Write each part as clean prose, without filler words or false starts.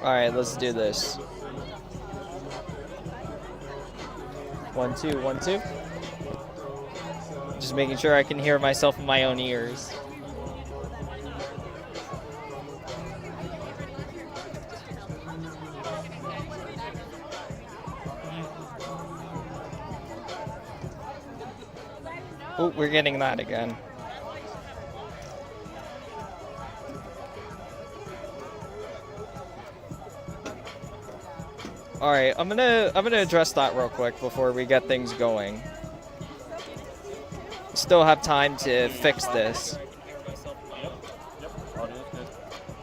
All right, let's do this. 1, 2, 1, 2. Just making sure I can hear myself in my own ears. Oh, we're getting that again. All right, I'm gonna address that real quick before we get things going. Still have time to fix this.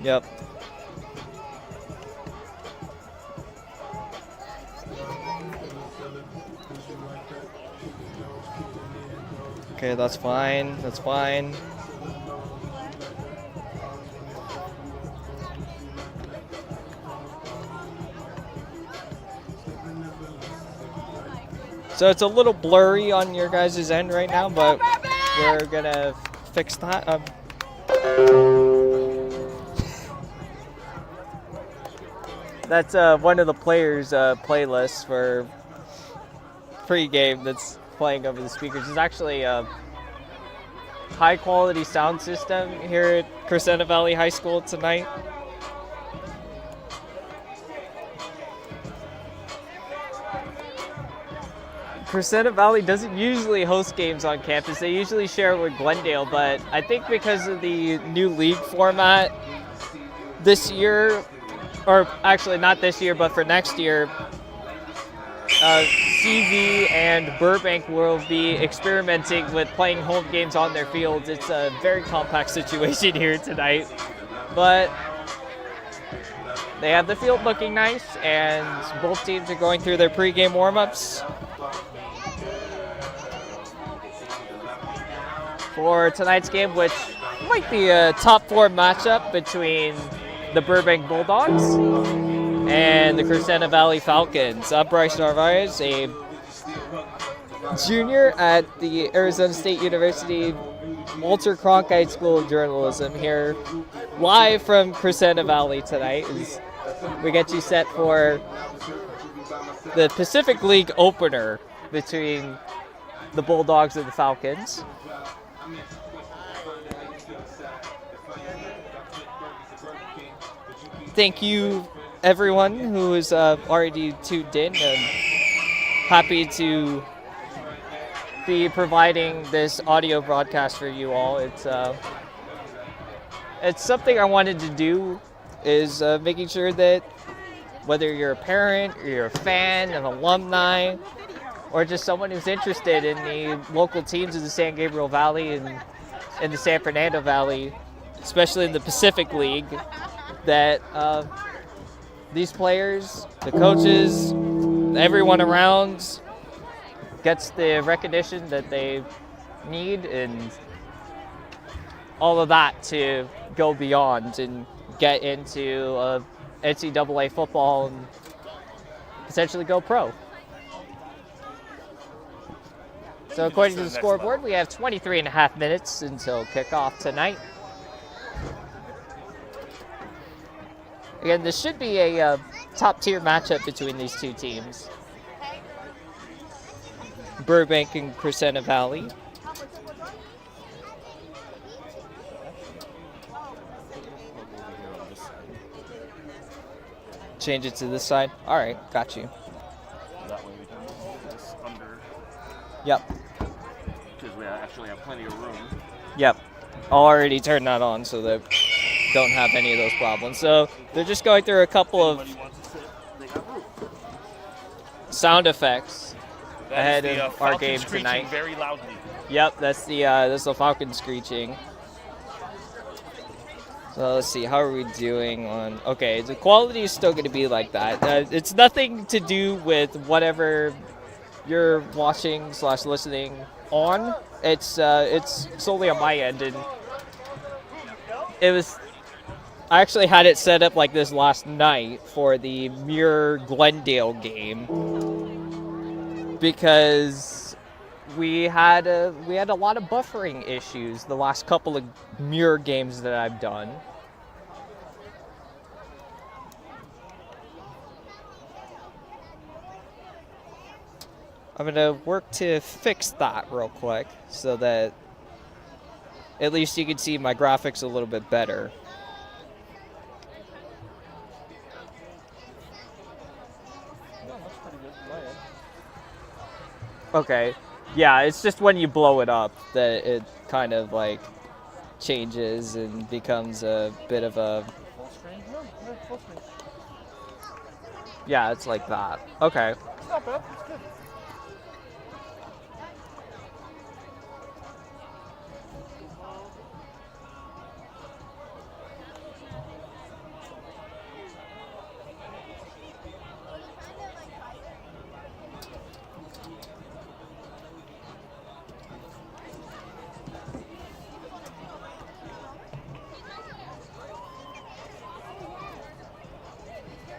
Yep. Okay, that's fine. That's fine. So it's a little blurry on your guys' end right now, but we're gonna fix that. That's one of the players' playlists for pregame that's playing over the speakers. It's actually a high-quality sound system here at Crescenta Valley High School tonight. Crescenta Valley doesn't usually host games on campus. They usually share it with Glendale, but I think because of the new league format this year, or actually not this year, but for next year, CV and Burbank will be experimenting with playing home games on their fields. It's a very complex situation here tonight, but they have the field looking nice, and both teams are going through their pregame warm-ups for tonight's game, which might be a top 4 matchup between the Burbank Bulldogs and the Crescenta Valley Falcons. I'm Bryce Narvaez, a junior at the Arizona State University Walter Cronkite School of Journalism, here live from Crescenta Valley tonight as we get you set for the Pacific League opener between the Bulldogs and the Falcons. Thank you, everyone who is already tuned in, and happy to be providing this audio broadcast for you all. It's something I wanted to do, is making sure that whether you're a parent, or you're a fan, an alumni, or just someone who's interested in the local teams of the San Gabriel Valley and in the San Fernando Valley, especially in the Pacific League, that these players, the coaches, everyone around gets the recognition that they need, and all of that to go beyond and get into NCAA football and potentially go pro. So according to the scoreboard, we have 23 and a half minutes until kickoff tonight. Again, this should be a top-tier matchup between these two teams. Burbank and Crescenta Valley. Change it to this side? All right, got you. That way we can move this under. Yep. Because we actually have plenty of room. Yep. I'll already turn that on so that don't have any of those problems. So they're just going through a couple of sound effects ahead of our game tonight. Very loudly. Yep, that's the Falcon screeching. So let's see, how are we doing on? Okay, the quality is still going to be like that. It's nothing to do with whatever you're watching / listening on. It's solely on my end, and I actually had it set up like this last night for the Muir Glendale game because we had a lot of buffering issues the last couple of Muir games that I've done. I'm going to work to fix that real quick so that at least you can see my graphics a little bit better. Okay. Yeah, it's just when you blow it up that it kind of like changes and becomes a bit of a... Full screen? No, full screen. Yeah, it's like that. Okay. It's not bad. It's good.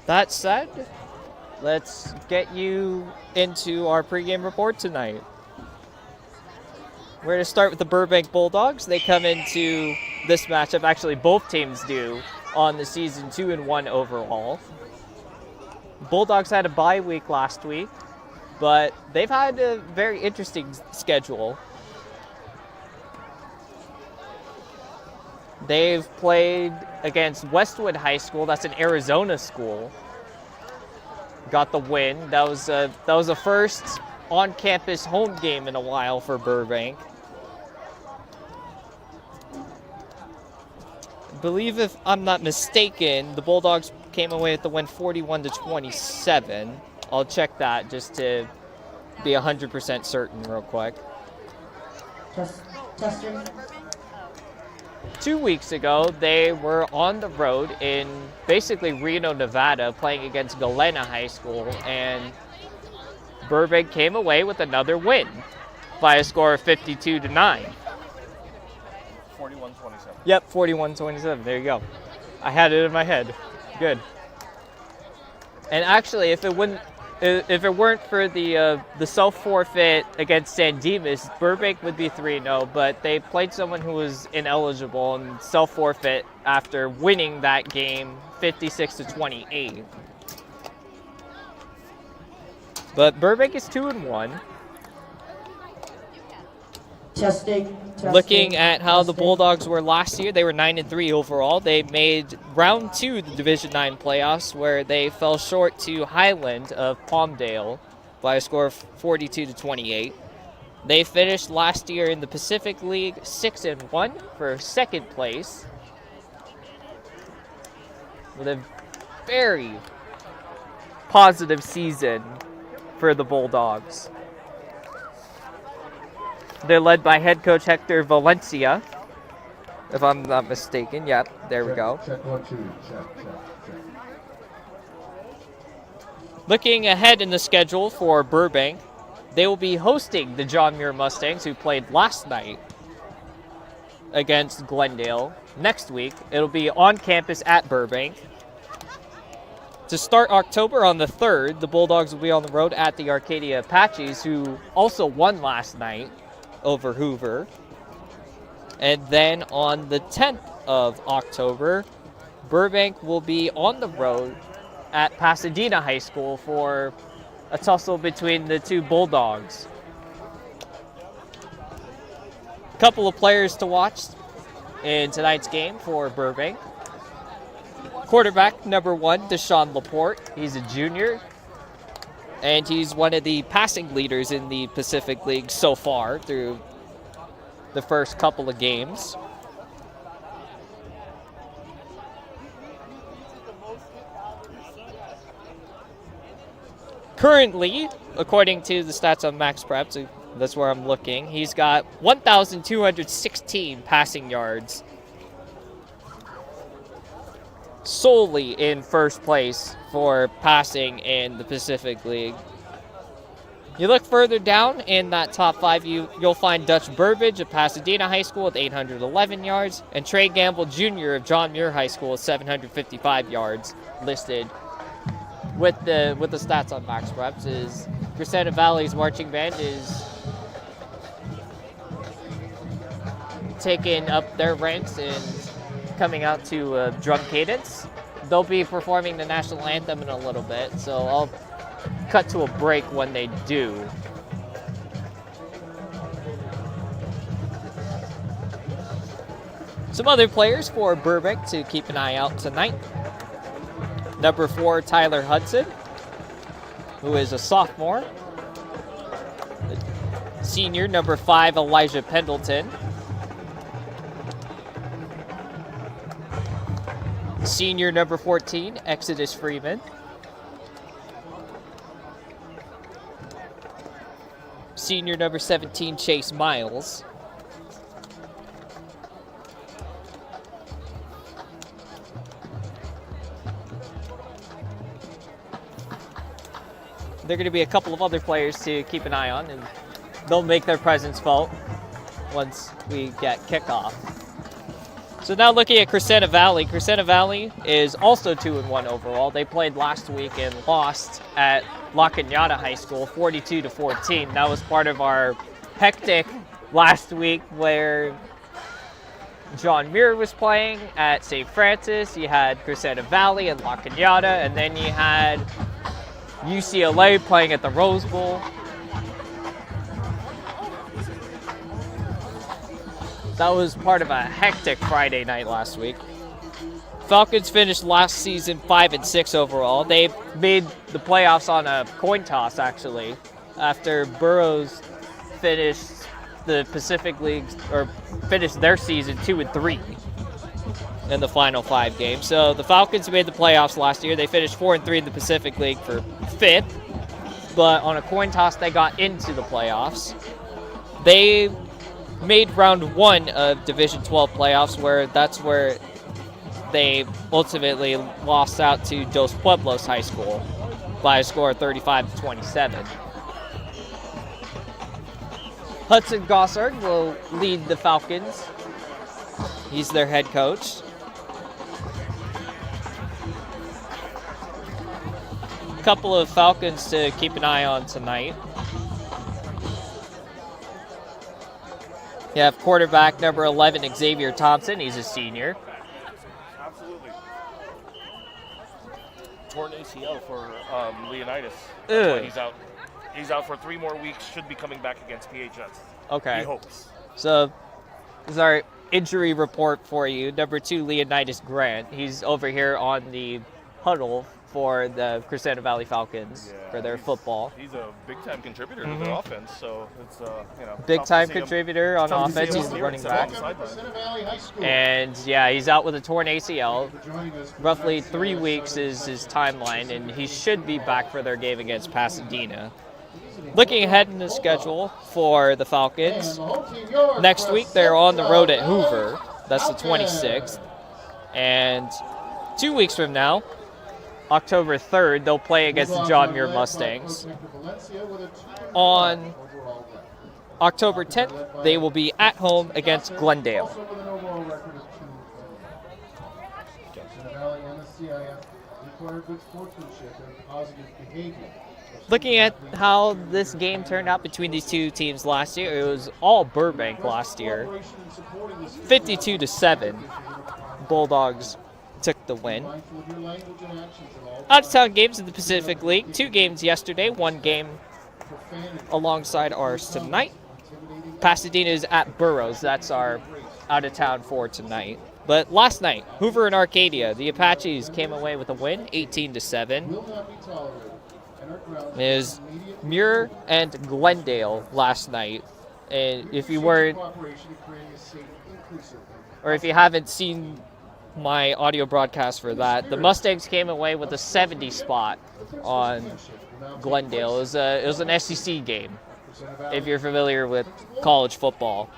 That said, let's get you into our pregame report tonight. We're going to start with the Burbank Bulldogs. They come into this matchup, actually both teams do, on the season 2-1 overall. Bulldogs had a bye week last week, but they've had a very interesting schedule. They've played against Westwood High School. That's an Arizona school. Got the win. That was a first on-campus home game in a while for Burbank. I believe, if I'm not mistaken, the Bulldogs came away with the win 41-27. I'll check that just to be 100% certain real quick. Testing. 2 weeks ago, they were on the road in basically Reno, Nevada, playing against Galena High School, and Burbank came away with another win by a score of 52-9. 41-27. Yep, 41-27. There you go. I had it in my head. Good. And actually, if it weren't for the self-forfeit against San Dimas, Burbank would be 3-0, but they played someone who was ineligible and self-forfeit after winning that game 56-28. But Burbank is 2-1. Testing. Looking at how the Bulldogs were last year, they were 9-3 overall. They made round 2 of the Division IX playoffs, where they fell short to Highland of Palmdale by a score of 42-28. They finished last year in the Pacific League 6-1 for second place, with a very positive season for the Bulldogs. They're led by head coach Hector Valencia, if I'm not mistaken. Yep, there we go. Check 1, 2. Check. Looking ahead in the schedule for Burbank, they will be hosting the John Muir Mustangs, who played last night against Glendale. Next week, it'll be on campus at Burbank. To start October on the 3rd, the Bulldogs will be on the road at the Arcadia Apaches, who also won last night over Hoover. And then on the 10th of October, Burbank will be on the road at Pasadena High School for a tussle between the two Bulldogs. A couple of players to watch in tonight's game for Burbank. Quarterback number 1, Deshaun Laporte. He's a junior, and he's one of the passing leaders in the Pacific League so far through the first couple of games. Currently, according to the stats on Max Prep, so that's where I'm looking, he's got 1,216 passing yards, solely in first place for passing in the Pacific League. You look further down in that top 5, you'll find Dutch Burbage of Pasadena High School with 811 yards, and Trey Gamble Jr. of John Muir High School with 755 yards listed. With the stats on Max Preps, is Crescenta Valley's marching band is taking up their ranks and coming out to drum cadence. They'll be performing the national anthem in a little bit, so I'll cut to a break when they do. Some other players for Burbank to keep an eye out tonight. Number 4, Tyler Hudson, who is a sophomore. Senior, number 5, Elijah Pendleton. Senior, number 14, Exodus Freeman. Senior, number 17, Chase Miles. There are going to be a couple of other players to keep an eye on, and they'll make their presence felt once we get kickoff. So now looking at Crescenta Valley. Crescenta Valley is also 2-1 overall. They played last week and lost at La Cañada High School 42-14. That was part of our hectic last week where John Muir was playing at St. Francis. You had Crescenta Valley and La Cañada, and then you had UCLA playing at the Rose Bowl. That was part of a hectic Friday night last week. Falcons finished last season 5-6 overall. They made the playoffs on a coin toss, actually, after Burroughs finished the Pacific League, or finished their season 2-3 in the final 5 games. So the Falcons made the playoffs last year. They finished 4-3 in the Pacific League for 5th, but on a coin toss, they got into the playoffs. They made round 1 of Division 12 playoffs, that's where they ultimately lost out to Dos Pueblos High School by a score of 35-27. Hudson Gossard will lead the Falcons. He's their head coach. A couple of Falcons to keep an eye on tonight. You have quarterback number 11, Xavier Thompson. He's a senior. Absolutely. Torn ACL for Leonidas. That's why he's out. He's out for 3 more weeks. Should be coming back against PHS. Okay. He hopes. So, this is our injury report for you. Number 2, Leonidas Grant. He's over here on the huddle for the Crescenta Valley Falcons for their football. He's a big-time contributor to their offense, so it's big-time contributor on offense. He's the running back. And yeah, he's out with a torn ACL. Roughly 3 weeks is his timeline, and he should be back for their game against Pasadena. Looking ahead in the schedule for the Falcons, next week they're on the road at Hoover. That's the 26th. And 2 weeks from now, October 3rd, they'll play against the John Muir Mustangs. On October 10th, they will be at home against Glendale. Looking at how this game turned out between these two teams last year, it was all Burbank last year. 52-7, Bulldogs took the win. Out-of-town games in the Pacific League. 2 games yesterday, 1 game alongside ours tonight. Pasadena is at Burroughs. That's our out-of-town for tonight. But last night, Hoover and Arcadia, the Apaches came away with a win, 18-7. It was Muir and Glendale last night. And if you weren't, or if you haven't seen my audio broadcast for that, the Mustangs came away with a 70 spot on Glendale. It was an SEC game, if you're familiar with college football.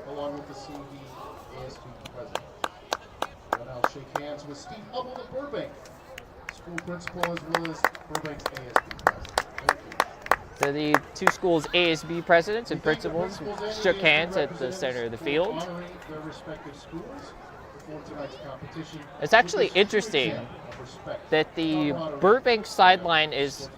Along with the CIF-SS president. We'll now shake hands with Steve Hubble, the Burbank school principal, as well as Burbank's ASB president. Thank you. So the two schools' ASB presidents and principals shook hands at the center of the field. It's actually interesting that the Burbank sideline is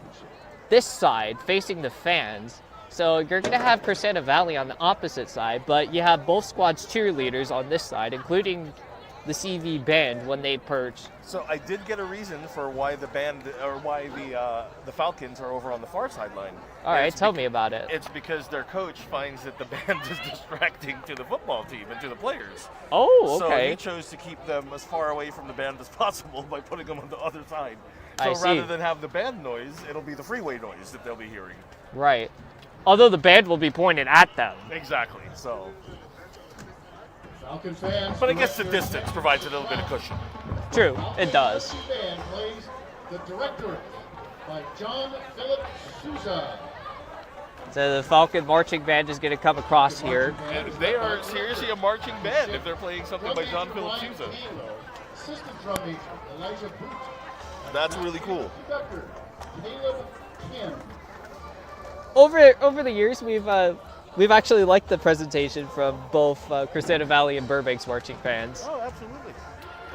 this side, facing the fans. So you're going to have Crescenta Valley on the opposite side, but you have both squads' cheerleaders on this side, including the CV band when they perch. So I did get a reason for why the band or why the Falcons are over on the far sideline. All right, tell me about it. It's because their coach finds that the band is distracting to the football team and to the players. Oh, So okay. he chose to keep them as far away from the band as possible by putting them on the other side. So I see. rather than have the band noise, it'll be the freeway noise that they'll be hearing. Right. Although the band will be pointed at them. Exactly. So, Falcon fans. but I guess the distance provides a little bit of cushion. True, it does. Band plays the Director by John Philip Sousa. So the Falcon marching band is going to come across here. And they are seriously a marching band if they're playing something by John Philip Sousa. Assistant drum major Elijah Boot. That's really cool. Conductor Caleb Kim. Over the years, we've actually liked the presentation from both Crescenta Valley and Burbank's marching bands. Oh, absolutely.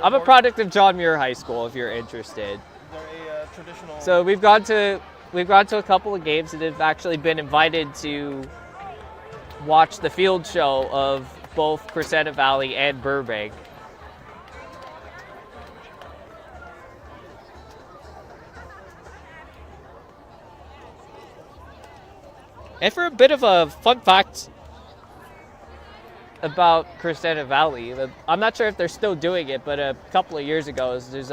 I'm a product of John Muir High School, if you're interested. They're a traditional. So we've gone to a couple of games and have actually been invited to watch the field show of both Crescenta Valley and Burbank. And for a bit of a fun fact about Crescenta Valley, I'm not sure if they're still doing it, but a couple of years ago, there's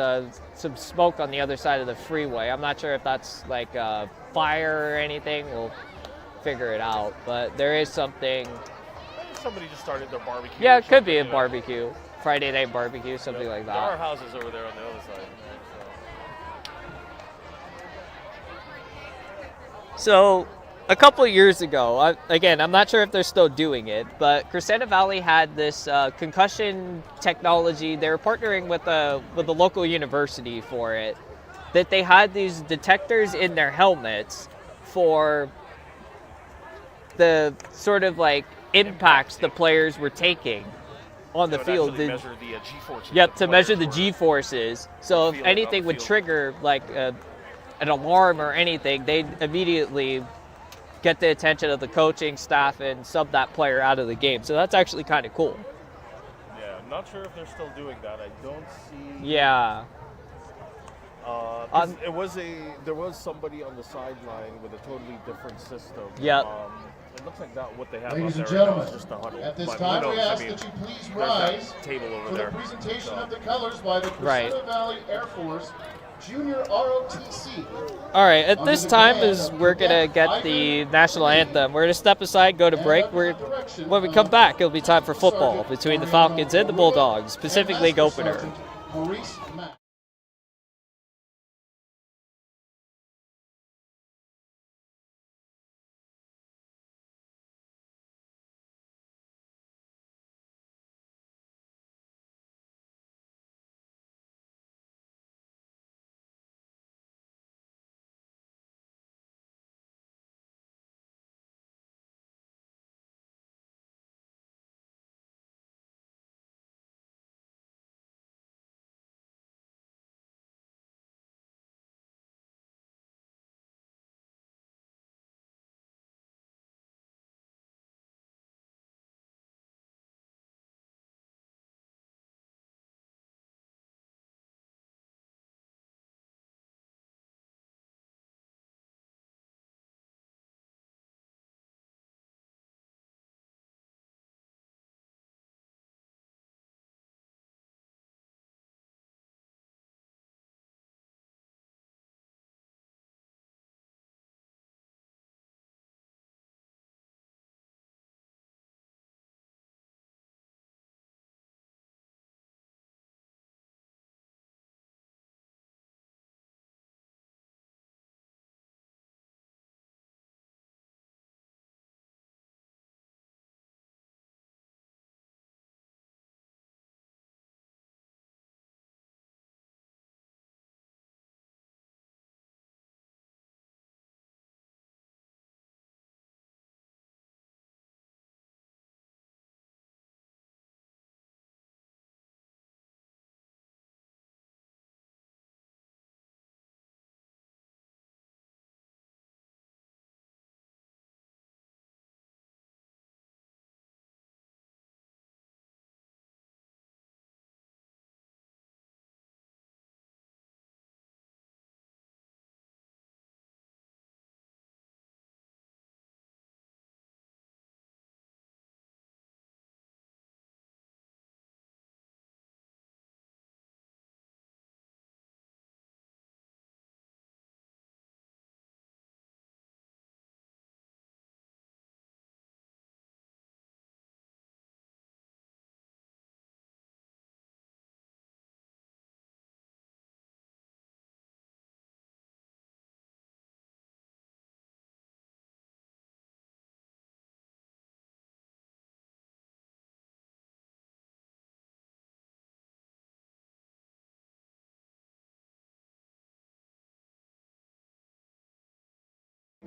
some smoke on the other side of the freeway. I'm not sure if that's like a fire or anything. We'll figure it out. But there is something. Somebody just started their barbecue. Yeah, it could be a barbecue. Friday night barbecue, something like There are that. houses over there on the other side. So a couple of years ago, again, I'm not sure if they're still doing it, but Crescenta Valley had this concussion technology. They were partnering with a local university for it, that they had these detectors in their helmets for the sort of like impacts the players were taking on the field. To measure the G-forces. Yep, to measure the G-forces. So if anything would trigger like an alarm or anything, they'd immediately get the attention of the coaching staff and sub that player out of the game. So that's actually kind of cool. Yeah, I'm not sure if they're still doing that. I don't see. Yeah. 'Cause there was somebody on the sideline with a totally different system. Yep. It looks like that what they have Ladies out and there right now gentlemen, is just a huddle. at this But time who we knows? ask I mean, that you please there's that rise table over for the there. presentation So- of the colors by the Right. Crescenta Valley Air Force Junior ROTC. All right, at this time is we're going to get the national anthem. We're going to step aside, go to break. When we come back, it'll be time for football between the Falcons and the Bulldogs, Pacific League opener. Maurice Mack.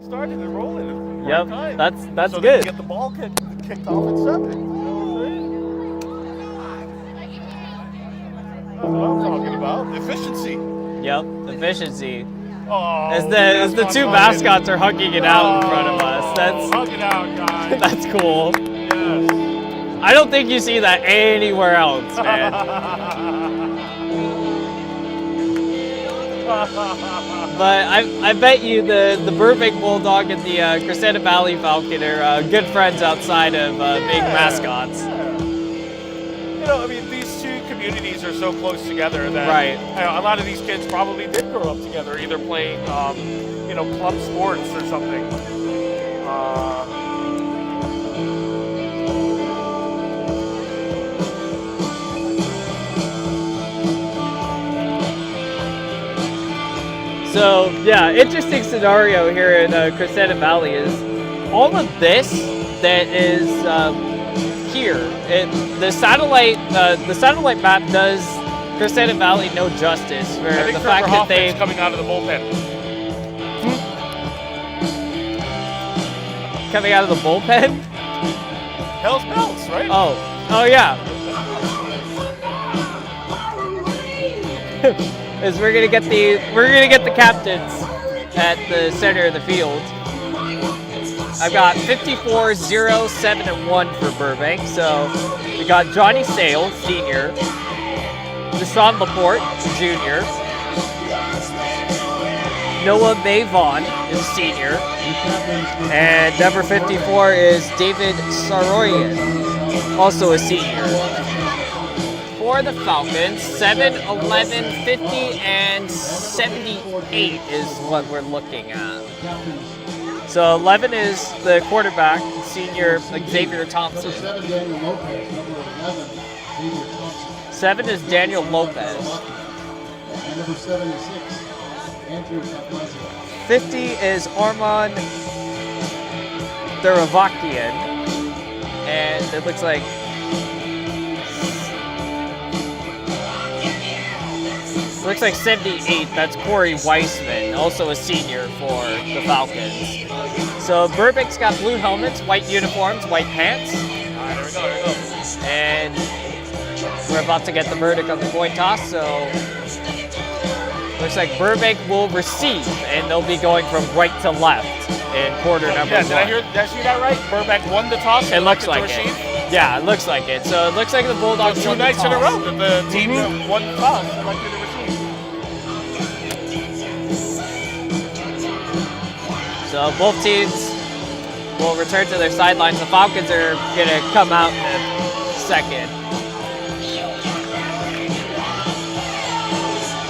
Started and rolling. At Yep, the right time. that's so good. They can get the ball kicked off at 7. You know what I'm saying? That's what I'm talking about. Efficiency. Yep, efficiency. Oh, As the two mascots are hugging it out in front of us. Hug it out, guys. That's cool. Yes. I don't think you see that anywhere else, man. But I bet you the Burbank Bulldog and the Crescenta Valley Falcon are good friends outside of being mascots. You know, I mean, these two communities are so close together that Right. A lot of these kids probably did grow up together, either playing, you know, club sports or something. So yeah, interesting scenario here in Crescenta Valley is all of this that is here. The satellite map does Crescenta Valley no justice for I think the Trevor fact that Hoffman's they coming out of the bullpen. coming out of the bullpen. Hell's bells, right? Oh yeah. Is we're gonna get the captains at the center of the field. I've got 54, 0, 7, and 1 for Burbank. So we got Johnny Sale, senior. Deshaun Laporte, junior. Noah Mayvon is senior. And number 54 is David Saroyan, also a senior. For the Falcons, 7, 11, 50, and 78 is what we're looking at. So 11 is the quarterback, senior Xavier Thompson. 7 is Daniel Lopez. And number 76, Andrew Kaplazio. 50 is Armand Deravakian. And it looks like Looks like 78, that's Corey Weissman, also a senior for the Falcons. So Burbank's got blue helmets, white uniforms, white pants. All right, there we go. And we're about to get the verdict on the coin toss, so looks like Burbank will receive, and they'll be going from right to left in quarter number 1. Did I see that right? Burbank won the toss. It looks like receive? it. Yeah, it looks like it. So it looks like the Bulldogs Two won the nights in a toss. row that the team that won the toss elected to receive. So both teams will return to their sidelines. The Falcons are going to come out in a second.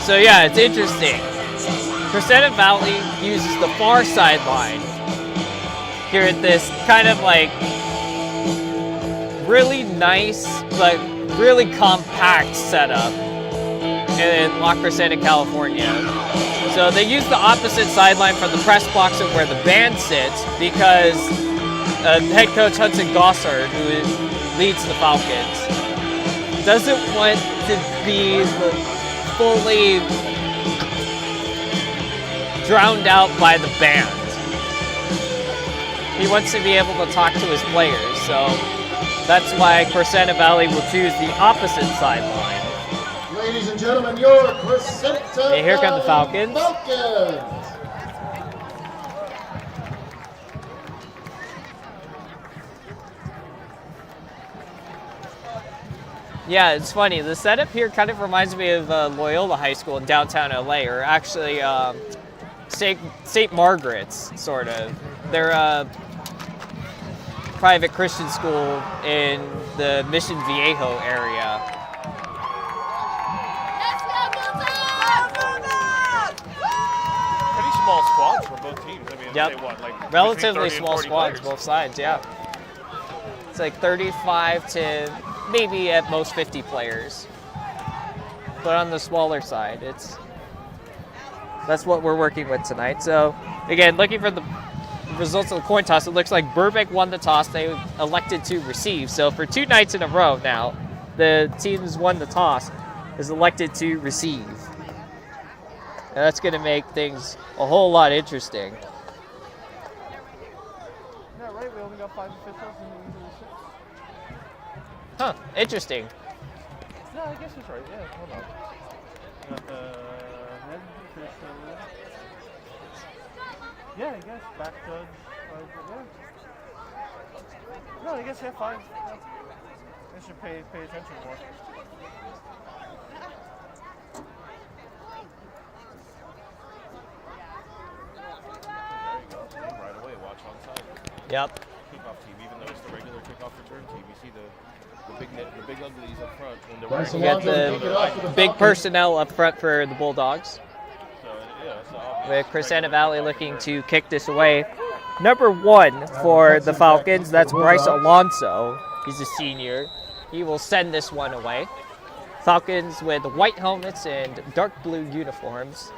So yeah, it's interesting. Crescenta Valley uses the far sideline here at this kind of like really nice, but really compact setup in La Crescenta, California. So they use the opposite sideline from the press box of where the band sits because head coach Hudson Gossard, who leads the Falcons, doesn't want to be fully drowned out by the band. He wants to be able to talk to his players, so that's why Crescenta Valley will choose the opposite sideline. Ladies and gentlemen, your Crescenta And here come the Valley Falcons. Falcons. Yeah, it's funny. The setup here kind of reminds me of Loyola High School in downtown LA, or actually St. Margaret's, sort of. They're a private Christian school in the Mission Viejo area. Pretty small squads for both teams. I mean, Yep. they what, like Relatively 30 and small 40 squads, players. both sides, yeah. It's like 35 to maybe at most 50 players. But on the smaller side, that's what we're working with tonight. So again, looking for the results of the coin toss, it looks like Burbank won the toss. They elected to receive. So for 2 nights in a row now, the team who's won the toss is elected to receive. And that's going to make things a whole lot interesting. got 5 officials and usually 6. Huh, interesting. No, I guess it's right. Yeah, hold on. Got the head official. Yeah, I guess back judge. Yeah. No, I guess yeah, 5. Yeah. I should pay attention more. Right away, watch on side. Yep. Kickoff team, even though it's the regular kickoff return team, you see the big uglies up front when they're Bryce You right got Alonso to kick it off for the the big Falcons. personnel up front for the Bulldogs. So yeah, it's obvious. With Crescenta Regular Valley kickoff looking return. to kick this away. Number 1 for the Falcons, that's Bryce Alonso. He's a senior. He will send this one away. Falcons with white helmets and dark blue uniforms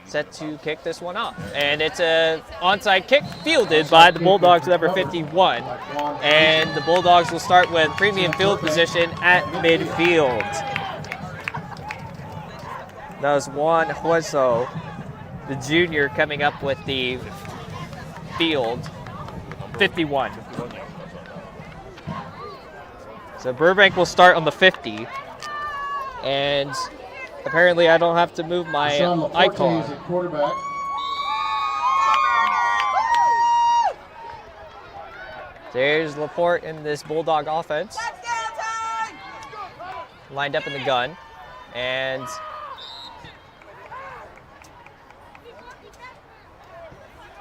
set to kick this one off. And it's a onside kick fielded by the Bulldogs, number 51. And the Bulldogs will start with premium field position at midfield. That was Juan Hueso, the junior, coming up with the field, 51. So Burbank will start on the 50. And apparently I don't have to move my Sean Laporte icon. is at quarterback. There's Laporte in this Bulldog offense. Lined up in the gun. And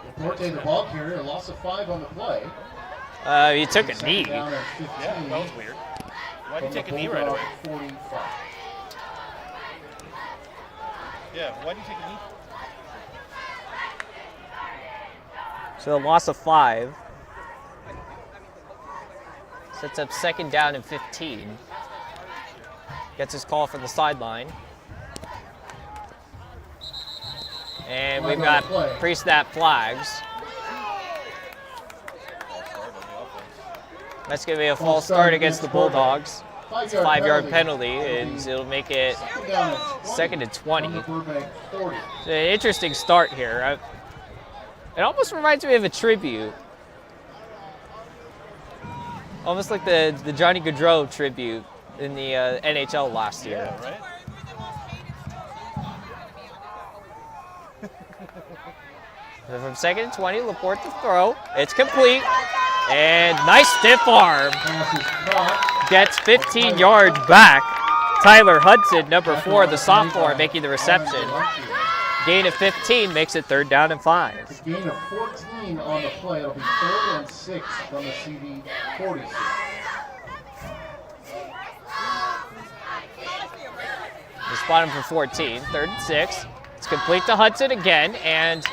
Laporte, the ball carrier, a loss of 5 on the play. he took a knee. Down at 15 Yeah, that was weird. Why'd you from take a the knee right Bulldog away? 45. Yeah, why'd you take a knee? So a loss of 5. Sets up second down and 15. Gets his call from the sideline. And we've got pre-snap flags. That's going to be a false start against the Bulldogs. It's a 5-yard penalty, and it'll make it second and 20. From the Burbank 40. It's an interesting start here. It almost reminds me of a tribute. Almost like the Johnny Gaudreau tribute in the NHL last year. Yeah, right? So from second and 20, Laporte to throw. It's complete. And nice stiff arm. Pass is caught. Gets 15 yards back. Tyler Hudson, number 4, the sophomore, making the reception. Gain of 15 makes it third down and 5. Gain of 14 on the play. It'll be 3rd and 6 from the CD 46. We spot him for 14, 3rd and 6. It's complete to Hudson again, and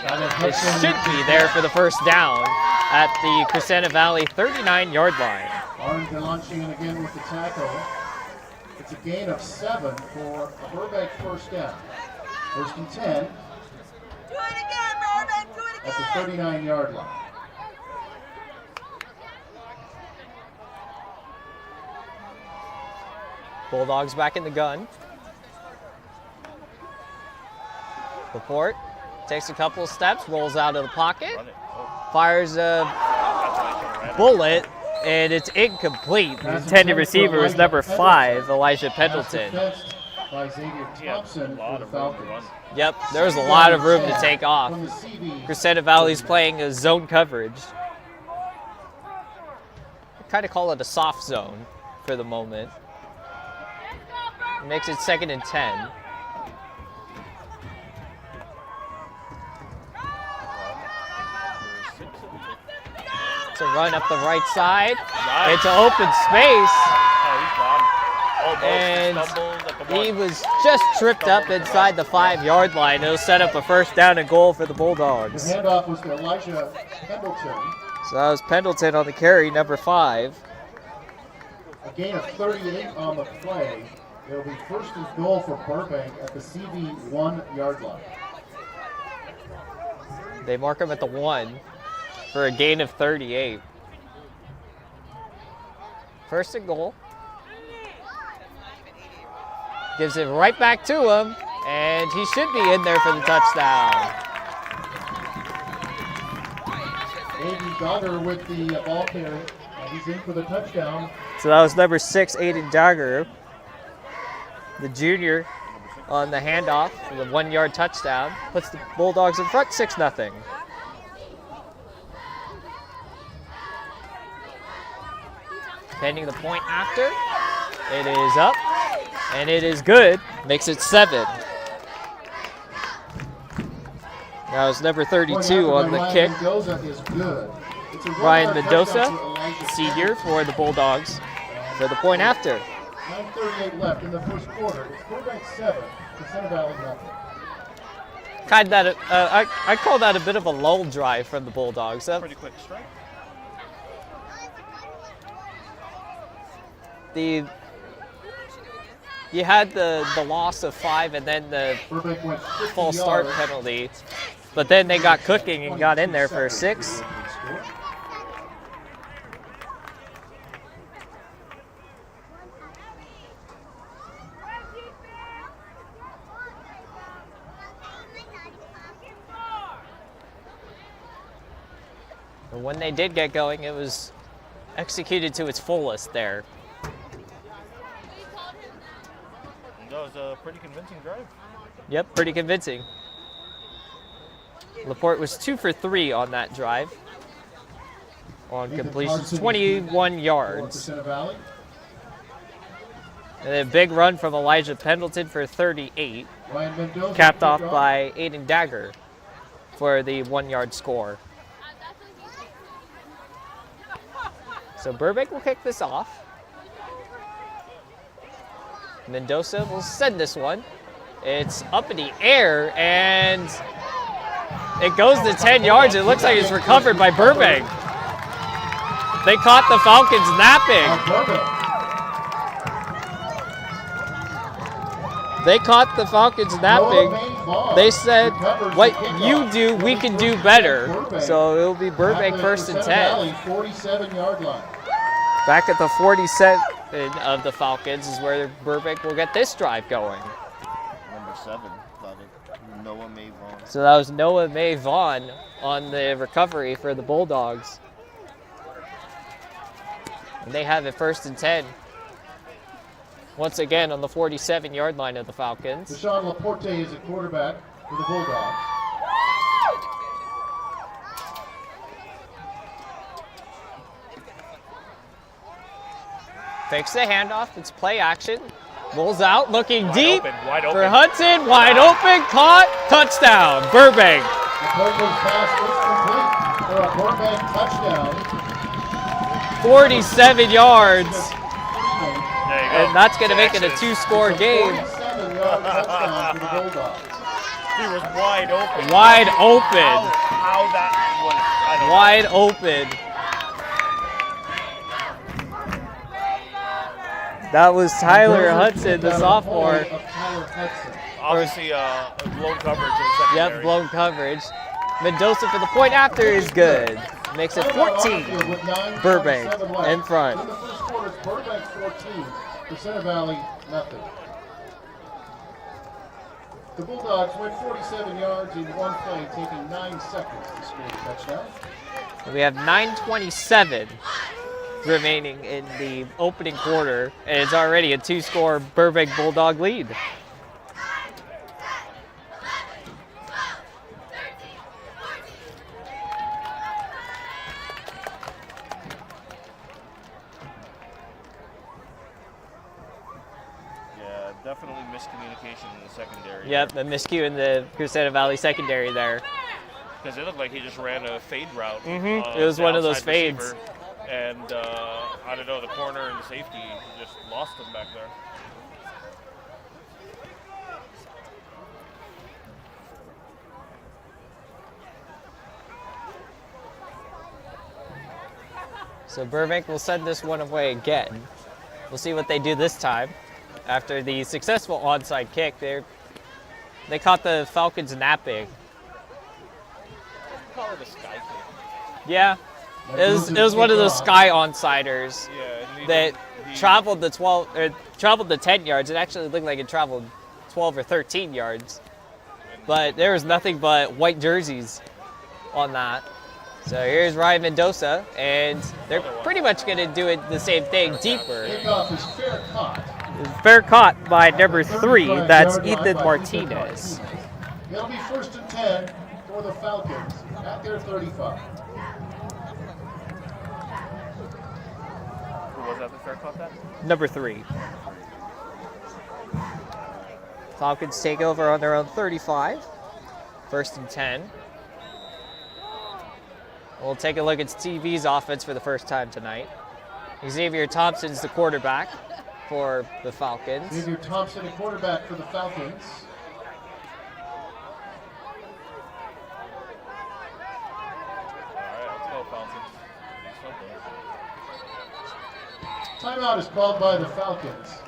it should be there for the first down at the Crescenta Valley 39-yard line. Arlington launching in again with the tackle. It's a gain of 7 for a Burbank first down. 1st and 10 Do it again, Burbank. Do it at the again. 39-yard line. Bulldogs back in the gun. Laporte takes a couple of steps, rolls out of the pocket, Run it. Oh, fires a that's why I should've ran it. bullet, and it's incomplete. The intended receiver is number 5, Elijah Pass Pendleton. defensed by Xavier Yeah, a Thompson lot for the of room to Falcons. run. Yep, there was a lot of room to take off. From the CD. Crescenta Valley's playing a zone coverage. I kind of call it a soft zone for the moment. Makes it 2nd and 10. It's a run up the right side. Nice. It's an open space. Oh, he's gone. Almost. And He stumbled at the he 1. was just tripped up inside the 5-yard line. It'll set up a first down and goal for the The Bulldogs. handoff was to Elijah Pendleton. So that was Pendleton on the carry, number 5. A gain of 38 on the play. It'll be 1st and goal for Burbank at the CD 1-yard line. They mark him at the 1 for a gain of 38. 1st and goal. Gives it right back to him, and he should be in there for the touchdown. Davey Dogger with the ball carry. He's in for the touchdown. So that was number 6, Aiden Dagger, the junior, on the handoff for the 1-yard touchdown. Puts the Bulldogs in front 6-0. Pending the point after. It is up, and it is good. Makes it 7. That was number 32 on the kick. Ryan Mendoza, senior for the Bulldogs, for the point after. 9:38 left in the first quarter. It's Burbank 7, Crescenta Valley nothing. I call that a bit of a lull drive from the Bulldogs. Pretty quick strike. You had the loss of 5 and then the false start penalty, but then they got cooking and got in there for a 6. And when they did get going, it was executed to its fullest there. That was a pretty convincing drive. Yep, pretty convincing. Laporte was 2 for 3 on that drive. On completions, 21 yards. And a big run from Elijah Pendleton for 38. Capped off by Aiden Dagger for the 1-yard score. So Burbank will kick this off. Mendoza will send this one. It's up in the air, and it goes to 10 yards. It looks like it's recovered by Burbank. They caught the Falcons napping. They caught the Falcons napping. They said, what you do, we can do better. So it'll be Burbank 1st and 10. 47-yard line. Back at the 47 of the Falcons is where Burbank will get this drive going. Number 7, Noah May Vaughn. So that was Noah May Vaughn on the recovery for the Bulldogs. And they have it 1st and 10. Once again on the 47-yard line of the Falcons. Deshaun Laporte is at quarterback for the Bulldogs. Fakes the handoff. It's play action. Rolls out, looking deep wide open. For Hudson. Wide open, caught, touchdown, Burbank. The Burbank pass was complete for a Burbank touchdown. 47 yards. There you go. And that's going to make it a 2-score game. 47-yard touchdown for the Bulldogs. He was wide open. Wide open. How that was, I don't know. Wide open. That was Tyler Hudson, the sophomore. Obviously, blown coverage in the secondary. Yep, blown coverage. Mendoza for the point after is good. Makes it 14. Burbank in front. In the first quarter, it's Burbank 14, Crescenta Valley nothing. The Bulldogs went 47 yards in one play, taking 9 seconds to score the touchdown. We have 9:27 remaining in the opening quarter, and it's already a 2-score Burbank Bulldog lead. Yeah, definitely miscommunication in the secondary. Yep, a miscue in the Crescenta Valley secondary there. Because it looked like he just ran a fade route. It was one of those fades. Receiver. And I don't know, the corner and the safety just lost him back there. So Burbank will send this one away again. We'll see what they do this time. After the successful onside kick, they caught the Falcons napping. Call it a sky kick. Yeah, it was one of those sky onsiders Yeah, that traveled the 10 yards. It actually looked like it traveled 12 or 13 yards, but there was nothing but white jerseys on that. So here's Ryan Mendoza, and they're pretty much going to do it the same thing, deeper. Kickoff is fair caught. Fair caught by number 3, 35 that's yard line Ethan by Martinez. It'll be 1st and 10 for the Falcons at their 35. Who was that? The fair caught that? Number 3. Falcons take over on their own 35. 1st and 10. We'll take a look at TV's offense for the first time tonight. Xavier Thompson's the quarterback for the Falcons. Xavier Thompson, a quarterback for the Falcons. Alright, let's go, Falcons. Something. Timeout is called by the Falcons.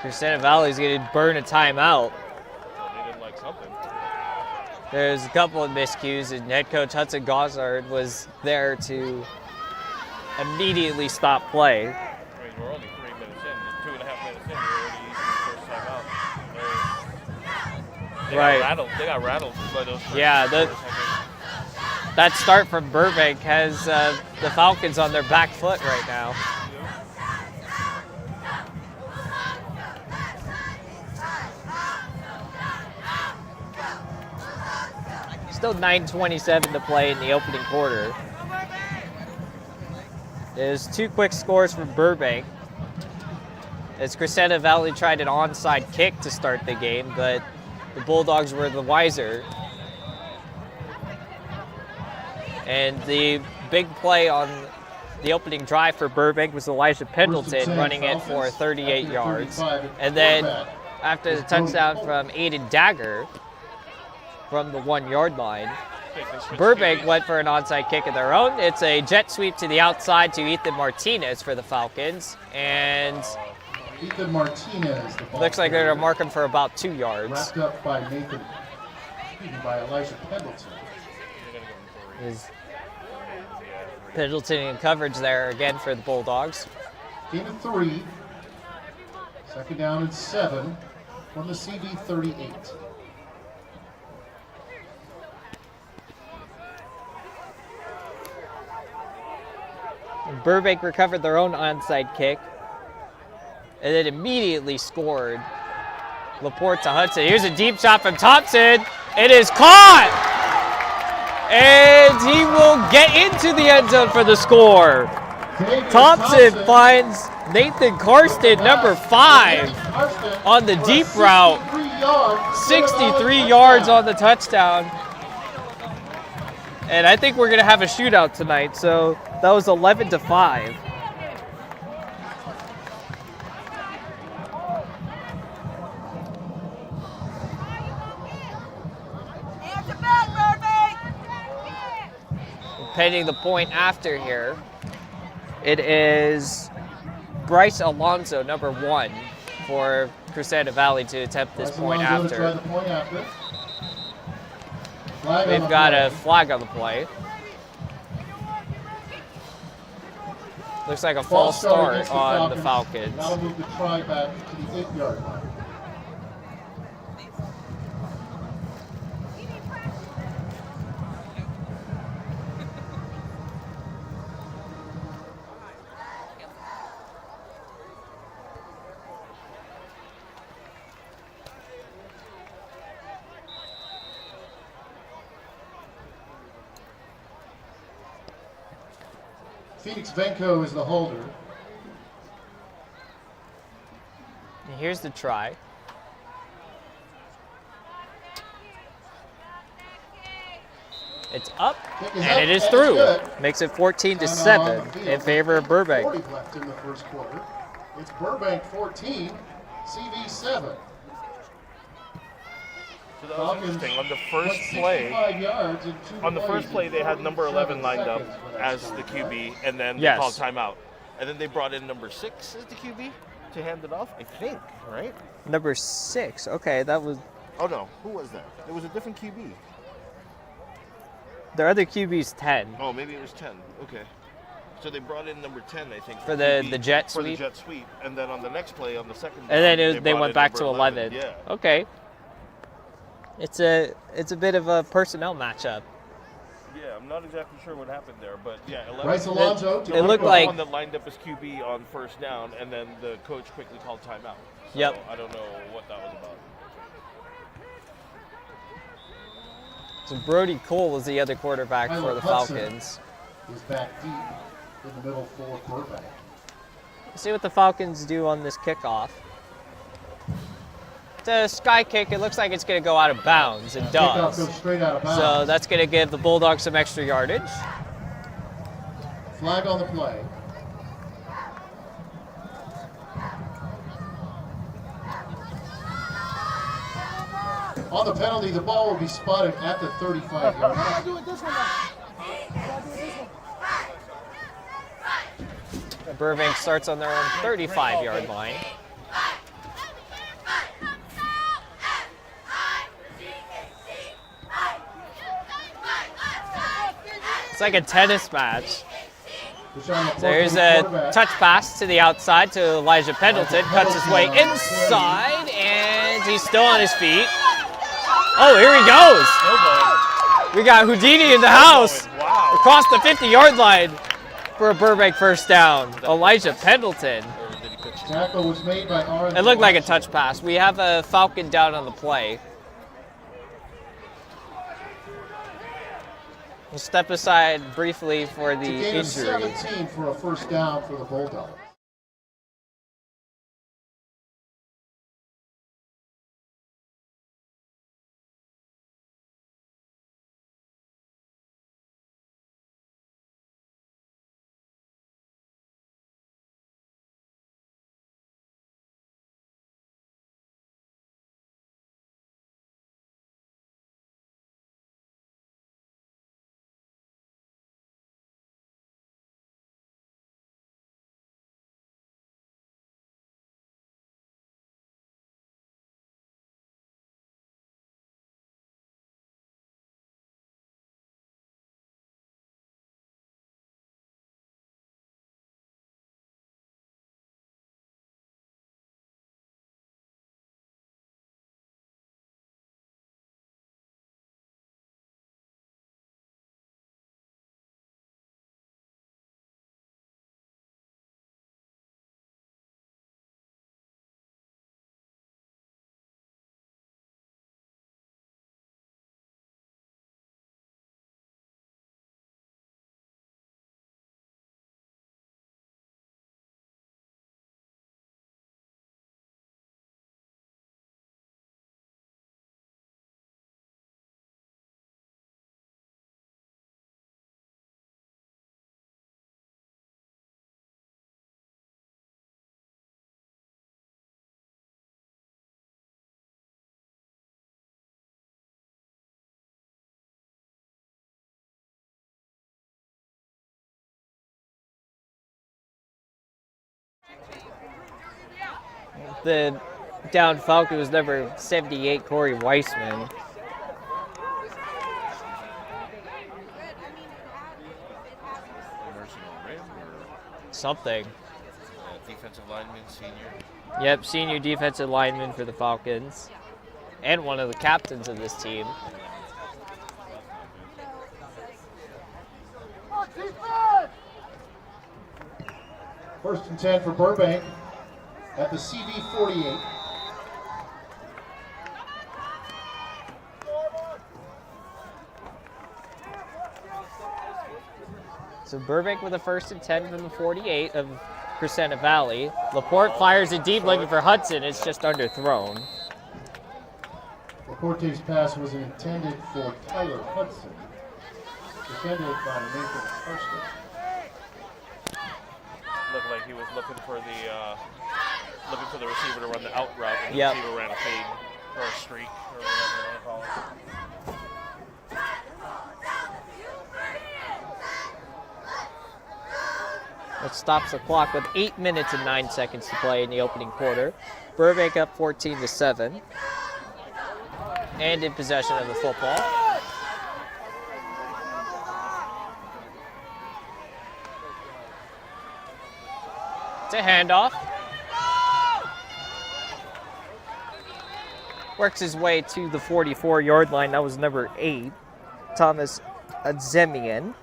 Crescenta Valley's going to burn a timeout. Well, they didn't like something. There's a couple of miscues, and head coach Hudson Gossard was there to immediately stop play. I mean, we're only 3 minutes in. 2.5 minutes in, we're already using the first timeout. They Right. got rattled. They got rattled by those first Yeah, quarters, I that start from Burbank has the Falcons on their back foot right now. Still 9:27 to play in the opening quarter. There's 2 quick scores from Burbank. As Crescenta Valley tried an onside kick to start the game, but the Bulldogs were the wiser. And the big play on the opening drive for Burbank was Elijah Pendleton running it for 38 yards. And then after the touchdown from Aiden Dagger from the 1-yard line, think they switched Burbank QBs. went for an onside kick of their own. It's a jet sweep to the outside to Ethan Martinez for the Falcons. And Ethan Martinez, the ball looks like they're carrier, going to mark him for about 2 yards. wrapped up by by Elijah Pendleton. Is Pendleton in coverage there again for the Bulldogs. Gain of 3. 2nd down and 7 from the CB 38. Burbank recovered their own onside kick and then immediately scored. Laporte to Hudson. Here's a deep shot from Thompson. It is caught! And he will get into the end zone for the score. Thompson finds Nathan Karsten, number 5, on the deep route. 63 yards on the touchdown. And I think we're going to have a shootout tonight, so that was 11-5. Answer back, Burbank! Pending the point after here, it is Bryce Alonso, number 1, for Crescenta Valley to attempt this point after. We've got a flag on the play. Looks like a false start on the Falcons. That'll move the try back to the 8-yard line. Phoenix Venko is the holder. And here's the try. It's up, and it is through. Makes it 14-7 in favor of Burbank. 40 left in the first quarter. It's Burbank 14, CV 7. So that was interesting. On the first play, they had number 11 lined up as the QB, and then they called timeout. And then they brought in number 6 as the QB to hand it off, I think, right? Number 6. Okay, that was. Oh no, who was that? It was a different QB. Their other QB's 10. Oh, maybe it was 10. Okay. So they brought in number 10, I think. For the jet For the sweep? jet sweep. And then on the next play, on the second And then down, they brought went in back to number 11. Yeah. Okay. It's a bit of a personnel matchup. Yeah, I'm not exactly sure what happened there, but yeah, 11. Bryce Alonso. It looked like one that lined up as QB on first down, and then the coach quickly called timeout. So Yep. I don't know what that was about. So Brody Cole was the other quarterback Tyler for the Hudson Falcons. is back deep in the middle for Burbank. Let's see what the Falcons do on this kickoff. It's a sky kick. It looks like it's going to go out of bounds. It Kickoff does. goes straight out of bounds. So that's going to give the Bulldogs some extra yardage. Flag on the play. On the penalty, the ball will be spotted at the 35-yard line. Burbank starts on their own 35-yard line. It's like a tennis match. There's a touch pass to the outside to Elijah Pendleton. Cuts his way inside, and he's still on his feet. Oh, here he goes. We got Houdini in the house. Across the 50-yard line for a Burbank first down. Elijah Pendleton. Tackle was made by Orange. It looked like a touch pass. We have a Falcon down on the play. We'll step aside briefly for the Gain of injury. 17 for a first down for the Bulldogs. The down Falcon was number 78, Corey Weissman. Something. Defensive lineman, senior. Yep, senior defensive lineman for the Falcons. And one of the captains of this team. First and 10 for Burbank at the CV-48. So Burbank with a first and 10 from the 48 of Crescenta Valley. Laporte fires it deep looking for Hudson. It's just underthrown. Laporte's pass was intended for Tyler Hudson, defended by Nathan Hurston. Looked like he was looking for the receiver to run the out route, and the Yep. receiver ran a fade or a streak or whatever you want to call it. That stops the clock with 8 minutes and 9 seconds to play in the opening quarter. Burbank up 14-7. And in possession of the football. It's a handoff. Works his way to the 44-yard line. That was number 8, Thomas Adzemian.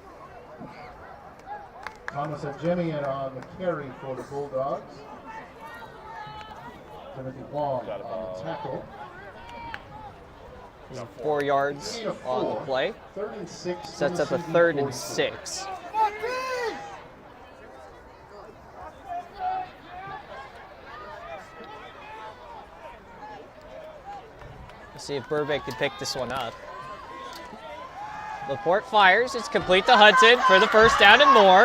Thomas Adzemian on the carry for the Bulldogs. Timothy Wong on the tackle. 4 yards on the play. 3rd and 6. Sets up a 3rd and 6. Let's see if Burbank can pick this one up. Laporte fires. It's complete to Hudson for the first down and more.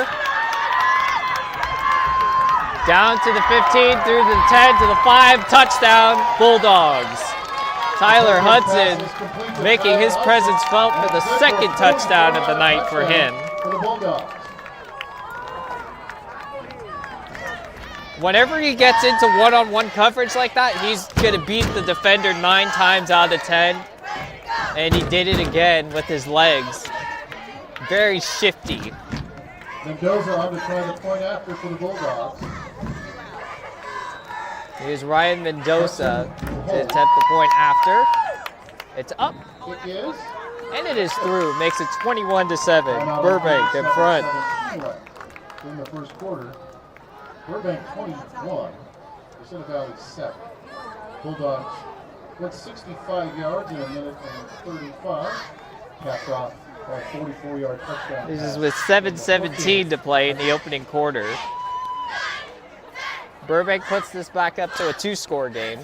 Down to the 15, through the 10, to the 5. Touchdown, Bulldogs. Tyler Hudson making his presence felt for the 2nd touchdown of the night for him. Whenever he gets into one-on-one coverage like that, he's going to beat the defender 9 times out of 10. And he did it again with his legs. Very shifty. Mendoza on to try the point after for the Bulldogs. Here's Ryan Mendoza to attempt the point after. It's up. It is. And it is through. Makes it 21-7. Burbank in front. In the first quarter. Burbank 21. Crescenta Valley 7. Bulldogs went 65 yards in a minute and 35. Capped off by a 44-yard touchdown. This is with 7:17 to play in the opening quarter. Burbank puts this back up to a 2-score game.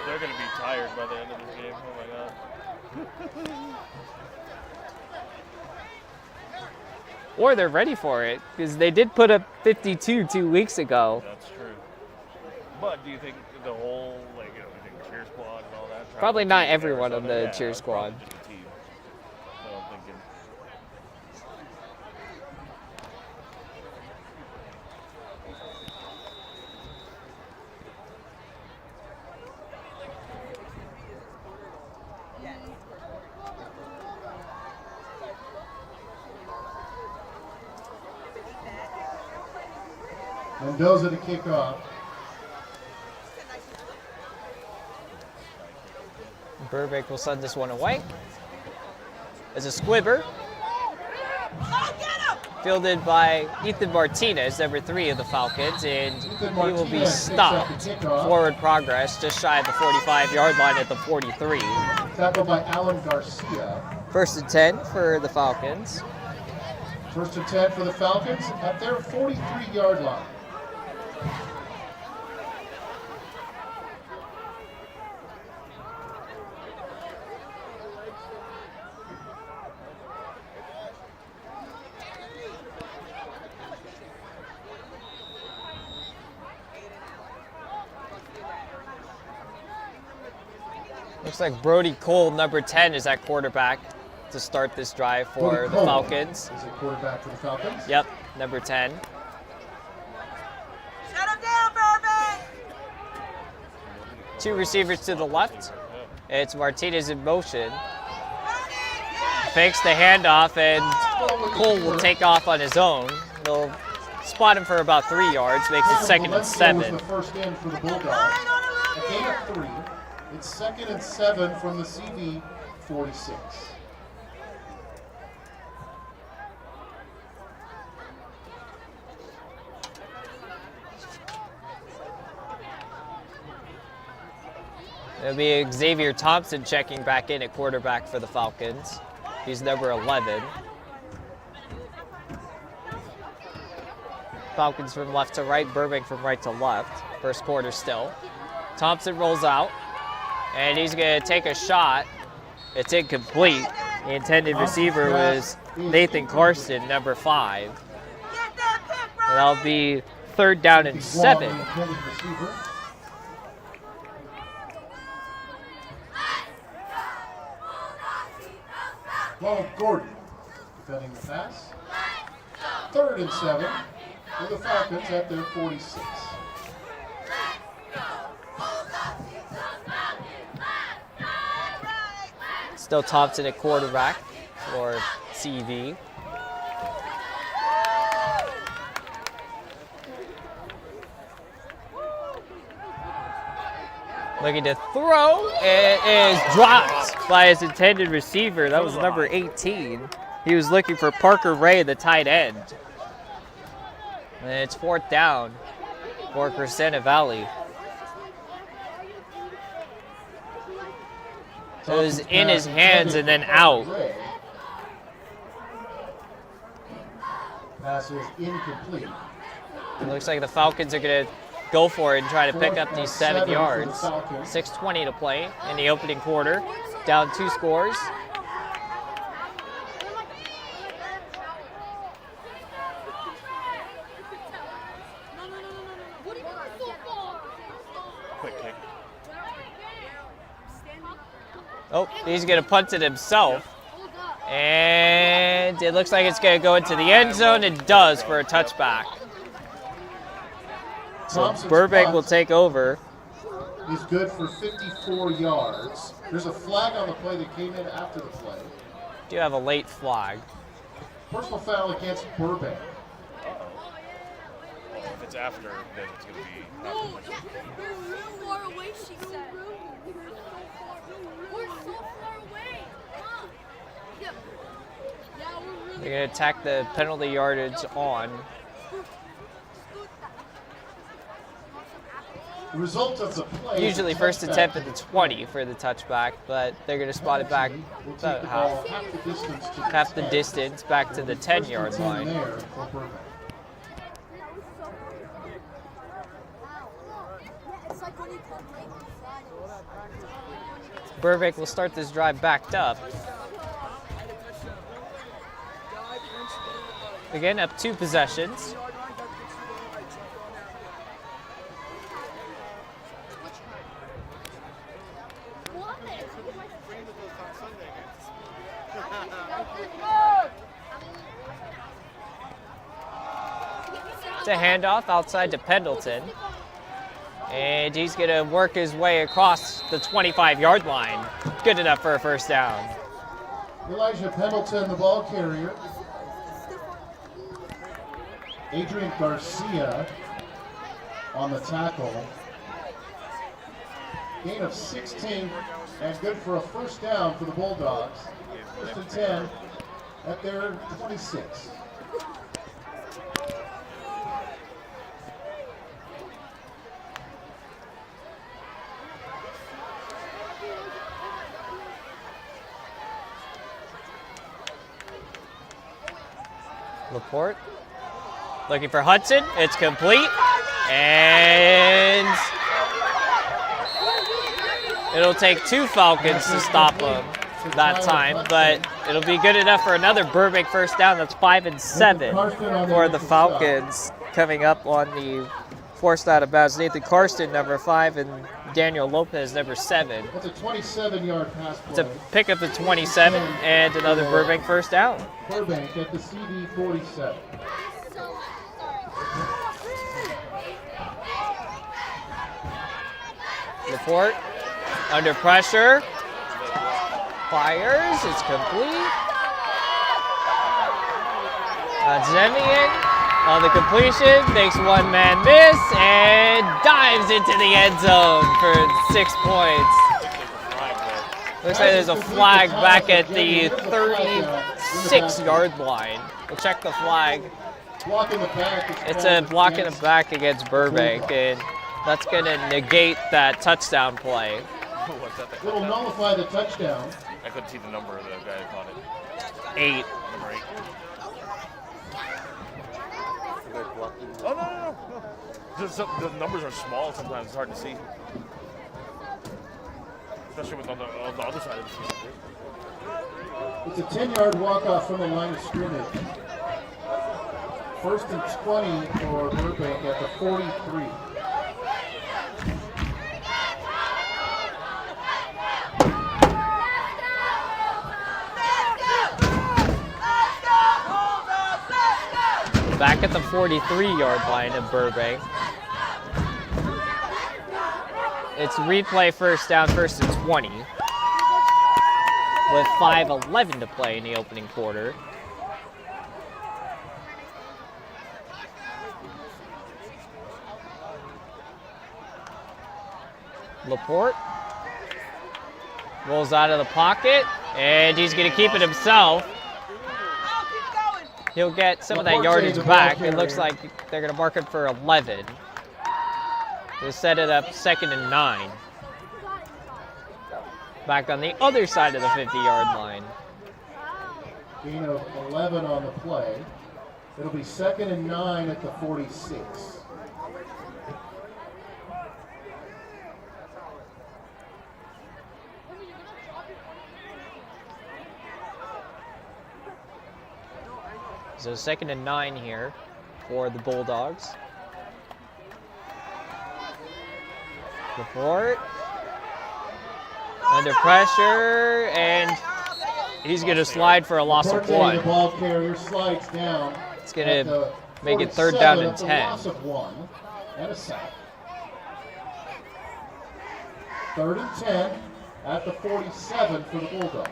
They're going to be tired by the end of this game. Oh my God. Or they're ready for it, because they did put up 52 2 weeks ago. That's true. But do you think the whole, like, you think cheer squad and all that? Probably not everyone on the cheer squad. Just a team. So I'm thinking. Mendoza to kick off. Burbank will send this one away. As a squibber. Fielded by Ethan Martinez, number 3 of the Falcons, and he will be stopped. Forward progress, just shy of the 45-yard line at the 43. Tackled by Alan Garcia. 1st and 10 for the Falcons. 1st and 10 for the Falcons at their 43-yard line. Looks like Brody Cole, number 10, is at quarterback to start this drive for the Falcons. Is a quarterback for the Falcons? Yep, number 10. Shut him down, Burbank! 2 receivers to the left. It's Martinez in motion. Fakes the handoff, and Cole will take off on his own. They'll spot him for about 3 yards, makes it 2nd and 7. Was the first in for the Bulldogs. A gain of 3. It's 2nd and 7 from the CV 46. It'll be Xavier Thompson checking back in at quarterback for the Falcons. He's number 11. Falcons from left to right, Burbank from right to left. First quarter still. Thompson rolls out, and he's going to take a shot. It's incomplete. The intended receiver was Nathan Carson, number 5. And that'll be 3rd down and 7. Ronald Gordon defending the pass. 3rd and 7 for the Falcons at their 46. Still Thompson at quarterback for CV. Looking to throw. It is dropped by his intended receiver. That was number 18. He was looking for Parker Ray, the tight end. And it's 4th down for Crescenta Valley. It was in his hands and then out. Pass is incomplete. It looks like the Falcons are going to go for it and try to pick up these 7 yards. 6:20 to play in the opening quarter. Down 2 scores. Quick kick. Oh, he's going to punt it himself. And it looks like it's going to go into the end zone. It does for a touchback. So Burbank will take over. He's good for 54 yards. There's a flag on the play that came in after the play. Do have a late flag. Personal foul against Burbank. Well, if it's after, then it's going to be not No, much. we're real far away, she said. We're so far away. Huh? Yeah, we're really They're going to attack the penalty yardage on. The result of the play. Usually first attempt at the 20 for the touchback, but they're going to spot it back about half the distance back to the 10-yard line. Burbank will start this drive backed up. Again, up 2 possessions. It's a handoff outside to Pendleton. And he's going to work his way across the 25-yard line. Good enough for a first down. Elijah Pendleton, the ball carrier. Adrian Garcia on the tackle. Gain of 16 and good for a first down for the Bulldogs. 1st and 10 at their 26. Laporte looking for Hudson. It's complete. And it'll take 2 Falcons to stop him that time, but it'll be good enough for another Burbank first down. That's 5 and 7 for the Falcons coming up on the forced out of bounds. Nathan Karsten, number 5, and Daniel Lopez, number 7. That's a 27-yard pass play. To pick up the 27 and another Burbank first down. Burbank at the CD 47. Laporte under pressure. Fires. It's complete. Zemian on the completion makes 1-man miss and dives into the end zone for 6 points. Looks like there's a flag back at the 36-yard line. We'll check the flag. It's a block in the back against Burbank, and that's going to negate that touchdown play. It'll nullify the touchdown. I couldn't see the number of the guy who caught it. 8. Number 8. Oh, no. The numbers are small sometimes. It's hard to see. Especially with on the other side of the field. It's a 10-yard walk-off from the line of scrimmage. 1st and 20 for Burbank at the 43. Back at the 43-yard line of Burbank. It's replay first down, 1st and 20. With 5:11 to play in the opening quarter. Laporte rolls out of the pocket, and he's going to keep it himself. He'll get some of that yardage back. It looks like they're going to mark it for 11. They'll set it up 2nd and 9. Back on the other side of the 50-yard line. Gain of 11 on the play. It'll be 2nd and 9 at the 46. So 2nd and 9 here for the Bulldogs. Laporte under pressure, and he's going to slide for a loss of 1. The ball carrier slides down. It's going to make it 3rd down and 10. Loss of 1 and a sack. 3rd and 10 at the 47 for the Bulldogs.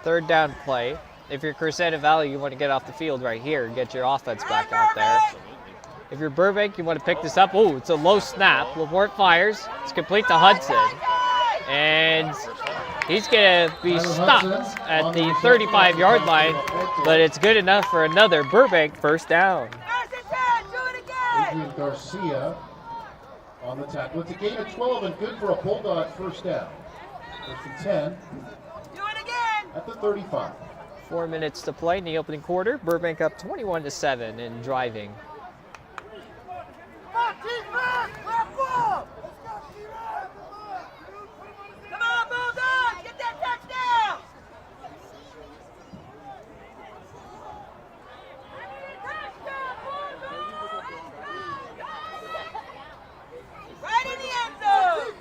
Third down play. If you're Crescenta Valley, you want to get off the field right here and get your offense back out there. If you're Burbank, you want to pick this up. Oh, it's a low snap. Laporte fires. It's complete to Hudson. And he's going to be stopped at the 35-yard line, but it's good enough for another Burbank first down. Adrian Garcia on the tackle. It's a gain of 12 and good for a Bulldog first down. 1st and 10 at the 35. 4 minutes to play in the opening quarter. Burbank up 21-7 and driving. Come on, Bulldogs! Get that touchdown! Right in the end zone!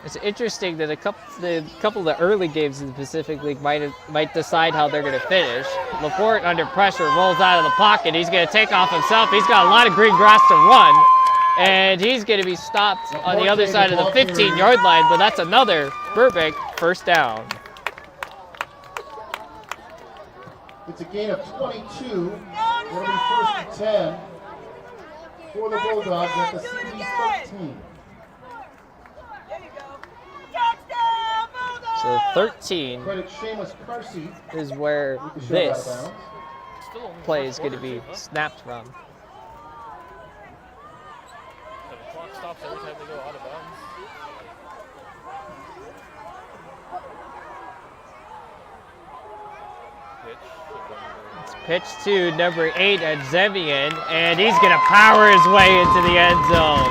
It's interesting that a couple of the early games in the Pacific League might decide how they're going to finish. Laporte under pressure rolls out of the pocket. He's going to take off himself. He's got a lot of green grass to run, and he's going to be stopped on the other side of the 15-yard line, but that's another Burbank first down. It's a gain of 22. It'll be 1st and 10 for the Bulldogs at the CIF-SS. So 13 is where this play is going to be snapped from. The clock stops every time they go out of bounds. It's pitched to number 8 at Zemian, and he's going to power his way into the end zone.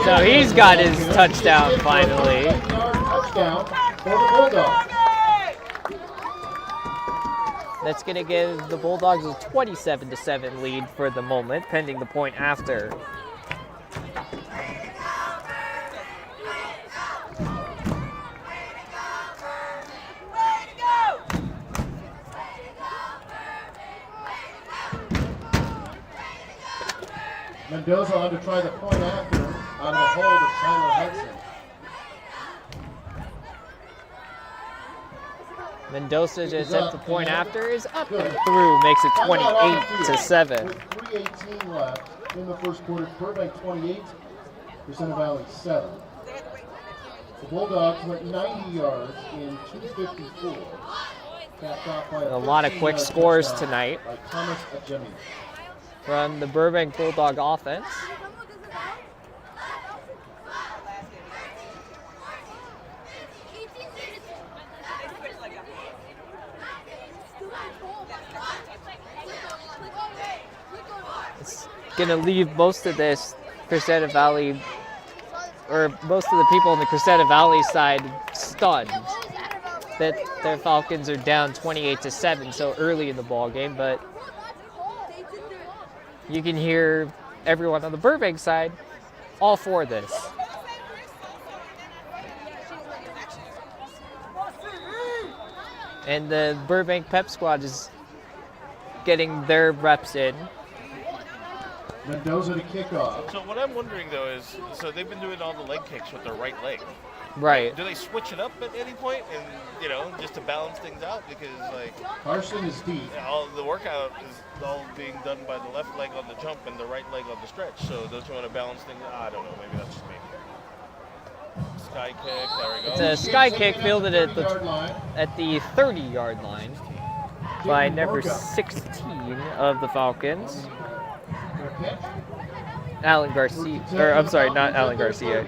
So he's got his touchdown finally. Touchdown for the Bulldogs. That's going to give the Bulldogs a 27-7 lead for the moment, pending the point after. Mendoza on to try the point after on the hold of Tyler Hudson. Mendoza just at the point after is up and through, makes it 28-7. With 3:18 left in the first quarter, Burbank 28, Crescenta Valley 7. The Bulldogs went 90 yards in 2:54. Capped off by A lot of quick scores tonight by Thomas Ajemi. from the Burbank Bulldog offense. It's going to leave most of this Crescenta Valley, or most of the people on the Crescenta Valley side, stunned that their Falcons are down 28-7 so early in the ball game, but you can hear everyone on the Burbank side all for this. And the Burbank Pep Squad is getting their reps in. Mendoza to kick off. So what I'm wondering though is, so they've been doing all the leg kicks with their right leg. Right. Do they switch it up at any point, and just to balance things out? Because like Carson is deep. all the workout is all being done by the left leg on the jump and the right leg on the stretch. So don't you want to balance things? I don't know. Maybe that's just me. Sky kick. There we go. It's a sky kick fielded at the 30-yard line by number 16 of the Falcons, Alan Garcia. Or I'm sorry, not Alan Garcia.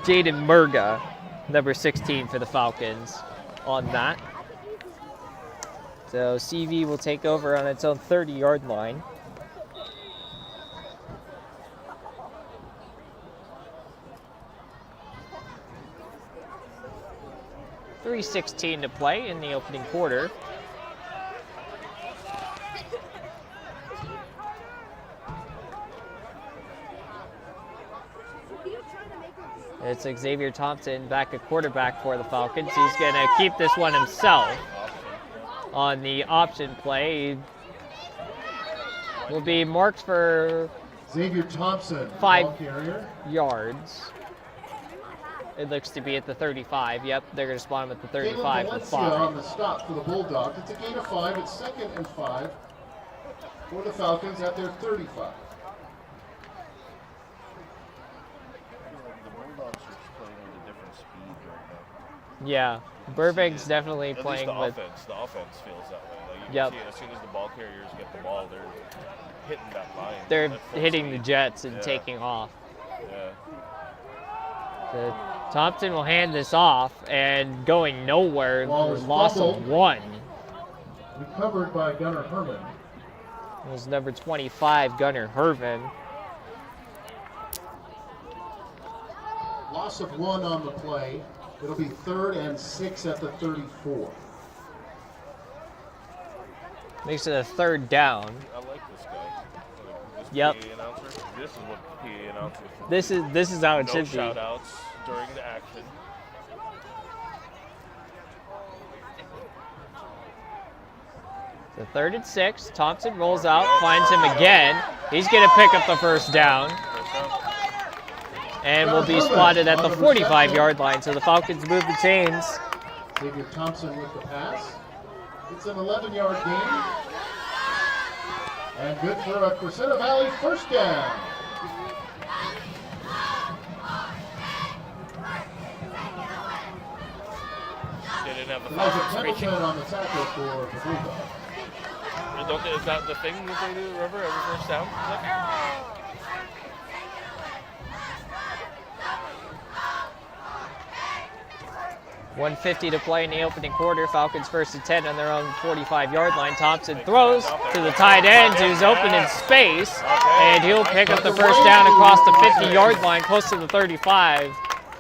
Jaden Murga, number 16 for the Falcons on that. So CV will take over on its own 30-yard line. .3:16 to play in the opening quarter. It's Xavier Thompson back at quarterback for the Falcons. He's going to keep this one himself on the option play. Will be marked for Xavier Thompson, 5 yards. It looks to be at the 35. Yep, they're going to spot him at the 35 with 5. On the stop for the Bulldogs. It's a gain of 5. It's 2nd and 5 for the Falcons at their 35. Yeah, Burbank's definitely playing the with. The offense feels that way. Like you Yep. can see, as soon as the ball carriers get the ball, they're hitting that line. They're that full hitting speed. the jets and Yeah. taking off. Yeah. Thompson will hand this off and going nowhere. Ball is Loss of fumbled. 1. Recovered by Gunnar Herman. It was number 25, Gunnar Herman. Loss of 1 on the play. It'll be 3rd and 6 at the 34. Makes it a 3rd down. I like this guy. This Yep. PA announcer. This is what the PA announcer should do. This is how it No should be. shout outs during the action. So 3rd and 6. Thompson rolls out, finds him again. He's going to pick up the first down. And will be spotted at the 45-yard line. So the Falcons move the chains. Xavier Thompson with the pass. It's an 11-yard gain. And good for a Crescenta Valley first down. They didn't have the Elijah Falcons reaching. Pendleton on the tackle for the Bulldogs. Is that the thing that they do, remember, every first down? It's like, "Ah!" 1:50 to play in the opening quarter. Falcons 1st and 10 on their own 45-yard line. Thompson throws to the tight end who's open in space, and he'll pick up the first down across the 50-yard line, close to the 35,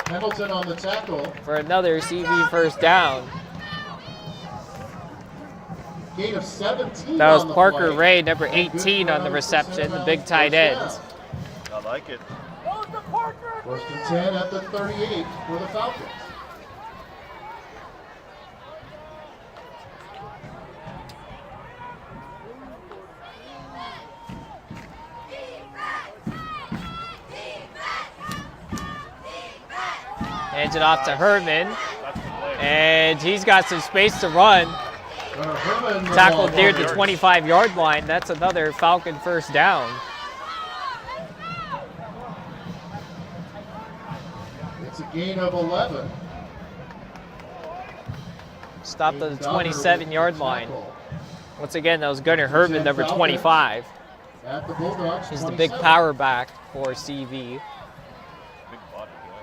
Pendleton on the tackle. for another CV first down. Gain of 17. That was on the Parker play. Ray, number And good 18 for on the another reception, Crescenta the big Valley tight end. first down. I like it. 1st and 10 at the 38 for the Falcons. Hands it off to Herman, That's the play. and he's got some space to run. Herman with Tackled ball near the carrier. 25-yard line. That's another Falcon first down. It's a gain of 11. Stopped at the Gunnar with 27-yard the line. tackle. Once again, that was Gunnar Herman, number 25. At the Bulldogs, He's the big 27. power back for CV. Big body, yeah.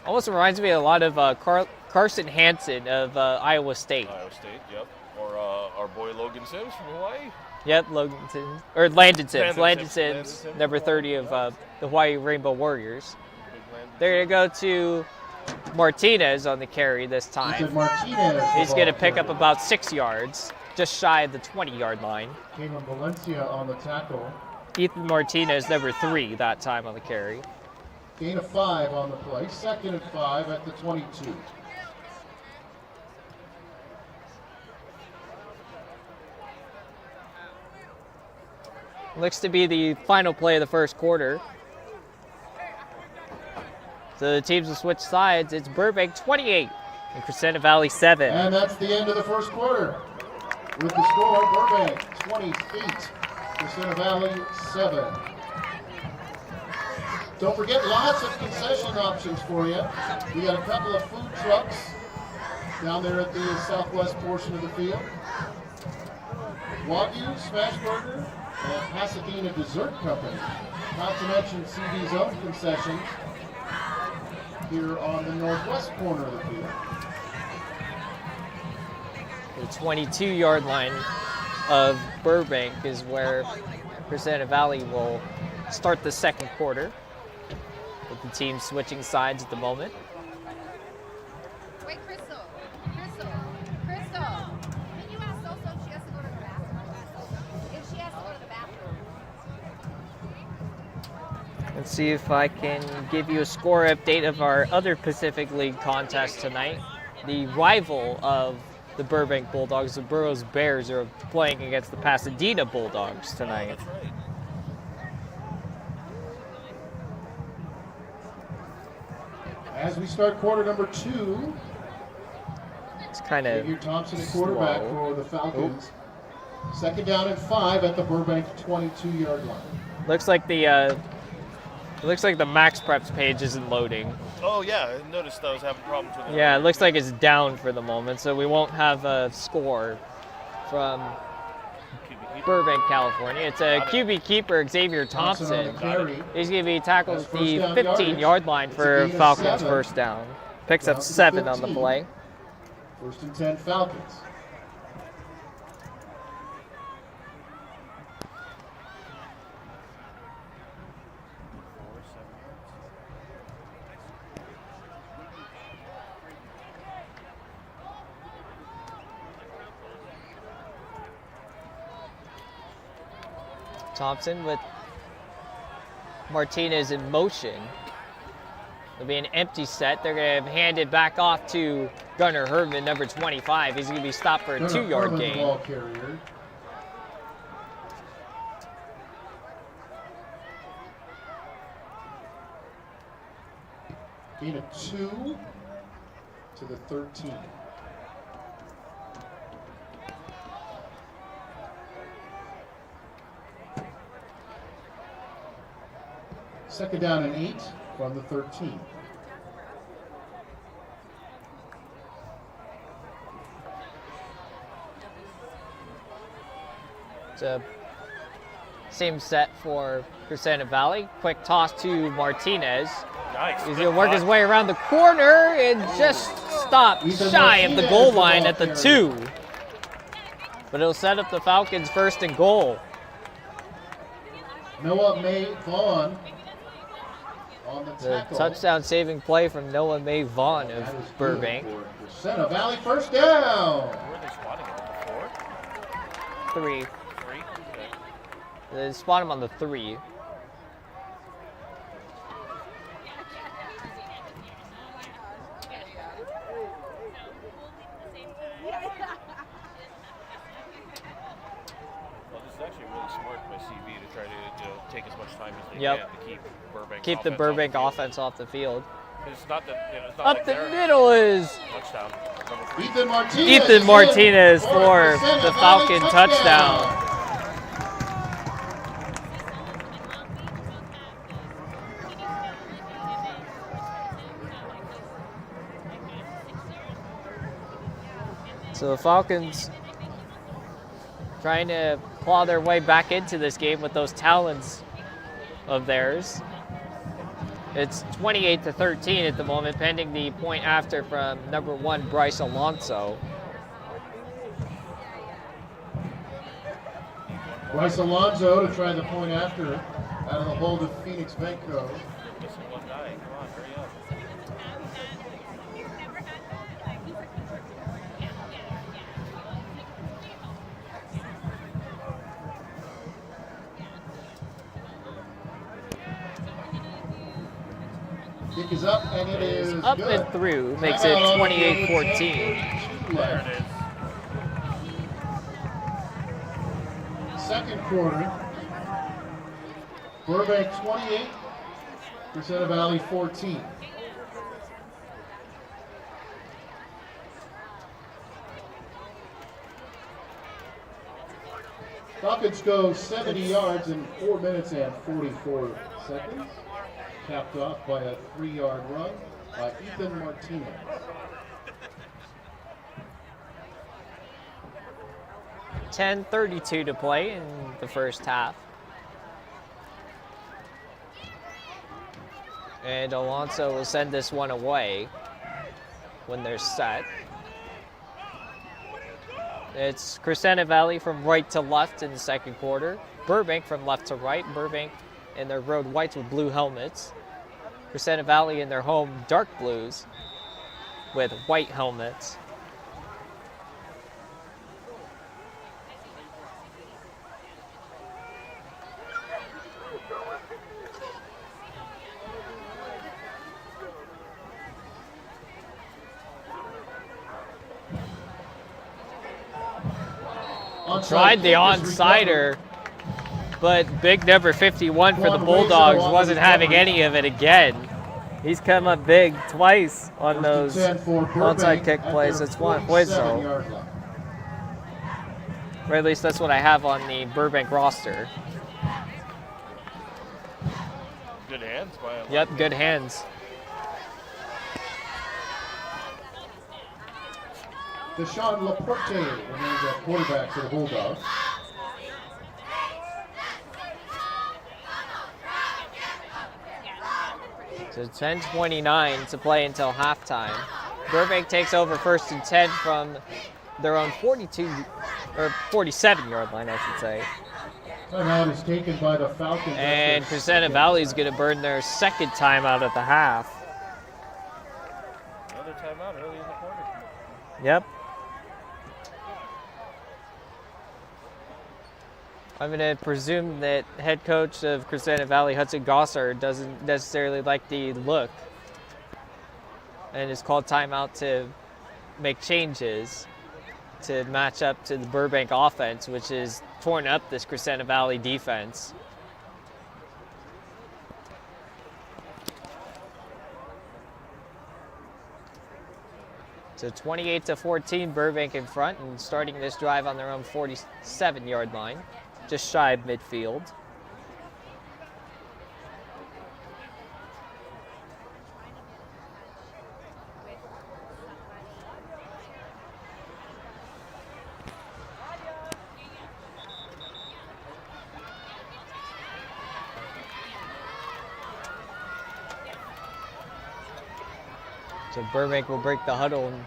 Almost reminds me a lot of Carson Hansen of Iowa State. Iowa State, yep. Or our boy Logan Sims from Hawaii. Yep, Logan Sims, or Landon Sims. Landon Landon Sims. Sims, number 30 of the Hawaii Rainbow Warriors. Big Landon There you go to Martinez on the carry this time. Ethan Martinez. He's the going to ball pick up carrier. about 6 yards, just shy of the 20-yard line. Kayman Valencia on the tackle. Ethan Martinez, number 3 that time on the carry. Gain of 5 on the play. 2nd and 5 at the 22. Looks to be the final play of the first quarter. So the teams will switch sides. It's Burbank 28 and Crescenta Valley 7. And that's the end of the first quarter. With the score, Burbank 28, Crescenta Valley 7. Don't forget, lots of concession options for you. We got a couple of food trucks down there at the southwest portion of the field. Wagyu, Smash Burger, and Pasadena Dessert Company. Not to mention CV's own concessions here on the northwest corner of the field. The 22-yard line of Burbank is where Crescenta Valley will start the second quarter, with the team switching sides at the moment. Wait, Crystal. Can you ask Soso if she has to go to the bathroom? If she has to go to the bathroom. Let's see if I can give you a score update of our other Pacific League contest tonight. The rival of the Burbank Bulldogs, the Burroughs Bears, are playing against the Pasadena Bulldogs tonight. That's right. As we start quarter number 2, It's kind of Xavier Thompson at quarterback slow. for the Falcons. Second down and 5 at the Burbank 22-yard line. Looks like the Max Preps page isn't loading. Oh yeah, I noticed I was having problems with it. Yeah, it looks like it's down for the moment, so we won't have a score from Burbank, California. It's a QB keeper, Xavier Thompson. He's going to be tackled at the 15-yard line for Falcons first down. Picks up 7 on the play. First and 10 Falcons. Thompson with Martinez in motion. It'll be an empty set. They're going to hand it back off to Gunnar Herman, number 25. He's going to be stopped for a 2-yard gain. Ball carrier. Gain of 2 to the 13. Second down and 8 from the 13. It's a same set for Crescenta Valley. Quick toss to Martinez. Nice. He's going to work his way around the corner and just stop shy of the goal line at the 2. But it'll set up the Falcons first and goal. Noah May Vaughn on the The tackle. touchdown saving play from Noah May Vaughn of Burbank. Crescenta Valley first down. Where are they spotting him? At the 4? 3. 3? Okay. They spot him on the 3. Well, this is actually really smart by CV to try to take as much time as they Yep. can to keep Burbank. Keep the Burbank offense off the field. It's not that. It's not Up like the they're- middle is touchdown. Number 3. Ethan Martinez. Ethan is in Martinez for Crescenta the Valley Falcon touchdown. So the Falcons trying to claw their way back into this game with those talents of theirs. It's 28-13 at the moment, pending the point after from number 1, Bryce Alonso. Bryce Alonso to try the point after out of the hold of Phoenix Benko. Missing one guy. Come on, hurry up. Kick is up, and it is Up good. and through, makes it 28-14. There it is. Second quarter. Burbank 28, Crescenta Valley 14. Falcons go 70 yards in 4 minutes and 44 seconds. Capped off by a 3-yard run by Ethan Martinez. .10:32 to play in the first half. And Alonso will send this one away when they're set. It's Crescenta Valley from right to left in the second quarter. Burbank from left to right. Burbank in their road whites with blue helmets. Crescenta Valley in their home dark blues with white helmets. Tried the onside-er, but big number 51 for the Bulldogs wasn't having any of it again. He's come up big twice on those onside kick plays. It's one whistle. Or at least that's what I have on the Burbank roster. Good hands by him. Yep, good hands. Deshaun Laporte remains at quarterback for the Bulldogs. So 10:29 to play until halftime. Burbank takes over 1st and 10 from their own 42 or 47-yard line, I should say. Timeout is taken by the Falcons. And Crescenta Valley is going to burn their second timeout at the half. Another timeout early in the quarter. Yep. I'm going to presume that head coach of Crescenta Valley, Hudson Gossard, doesn't necessarily like the look and is called timeout to make changes to match up to the Burbank offense, which has torn up this Crescenta Valley defense. So 28-14, Burbank in front and starting this drive on their own 47-yard line. Just shy of midfield. So Burbank will break the huddle and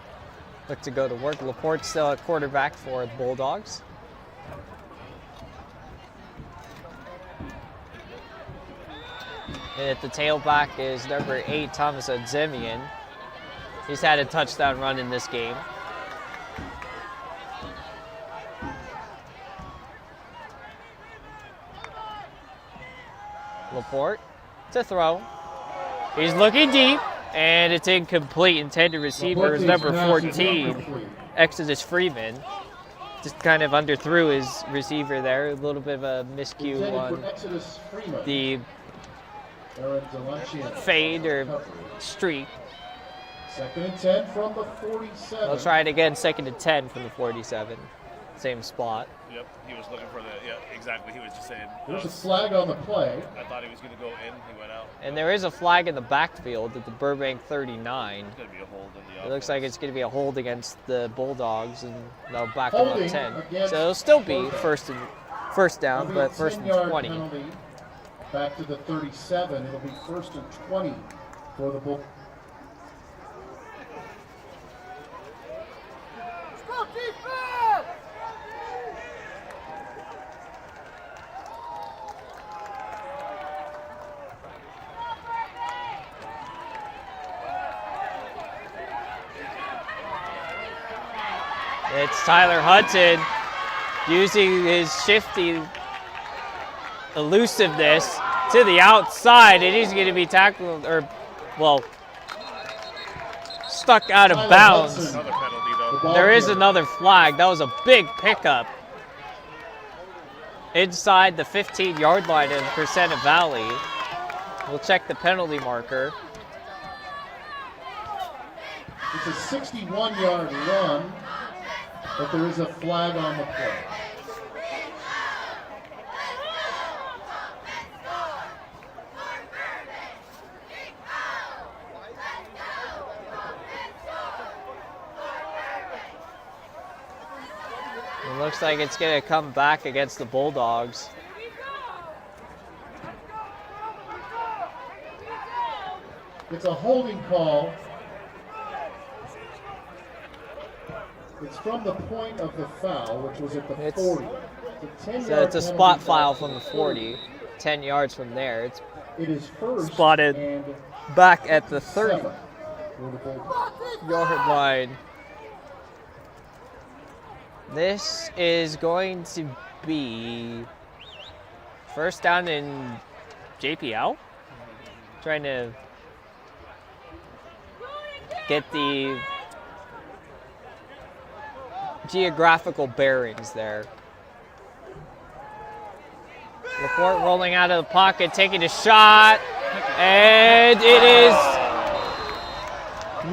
look to go to work. Laporte's still at quarterback for the Bulldogs. And at the tailback is number 8, Thomas Odzemian. He's had a touchdown run in this game. Laporte to throw. He's looking deep, and it's incomplete. Intended receiver is number 14, Exodus Freeman. Just kind of underthrew his receiver there. A little bit of a miscue on the fade or streak. 2nd and 10 from the 47. They'll try it again, 2nd and 10 from the 47. Same spot. Yep, he was looking for the, yeah, exactly. He was just saying. There's a flag on the play. I thought he was going to go in. He went out. And there is a flag in the backfield at the Burbank 39. It's going to be a hold in the offense. It looks like it's going to be a hold against the Bulldogs, and they'll back them up 10. Holding So it'll still be first down, but 1st and 20. Penalty. Back to the 37. It'll be 1st and 20 for the Bull. It's Tyler Hudson using his shifty elusiveness to the outside, and he's going to be tackled, or, well, stuck out of bounds. Another penalty, though. There is another flag. That was a big pickup. inside the 15-yard line in Crescenta Valley. We'll check the penalty marker. It's a 61-yard run, but there is a flag on the play. It looks like it's going to come back against the Bulldogs. It's a holding call. It's from the point of the foul, which was at the 40. So it's a spot foul from the 40, 10 yards from there. It is first spotted and back at the 30-yard 7. line. This is going to be first down in JPL. Trying to get the geographical bearings there. Laporte rolling out of the pocket, taking a shot, and it is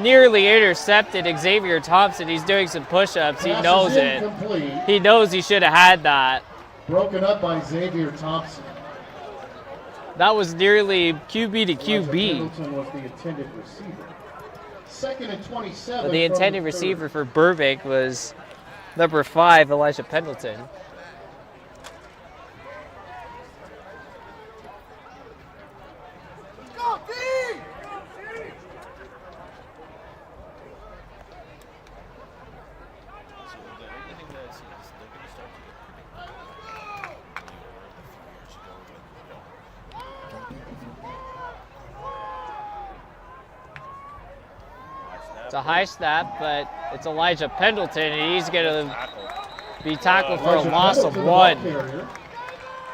nearly intercepted. Xavier Thompson, he's doing some push-ups. He knows it. He knows he should have had that. Broken up by Xavier Thompson. That was nearly QB to QB. Pendleton was the intended receiver. Second and 27. But the intended receiver for Burbank was number 5, Elijah Pendleton. It's a high snap, but it's Elijah Pendleton, and he's going to be tackled for a loss of 1.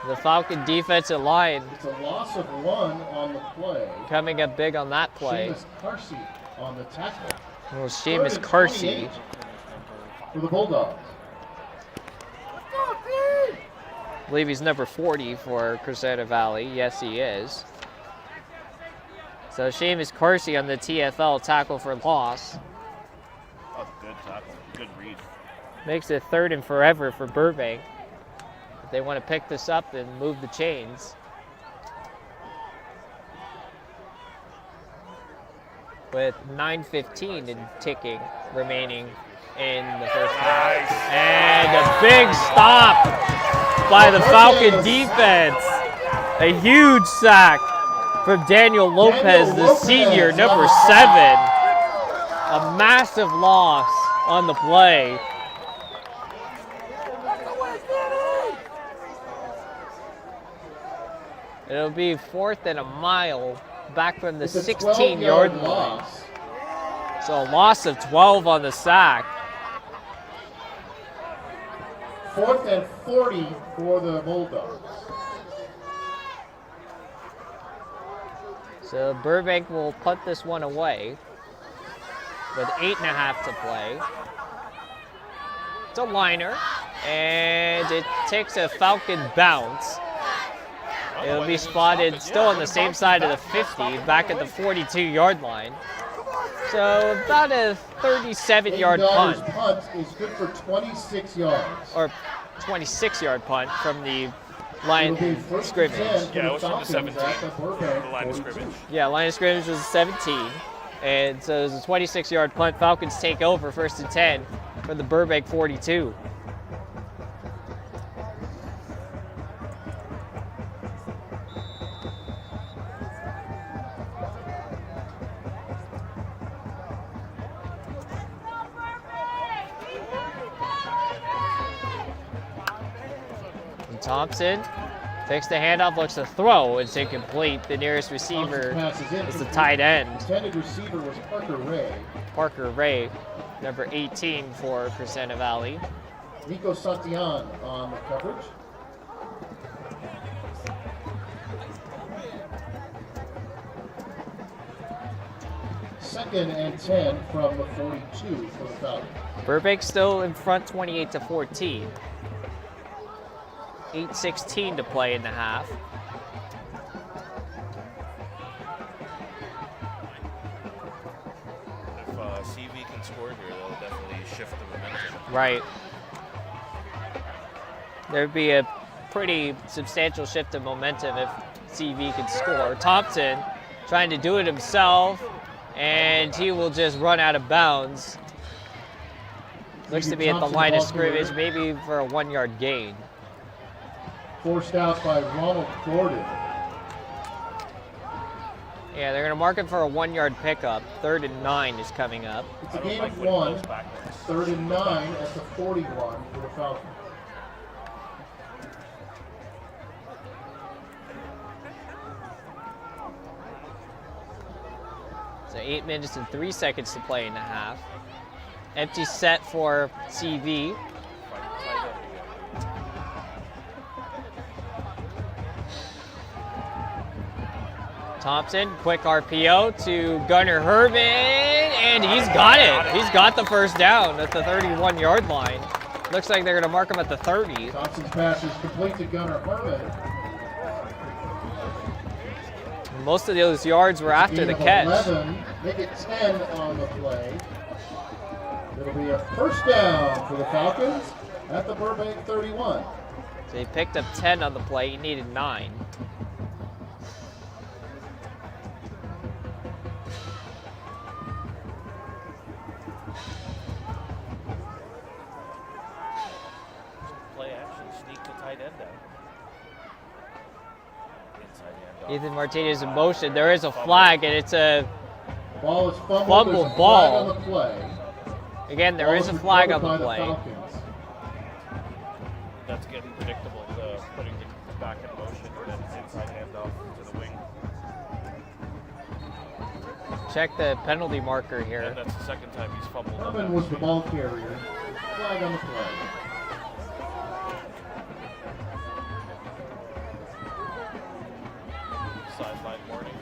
The Falcon defensive line. It's a loss of 1 on the play. Coming up big on that play. Seamus Carsey on the tackle. Well, Seamus Carsey. For the Bulldogs. I believe he's number 40 for Crescenta Valley. Yes, he is. So Seamus Carsey on the TFL tackle for loss. Oh, good tackle. Good read. Makes it 3rd and forever for Burbank. If they want to pick this up and move the chains. With 9:15 and ticking remaining in the first half. And a big stop by the Falcon defense. A huge sack from Daniel Lopez, the senior, number 7. A massive loss on the play. It'll be 4th and a mile back from the 16-yard line. So a loss of 12 on the sack. 4th and 40 for the Bulldogs. So Burbank will punt this one away with 8.5 to play. It's a liner, and it takes a Falcon bounce. It'll be spotted still on the same side of the 50, back at the 42-yard line. So about a 37-yard punt. Punt is good for 26 yards. Or 26-yard punt from the line scrimmage. Yeah, it was from the 17, the line of scrimmage. Yeah, line of scrimmage was 17. And so it was a 26-yard punt. Falcons take over 1st and 10 from the Burbank 42. And Thompson takes the handoff, looks to throw. It's incomplete. The nearest receiver is the tight end. Intended receiver was Parker Ray. Parker Ray, number 18 for Crescenta Valley. Nico Santillan on the coverage. Second and 10 from the 42 for the Falcons. Burbank still in front 28-14. 8:16 to play in the half. If CV can score here, they'll definitely shift the momentum. Right. There'd be a pretty substantial shift of momentum if CV could score. Thompson trying to do it himself, and he will just run out of bounds. Looks to be at the line of scrimmage, maybe for a 1-yard gain. Forced out by Ronald Gordon. Yeah, they're going to mark it for a 1-yard pickup. 3rd and 9 is coming up. It's a gain of 1. 3rd and 9 at the 41 for the Falcons. So 8 minutes and 3 seconds to play in the half. Empty set for CV. Thompson, quick RPO to Gunnar Herman, and he's got it. He's got the first down at the 31-yard line. Looks like they're going to mark him at the 30. Thompson's pass is complete to Gunnar Herman. Most of those yards were after the catch. 11, make it 10 on the play. It'll be a first down for the Falcons at the Burbank 31. So he picked up 10 on the play. He needed 9. Play action, sneak the tight end out. Ethan Martinez in motion. There is a flag, and it's a Ball is fumbled. fumble There's a ball. flag on the play. Again, there Ball is a flag on recovered the by play. Falcons. That's getting predictable, putting it back in motion and then inside handoff to the wing. Check the penalty marker And here. that's the second time he's fumbled. on Herman that. was the ball carrier. Flag on the play. Sideline warning.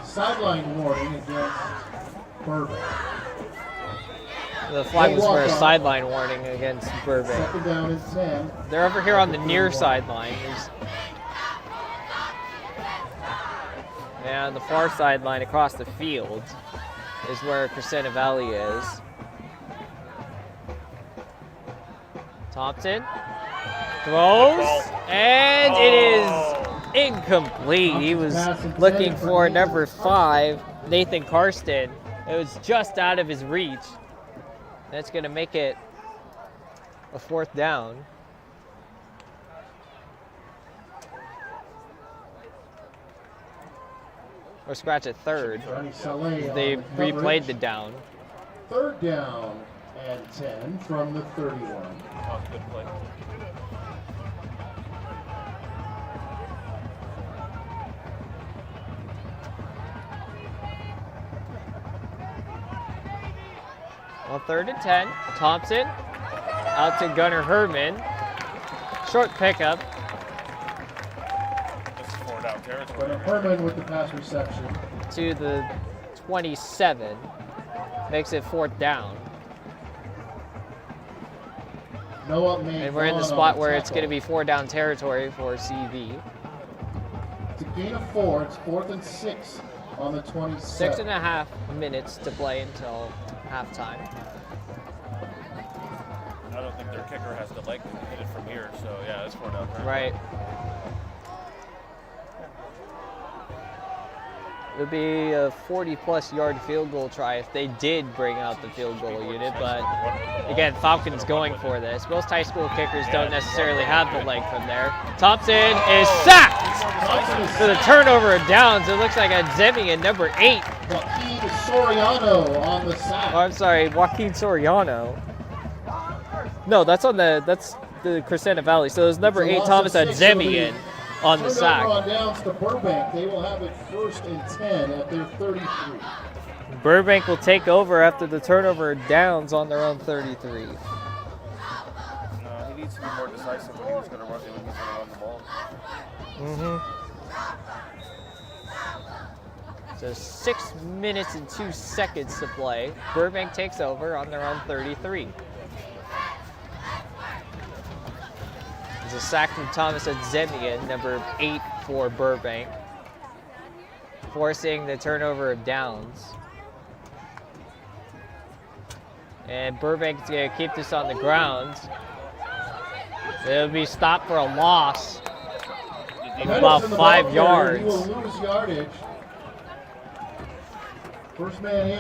Sideline warning against Burbank. The flag was for a sideline warning against Burbank. Second down and 10. They're over here on the near sideline. And the far sideline across the field is where Crescenta Valley is. Thompson throws, and it is incomplete. He was looking for number 5, Nathan Karsten. It was just out of his reach. That's going to make it a 4th down. Or scratch at 3rd. They replayed the down. 3rd down and 10 from the 31. Oh, good play. On 3rd and 10, Thompson out to Gunnar Herman. Short pickup. This is 4-down territory. But Herman with the pass reception. To the 27. Makes it 4th down. And we're in the spot where it's going to be 4-down territory for CV. It's a gain of 4. It's 4th and 6 on the 27. 6.5 minutes to play until halftime. I don't think their kicker has the leg to hit it from here, so yeah, it's 4-down territory. Right. It would be a 40-plus yard field goal try if they did bring out the field goal unit, but again, Falcons going for this. Most high school kickers don't necessarily have the leg from there. Thompson is sacked for the turnover of downs. It looks like a Zemian, number 8. Joaquin Soriano on the sack. Oh, I'm sorry, Joaquin Soriano. No, that's the Crescenta Valley. So there's number 8, Thomas Zemian on the sack. On downs to Burbank. They will have it 1st and 10 at their 33. Burbank will take over after the turnover downs on their own 33. No, he needs to be more decisive when he's going to run the ball. So 6 minutes and 2 seconds to play. Burbank takes over on their own 33. It's a sack from Thomas Zemian, number 8 for Burbank, forcing the turnover of downs. And Burbank's going to keep this on the ground. It'll be stopped for a loss of about 5 yards. He will lose yardage. First man in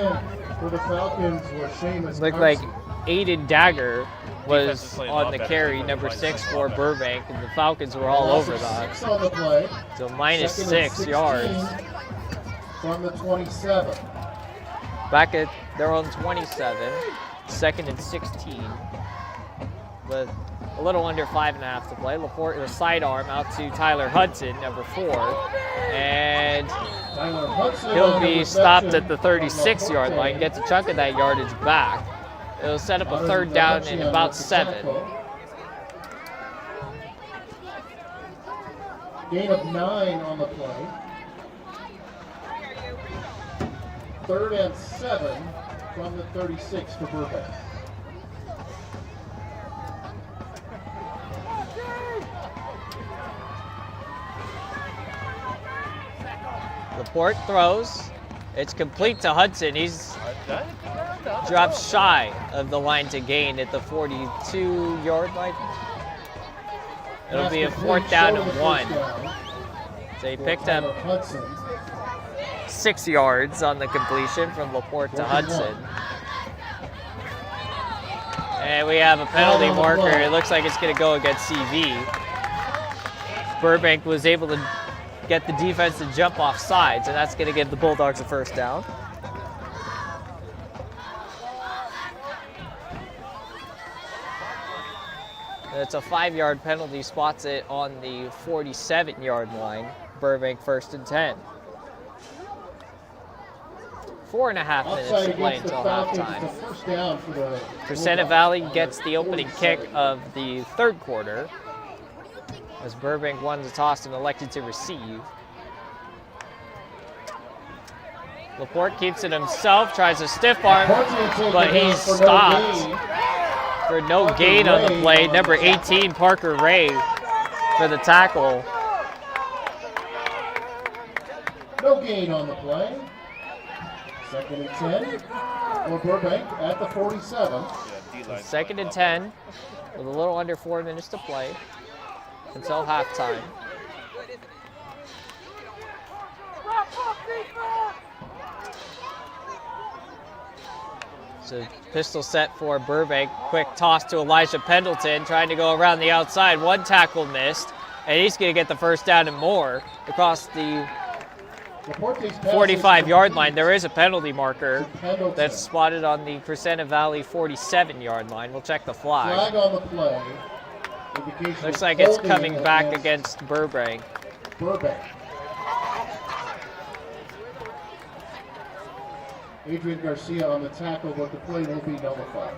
for the Falcons was Seamus. Looked like Aiden Dagger was on the carry, number 6 for Burbank, and the Falcons were all over that. So minus 6 yards. From the 27. Back at their own 27, 2nd and 16. With a little under 5.5 to play. Laporte with a sidearm out to Tyler Hudson, number 4. And he'll be stopped at the 36-yard line, gets a chunk of that yardage back. It'll set up a 3rd down and about 7. Gain of 9 on the play. 3rd and 7 from the 36 for Burbank. Laporte throws. It's complete to Hudson. He's dropped shy of the line to gain at the 42-yard line. It'll be a 4th down and 1. So he picked up 6 yards on the completion from Laporte to Hudson. And we have a penalty marker. It looks like it's going to go against CV. Burbank was able to get the defense to jump off sides, and that's going to give the Bulldogs a 1st down. It's a 5-yard penalty, spots it on the 47-yard line. Burbank 1st and 10. 4.5 minutes to play until halftime. Crescenta Valley gets the opening kick of the 3rd quarter, as Burbank won the toss and elected to receive. Laporte keeps it himself, tries a stiff arm, but he's stopped for no gain on the play. Number 18, Parker Ray, for the tackle. No gain on the play. 2nd and 10 for Burbank at the 47. 2nd and 10 with a little under 4 minutes to play until halftime. So pistol set for Burbank. Quick toss to Elijah Pendleton, trying to go around the outside. 1 tackle missed, and he's going to get the 1st down and more across the 45-yard line. There is a penalty marker that's spotted on the Crescenta Valley 47-yard line. We'll check the flag. Flag on the play. Looks like it's coming back against Burbank. Adrian Garcia on the tackle, but the play will be nullified.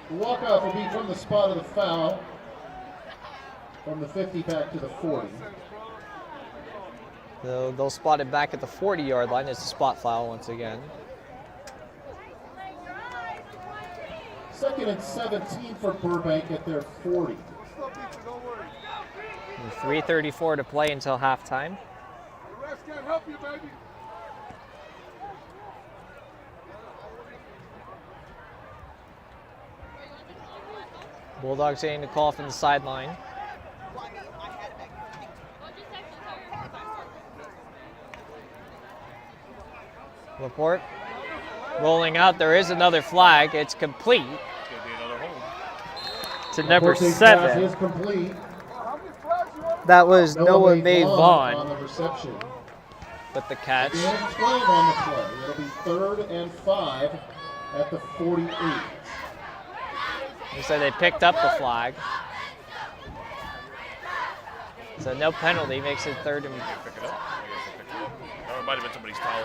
The walk-off will be from the spot of the foul, from the 50 back to the 40. So they'll spot it back at the 40-yard line. It's a spot foul once again. 2nd and 17 for Burbank at their 40. And 3:34 to play until halftime. Bulldogs getting the call from the sideline. Laporte rolling out. There is another flag. It's complete to number 7. Is complete. That was Noah May on Vaughn the reception. with the catch. And 12 on the play. It'll be 3rd and 5 at the 48. So they picked up the flag. So no penalty, makes it 3rd and... Pick it up. Or it might have been somebody's towel.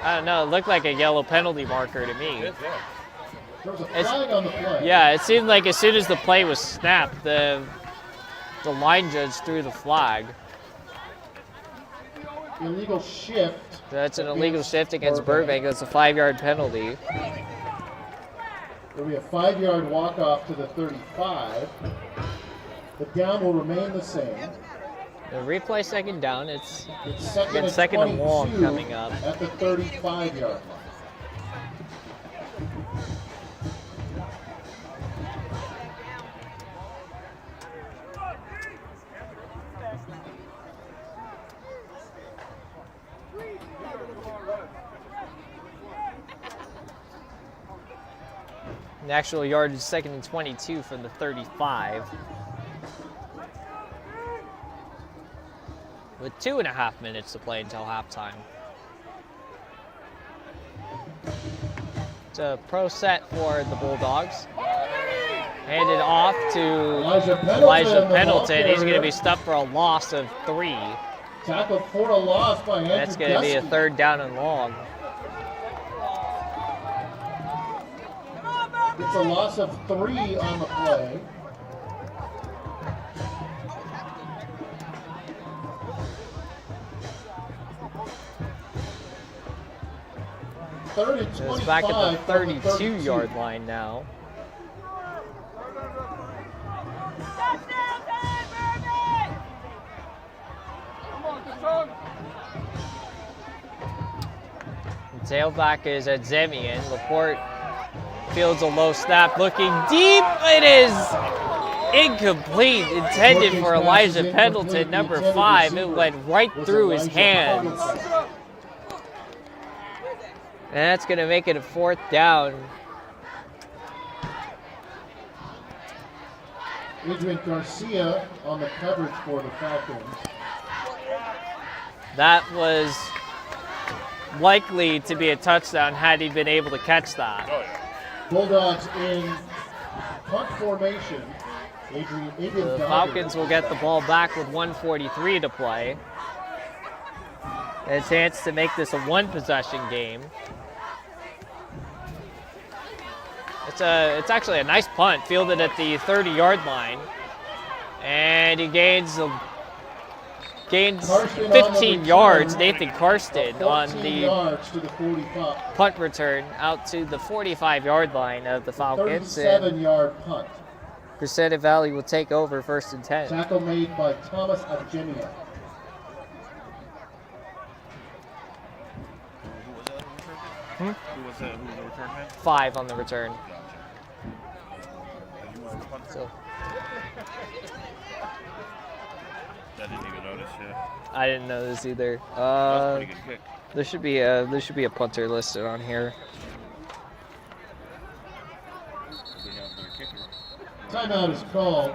I don't know, it looked like a yellow penalty marker to me. There's a flag on the play. Yeah, it seemed like as soon as the play was snapped, the line judge threw the flag. Illegal shift. That's an illegal shift against Burbank. That's a 5-yard penalty. There'll be a 5-yard walk-off to the 35. The down will remain the same. The replay second down. It's second and long coming up. At the 35-yard line. The actual yardage second and 22 from the 35. With 2.5 minutes to play until halftime. It's a pro set for the Bulldogs. Handed off to Elijah Pendleton. He's going to be stuffed for a loss of 3. Tackled for a loss by Andrew That's going to be a third down and long. It's a loss of 3 on the play. It's back at the 32-yard line now. The tailback is at Zemian. Laporte fields a low snap, looking deep. It is incomplete, intended for Elijah Pendleton, number 5. It went right through his hands. And that's going to make it a 4th down. Adrian Garcia on the coverage for the Falcons. That was likely to be a touchdown had he been able to catch that. Bulldogs in punt formation. The Falcons will get the ball back with 1:43 to play. And a chance to make this a 1-possession game. It's actually a nice punt, fielded at the 30-yard line. And he gains 15 yards, Nathan Karsten, on the punt return out to the 45-yard line of the Falcons. 37-yard punt. Crescenta Valley will take over 1st and 10. Tackle made by Thomas Agenia. Who was the return man? 5 on the return. So I didn't even notice. Yeah. I didn't know this either. That was a pretty good kick. There should be a punter listed on here. Timeout is called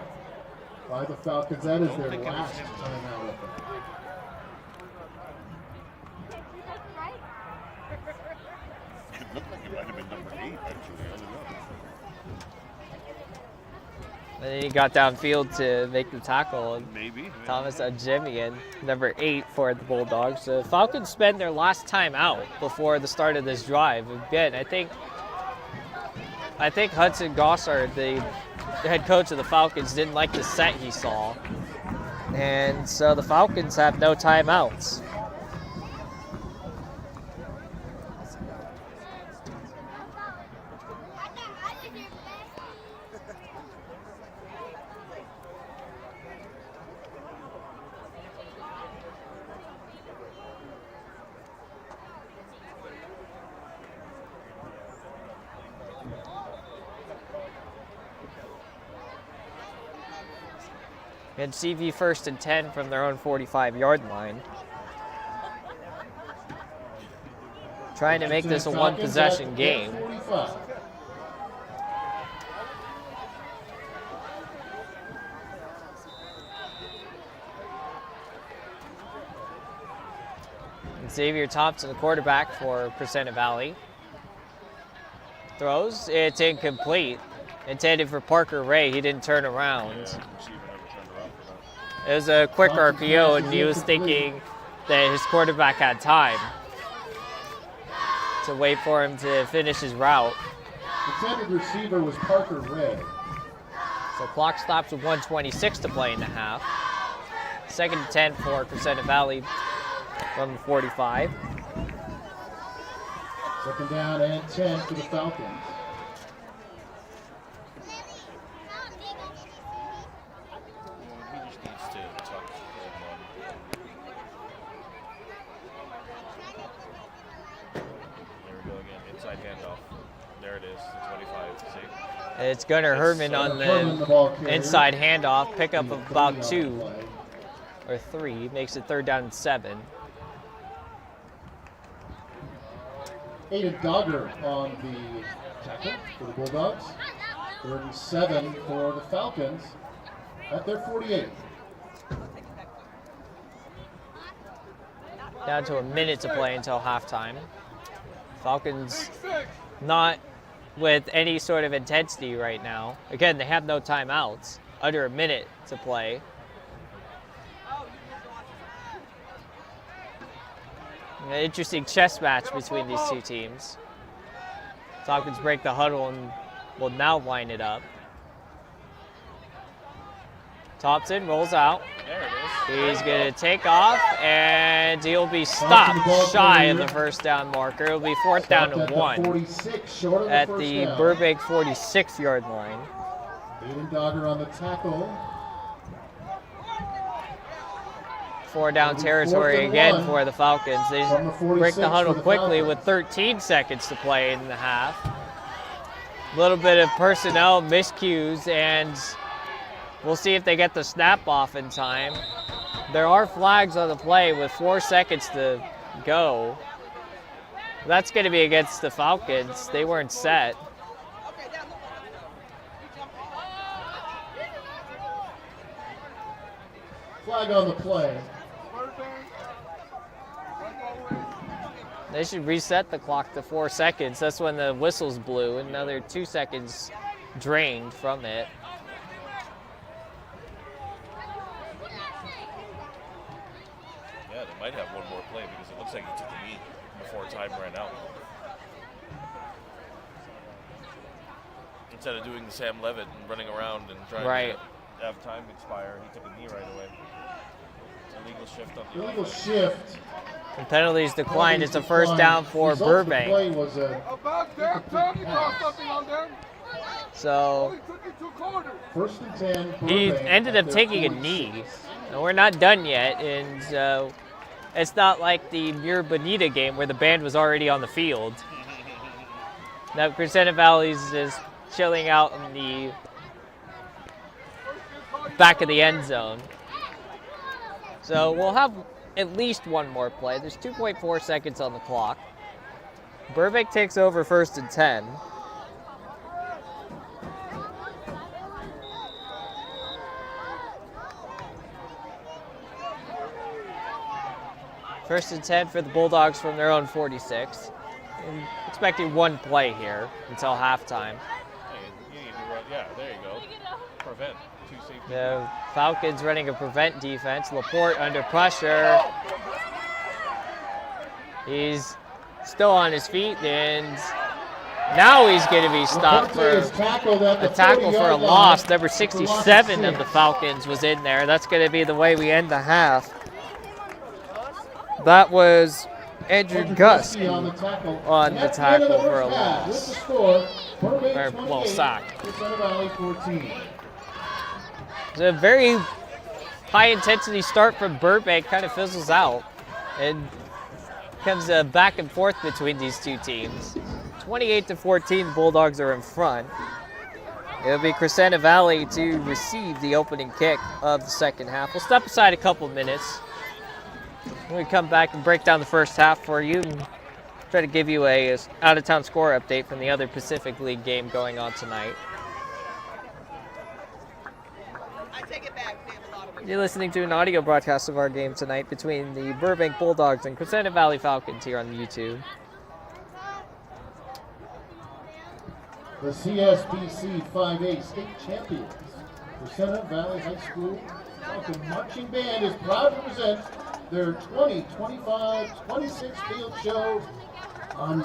by the Falcons. That is their last timeout of the It looked like it might have been number 8, actually. I don't know. And then he got downfield to make the tackle. Maybe. Thomas Agemian, number 8 for the Bulldogs. The Falcons spend their last time out before the start of this drive. Again, I think Hudson Gossard, the head coach of the Falcons, didn't like the set he saw. And so the Falcons have no timeouts. And CV 1st and 10 from their own 45-yard line. Trying to make this a 1-possession game. And Xavier Thompson, the quarterback for Crescenta Valley. Throws, it's incomplete. Intended for Parker Ray, he didn't turn around. It was a quick RPO, and he was thinking that his quarterback had time to wait for him to finish his route. The intended receiver was Parker Ray. So clock stops with 1:26 to play in the half. 2nd and 10 for Crescenta Valley from the 45. 2nd down and 10 for the Falcons. inside handoff. There it is, the 25. See? It's Gunnar Herman on the inside handoff. Pickup of about 2 or 3. Makes it 3rd down and 7. Aiden Dogger on the tackle for the Bulldogs. 3rd and 7 for the Falcons at their 48. Down to a minute to play until halftime. Falcons not with any sort of intensity right now. Again, they have no timeouts. Under a minute to play. An interesting chess match between these two teams. Falcons break the huddle and will now line it up. Thompson rolls out. There it is. He's going to take off, and he'll be stopped shy of the 1st down marker. It'll be 4th down and 1 at the Burbank 46-yard line. Aiden Dogger on the tackle. 4 down territory again for the Falcons. They break the huddle quickly with 13 seconds to play in the half. A little bit of personnel miscues, and we'll see if they get the snap off in time. There are flags on the play with 4 seconds to go. That's going to be against the Falcons. They weren't set. Flag on the play. They should reset the clock to 4 seconds. That's when the whistles blew. Another 2 seconds drained from it. Yeah, they might have one more play because it looks like he took a knee before time ran out. Instead of doing the Sam Levitt and running around and trying to have time expire, he took a knee right away. Illegal shift on the Illegal shift. And penalties declined. It's a 1st down for Burbank. Play was a So 1st and 10. he ended up taking a knee. And we're not done yet. And it's not like the Muir Bonita game where the band was already on the field. Now Crescenta Valley's just chilling out in the back of the end zone. So we'll have at least one more play. There's 2.4 seconds on the clock. Burbank takes over 1st and 10. First and 10 for the Bulldogs from their own 46. I'm expecting one play here until halftime. Yeah, there you go. Prevent. The Falcons running a prevent defense. Laporte under pressure. He's still on his feet, and now he's going to be stopped for a tackle for a loss. Number 67 of the Falcons was in there. That's going to be the way we end the half. That was Andrew Gusk on the tackle for a loss. Or, well, sack. It's a very high-intensity start from Burbank, kind of fizzles out. And comes back and forth between these two teams. 28-14, the Bulldogs are in front. It'll be Crescenta Valley to receive the opening kick of the 2nd half. We'll step aside a couple minutes. When we come back and break down the 1st half for you and try to give you a out-of-town score update from the other Pacific League game going on tonight. You're listening to an audio broadcast of our game tonight between the Burbank Bulldogs and Crescenta Valley Falcons here on YouTube. The CSBC 5A state champions, Crescenta Valley High School Falcon Marching Band is proud to present their 2025-26 field show on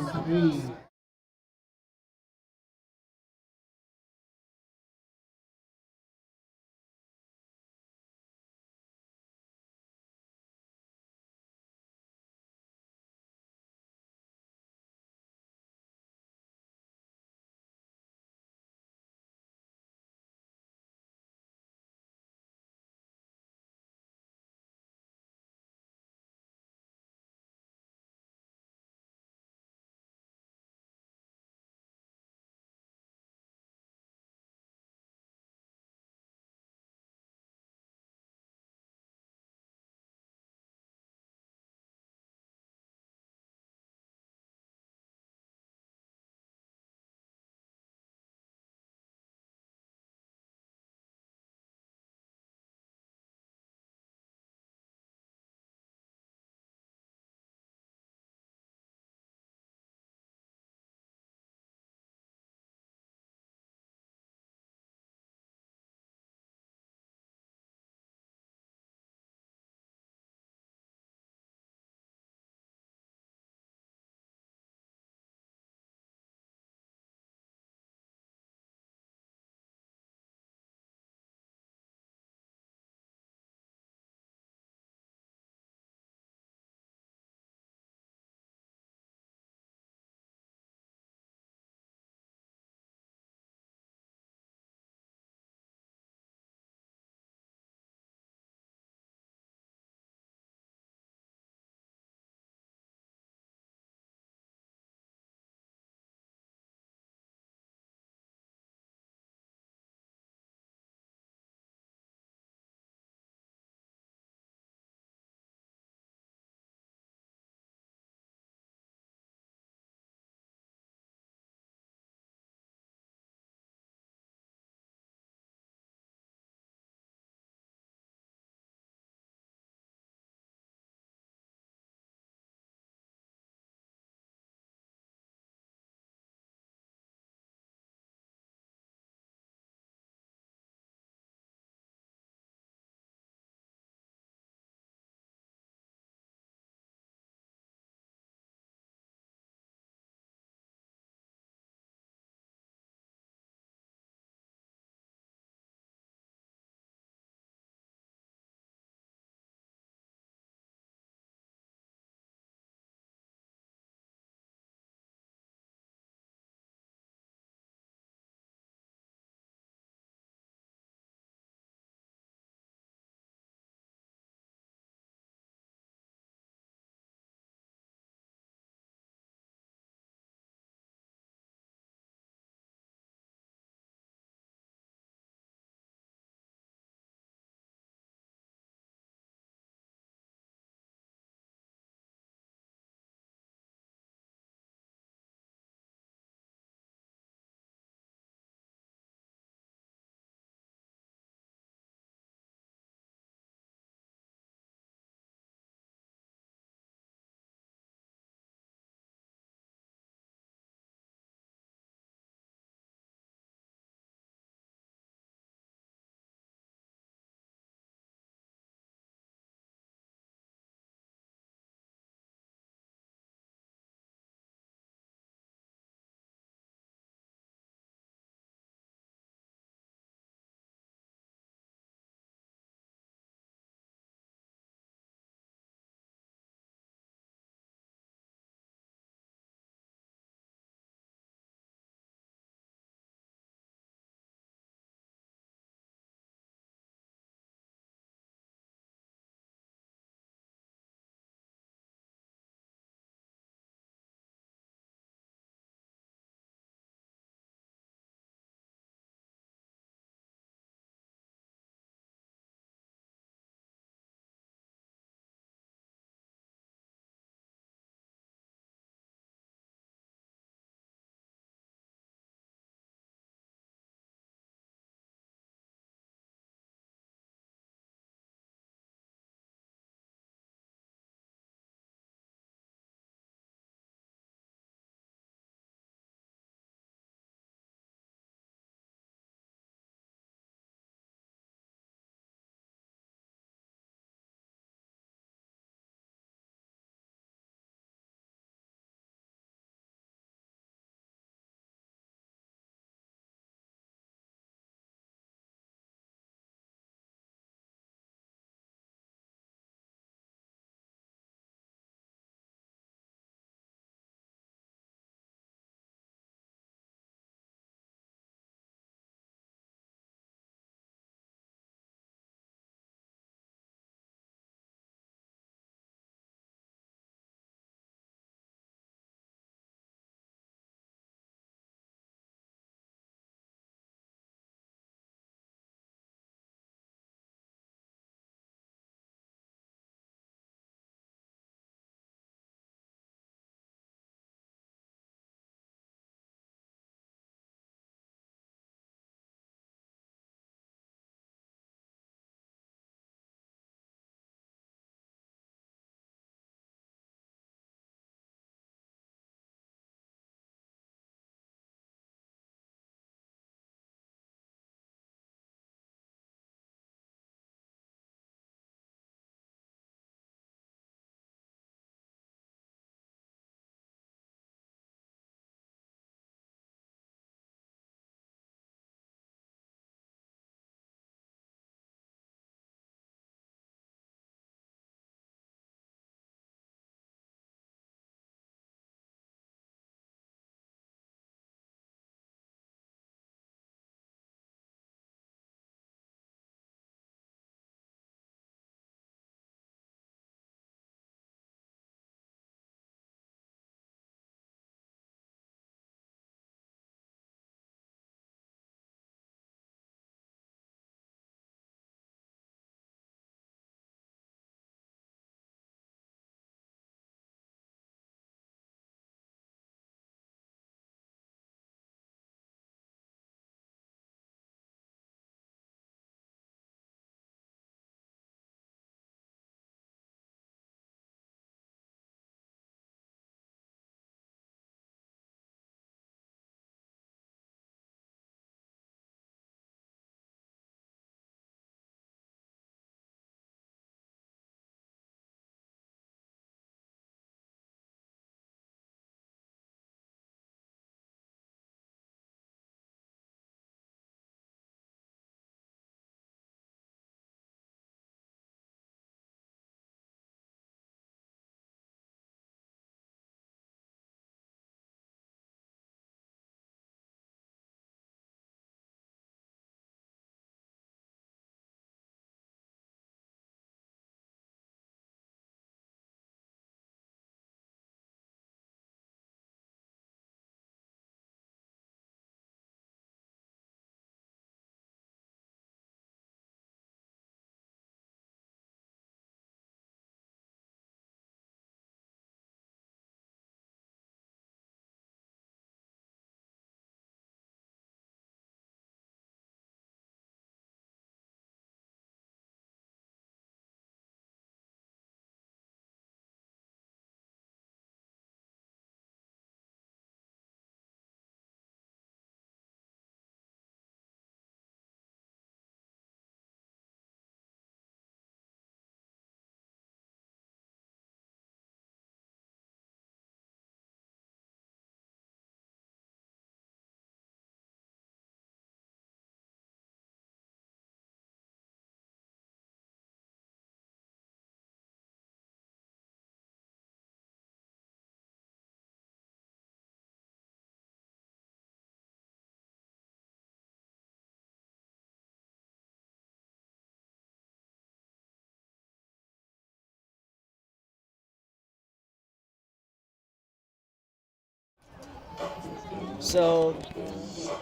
So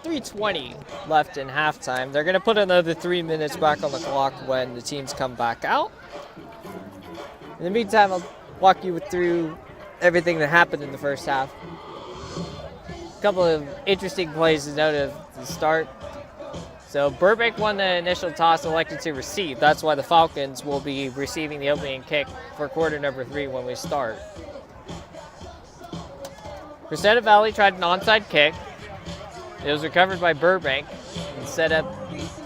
3:20 left in halftime. They're going to put another 3 minutes back on the clock when the teams come back out. In the meantime, I'll walk you through everything that happened in the first half. A couple of interesting plays to note at the start. So Burbank won the initial toss, elected to receive. That's why the Falcons will be receiving the opening kick for quarter number 3 when we start. Crescenta Valley tried an onside kick. It was recovered by Burbank and set up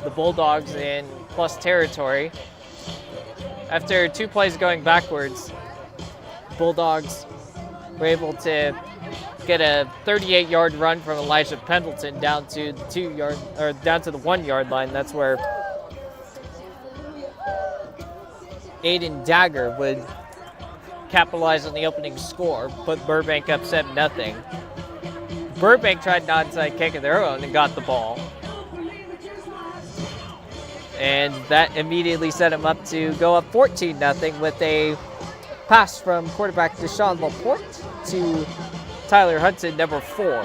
the Bulldogs in plus territory. After 2 plays going backwards, Bulldogs were able to get a 38-yard run from Elijah Pendleton down to the down to the 1-yard line. That's where Aiden Dagger would capitalize on the opening score, put Burbank up 7-0. Burbank tried an onside kick of their own and got the ball. And that immediately set them up to go up 14-0 with a pass from quarterback Deshaun Laporte to Tyler Hudson, number 4,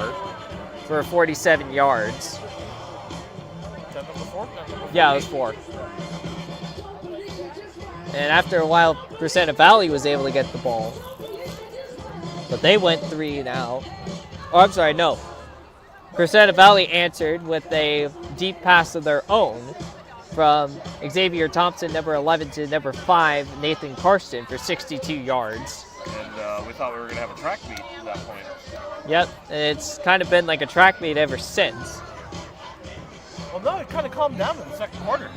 for 47 yards. Is that number 4? Yeah, it was 4. And after a while, Crescenta Valley was able to get the ball. But they went 3 now. Oh, I'm sorry, no. Crescenta Valley answered with a deep pass of their own from Xavier Thompson, number 11, to number 5, Nathan Karsten, for 62 yards. And we thought we were going to have a track meet at that point. Yep, and it's kind of been like a track meet ever since. Well, no, it kind of calmed down in the second quarter.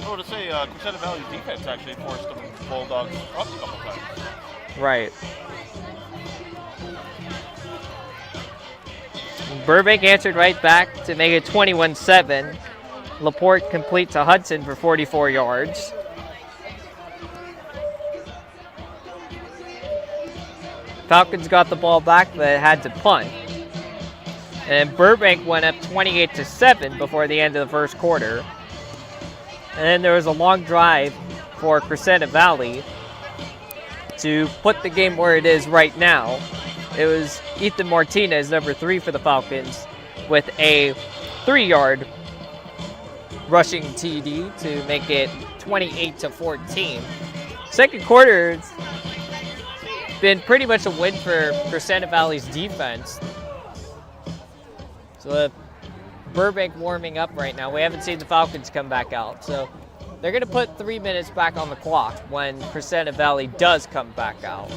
I would say Crescenta Valley's defense actually forced the Bulldogs up a couple times. Right. Burbank answered right back to make it 21-7. Laporte complete to Hudson for 44 yards. Falcons got the ball back, but had to punt. And Burbank went up 28-7 before the end of the first quarter. And then there was a long drive for Crescenta Valley to put the game where it is right now. It was Ethan Martinez, number 3 for the Falcons, with a 3-yard rushing TD to make it 28-14. Second quarter, it's been pretty much a win for Crescenta Valley's defense. So Burbank warming up right now. We haven't seen the Falcons come back out. So they're going to put 3 minutes back on the clock when Crescenta Valley does come back out.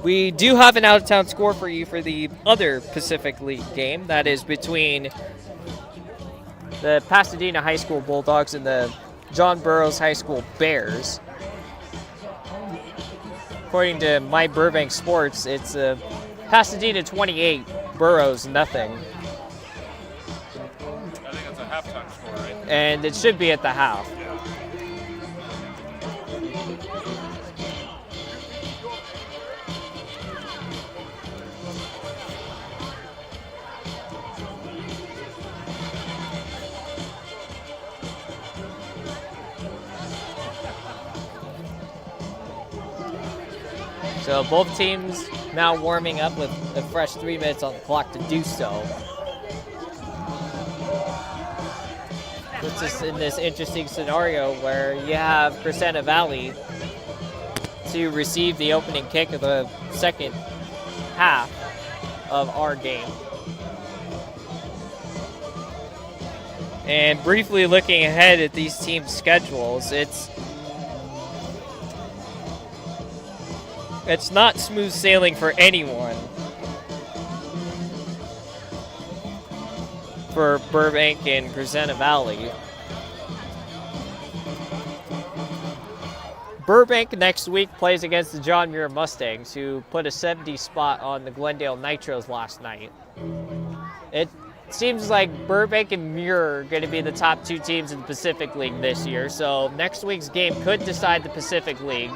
We do have an out-of-town score for you for the other Pacific League game. That is between the Pasadena High School Bulldogs and the John Burroughs High School Bears. According to My Burbank Sports, it's Pasadena 28, Burroughs nothing. I think it's a halftime score, right? And it should be at the half. So both teams now warming up with a fresh 3 minutes on the clock to do so. Puts us in this interesting scenario where you have Crescenta Valley to receive the opening kick of the second half of our game. And briefly looking ahead at these teams' schedules, it's not smooth sailing for anyone. For Burbank and Crescenta Valley. Burbank next week plays against the John Muir Mustangs, who put a 70 spot on the Glendale Nitros last night. It seems like Burbank and Muir are going to be the top 2 teams in the Pacific League this year, so next week's game could decide the Pacific League.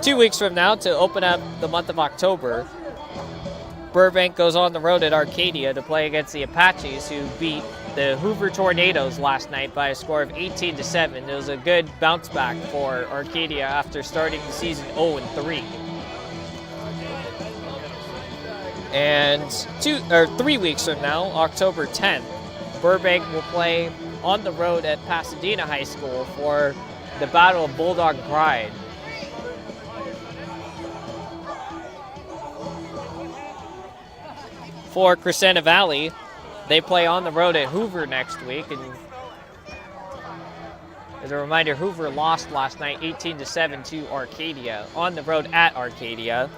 2 weeks from now, to open up the month of October, Burbank goes on the road at Arcadia to play against the Apaches, who beat the Hoover Tornadoes last night by a score of 18-7. It was a good bounce back for Arcadia after starting the season 0-3. And 3 weeks from now, October 10th, Burbank will play on the road at Pasadena High School for the Battle of Bulldog Pride. For Crescenta Valley, they play on the road at Hoover next week. And as a reminder, Hoover lost last night 18-7 to Arcadia on the road at Arcadia.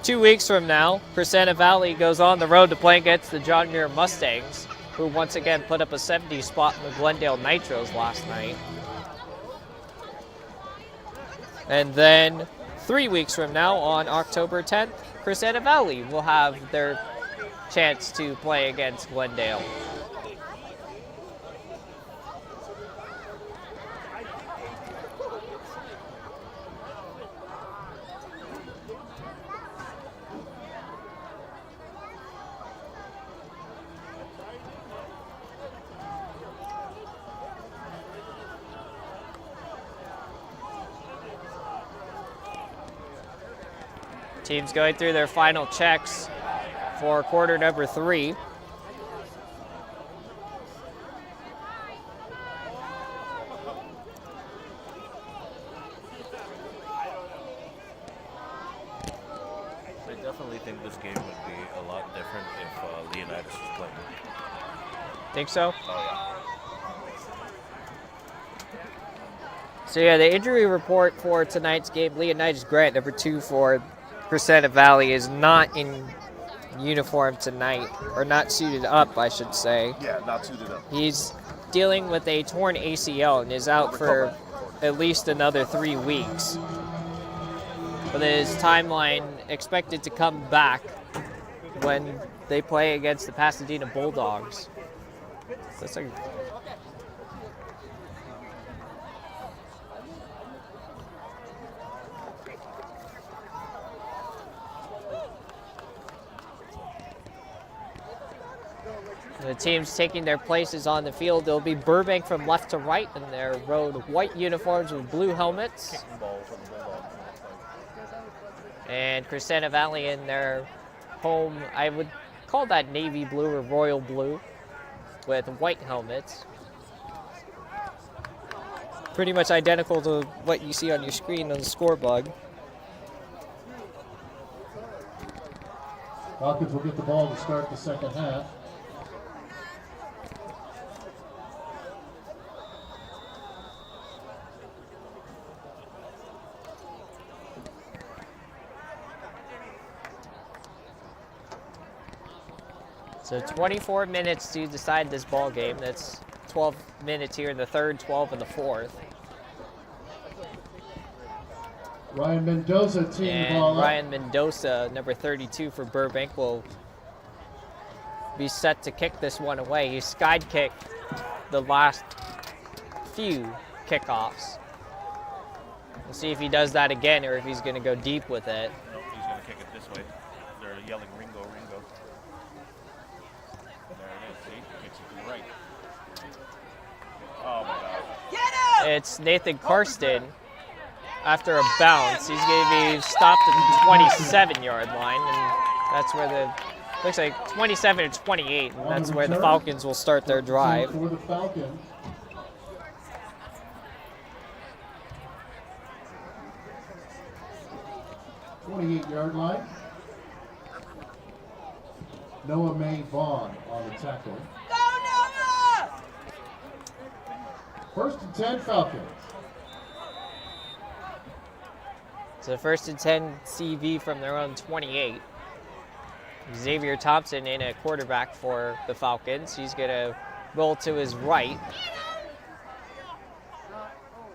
2 weeks from now, Crescenta Valley goes on the road to play against the John Muir Mustangs, who once again put up a 70 spot in the Glendale Nitros last night. And then 3 weeks from now, on October 10th, Crescenta Valley will have their chance to play against Glendale. Teams going through their final checks for quarter number 3. I definitely think this game would be a lot different if Leonidas was playing. Think so? Oh, So yeah, the injury report for tonight's game, Leonidas Grant, number 2 for Crescenta Valley, is not in uniform tonight, or not suited up, I should say. yeah. Yeah, not suited up. He's dealing with a torn ACL and is out for at least another 3 weeks. With his timeline expected to come back when they play against the Pasadena Bulldogs. That's like the teams taking their places on the field. It'll be Burbank from left to right in their road white uniforms with blue helmets. And Crescenta Valley in their home, I would call that navy blue or royal blue with white helmets. Pretty much identical to what you see on your screen on the score bug. Falcons will get the ball to start the second half. So 24 minutes to decide this ball game. That's 12 minutes here in the third, 12 in the fourth. Ryan Mendoza teeing the ball And up. Ryan Mendoza, number 32 for Burbank, will be set to kick this one away. He skied kicked the last few kickoffs. We'll see if he does that again or if he's going to go deep with it. Nope, he's going to kick it this way. They're yelling Ringo, Ringo. There it is, see? He kicks it to the right. Oh my God. It's Nathan Karsten after a bounce. He's going to be stopped at the 27-yard line, and that's where the, looks like 27 to 28, and that's where the Falcons will start their drive. For the Falcons. .28-yard line. Noah May Vaughn on the tackle. Go, Noah! First and 10 Falcons. So first and 10 CV from their own 28. Xavier Thompson in a quarterback for the Falcons. He's going to roll to his right.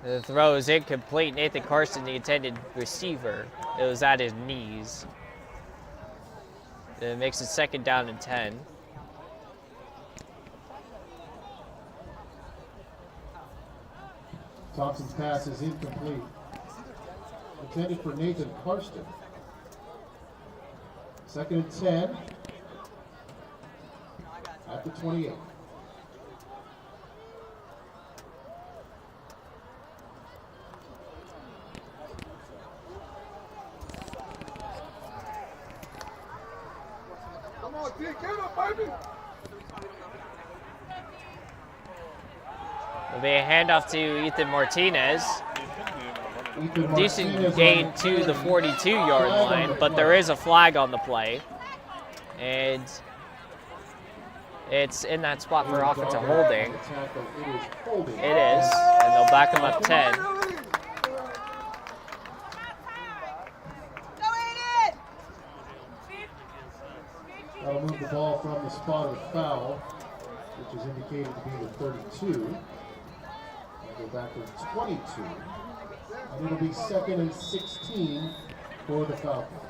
The throw is incomplete. Nathan Carson, the intended receiver. It was at his knees. It makes it second down and 10. Thompson's pass is incomplete. Intended for Nathan Karsten. Second and 10. the 28. Come on, D, get up, baby. It'll be a handoff to Ethan Martinez. Ethan Decent Martinez gain on the to the 40. 42-yard Flag on line, the but play. there is a flag on the play. And it's in that spot for offensive holding. It is, and they'll back him up 10. That'll move the ball from the spot of the foul, which is indicated to be the 32. And go back to the 22. And it'll be 2nd and 16 for the Falcons.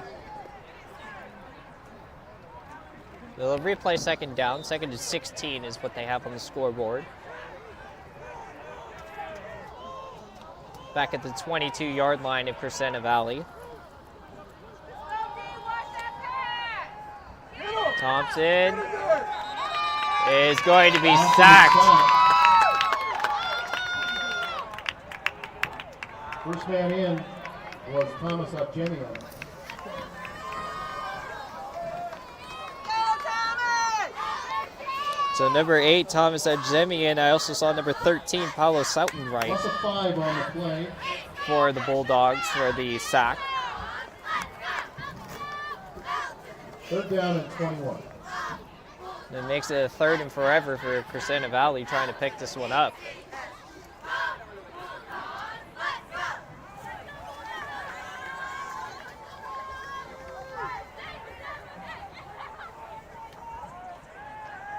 They'll replay second down. 2nd and 16 is what they have on the scoreboard. Back at the 22-yard line of Crescenta Valley. Thompson is going to be sacked. First man in was Thomas Abjemian. So number 8, Thomas Abjemian. I also saw number 13, Paulo Soutenright Plus a 5 on the play. for the Bulldogs for the sack. 3rd down and 21. It makes it a 3rd and forever for Crescenta Valley trying to pick this one up.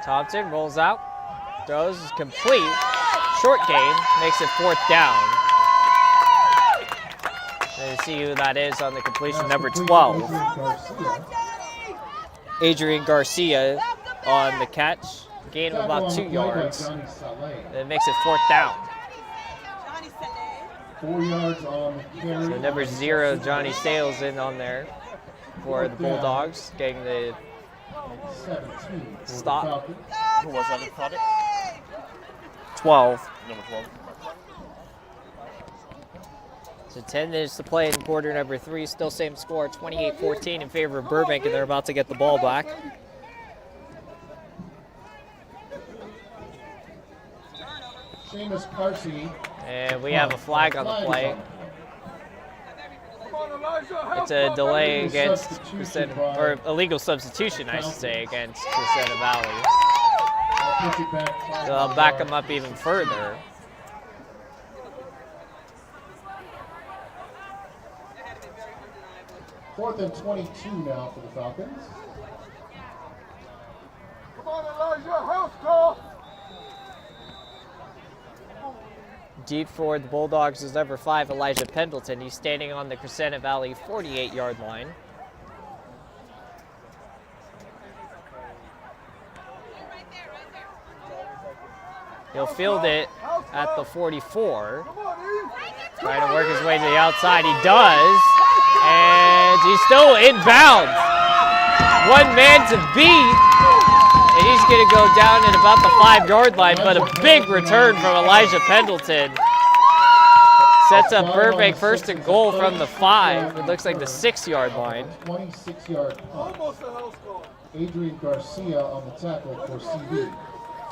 Thompson rolls out, throws, is complete, short gain, makes it 4th down. And see who that is on the completion, number 12. Adrian Garcia on the catch, gain of about 2 yards. And it makes it 4th down. 4 yards on the carry. So number 0, Johnny Sales in on there for the Bulldogs, getting the 17 for stop. the Falcons. Who was on the product? 12. Number 12. So 10 minutes to play in quarter number 3. Still same score, 28-14 in favor of Burbank, and they're about to get the ball back. Seamus Carsey. And we have a flag on the play. It's a delay against Crescenta, or illegal substitution, I should say, against Crescenta Valley. So I'll back them up even further. Fourth and 22 now for the Falcons. Come on, Elijah, house call. Deep for the Bulldogs is number 5, Elijah Pendleton. He's standing on the Crescenta Valley 48-yard line. He'll field it at the 44. Trying to work his way to the outside. He does. And he's still inbounds. One man to beat. And he's going to go down at about the 5-yard line. But a big return from Elijah Pendleton. Sets up Burbank 1st and goal from the 5. It looks like the 6-yard line. 26-yard punt. Adrian Garcia on the tackle for CV.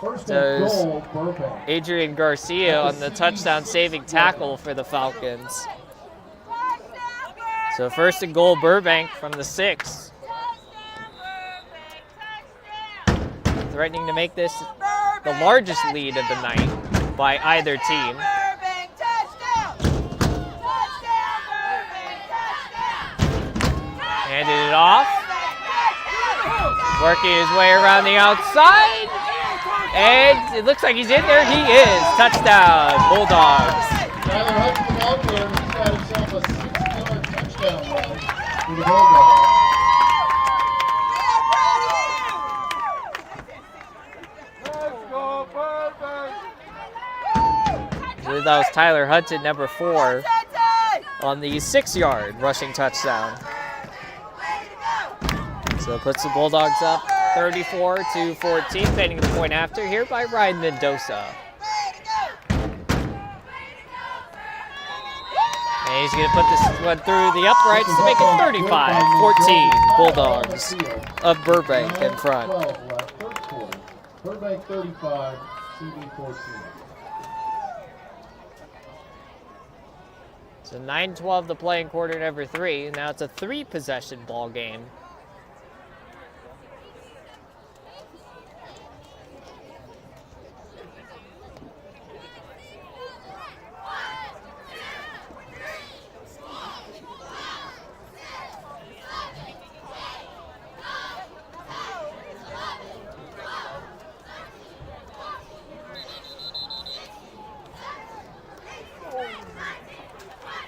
First and goal, Burbank. Adrian Garcia on the touchdown-saving tackle for the Falcons. So 1st and goal, Burbank from the 6. Threatening to make this the largest lead of the night by either team. Handed it off. Working his way around the outside. And it looks like he's in there. He is. Touchdown, Bulldogs. Tyler Hudson out there. He's got himself a 6-yard touchdown run for the Bulldogs. That was Tyler Hudson, number 4, on the 6-yard rushing touchdown. So it puts the Bulldogs up 34-14, fading the point after here by Ryan Mendoza. And he's going to put this one through the uprights to make it 35-14. Bulldogs of Burbank in front. 12 left, third quarter. Burbank 35, CV 14. So 9-12 to play in quarter number 3. Now it's a 3-possession ball game.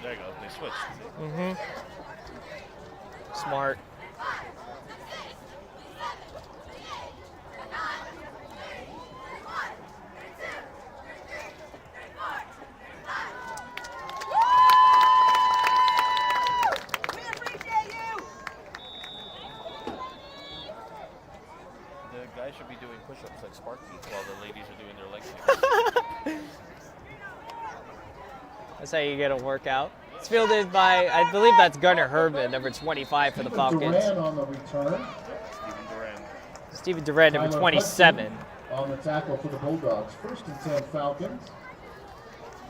There you go. They switched. Mm-hmm. Smart. The guys should be doing push-ups like Sparky while the ladies are doing their leg kicks. That's how you get a workout. It's fielded by, I believe that's Gunnar Herman, number 25 for the Falcons. Duran on the return. Steven Duran, number 27. On the tackle for the Bulldogs. 1st and 10 Falcons.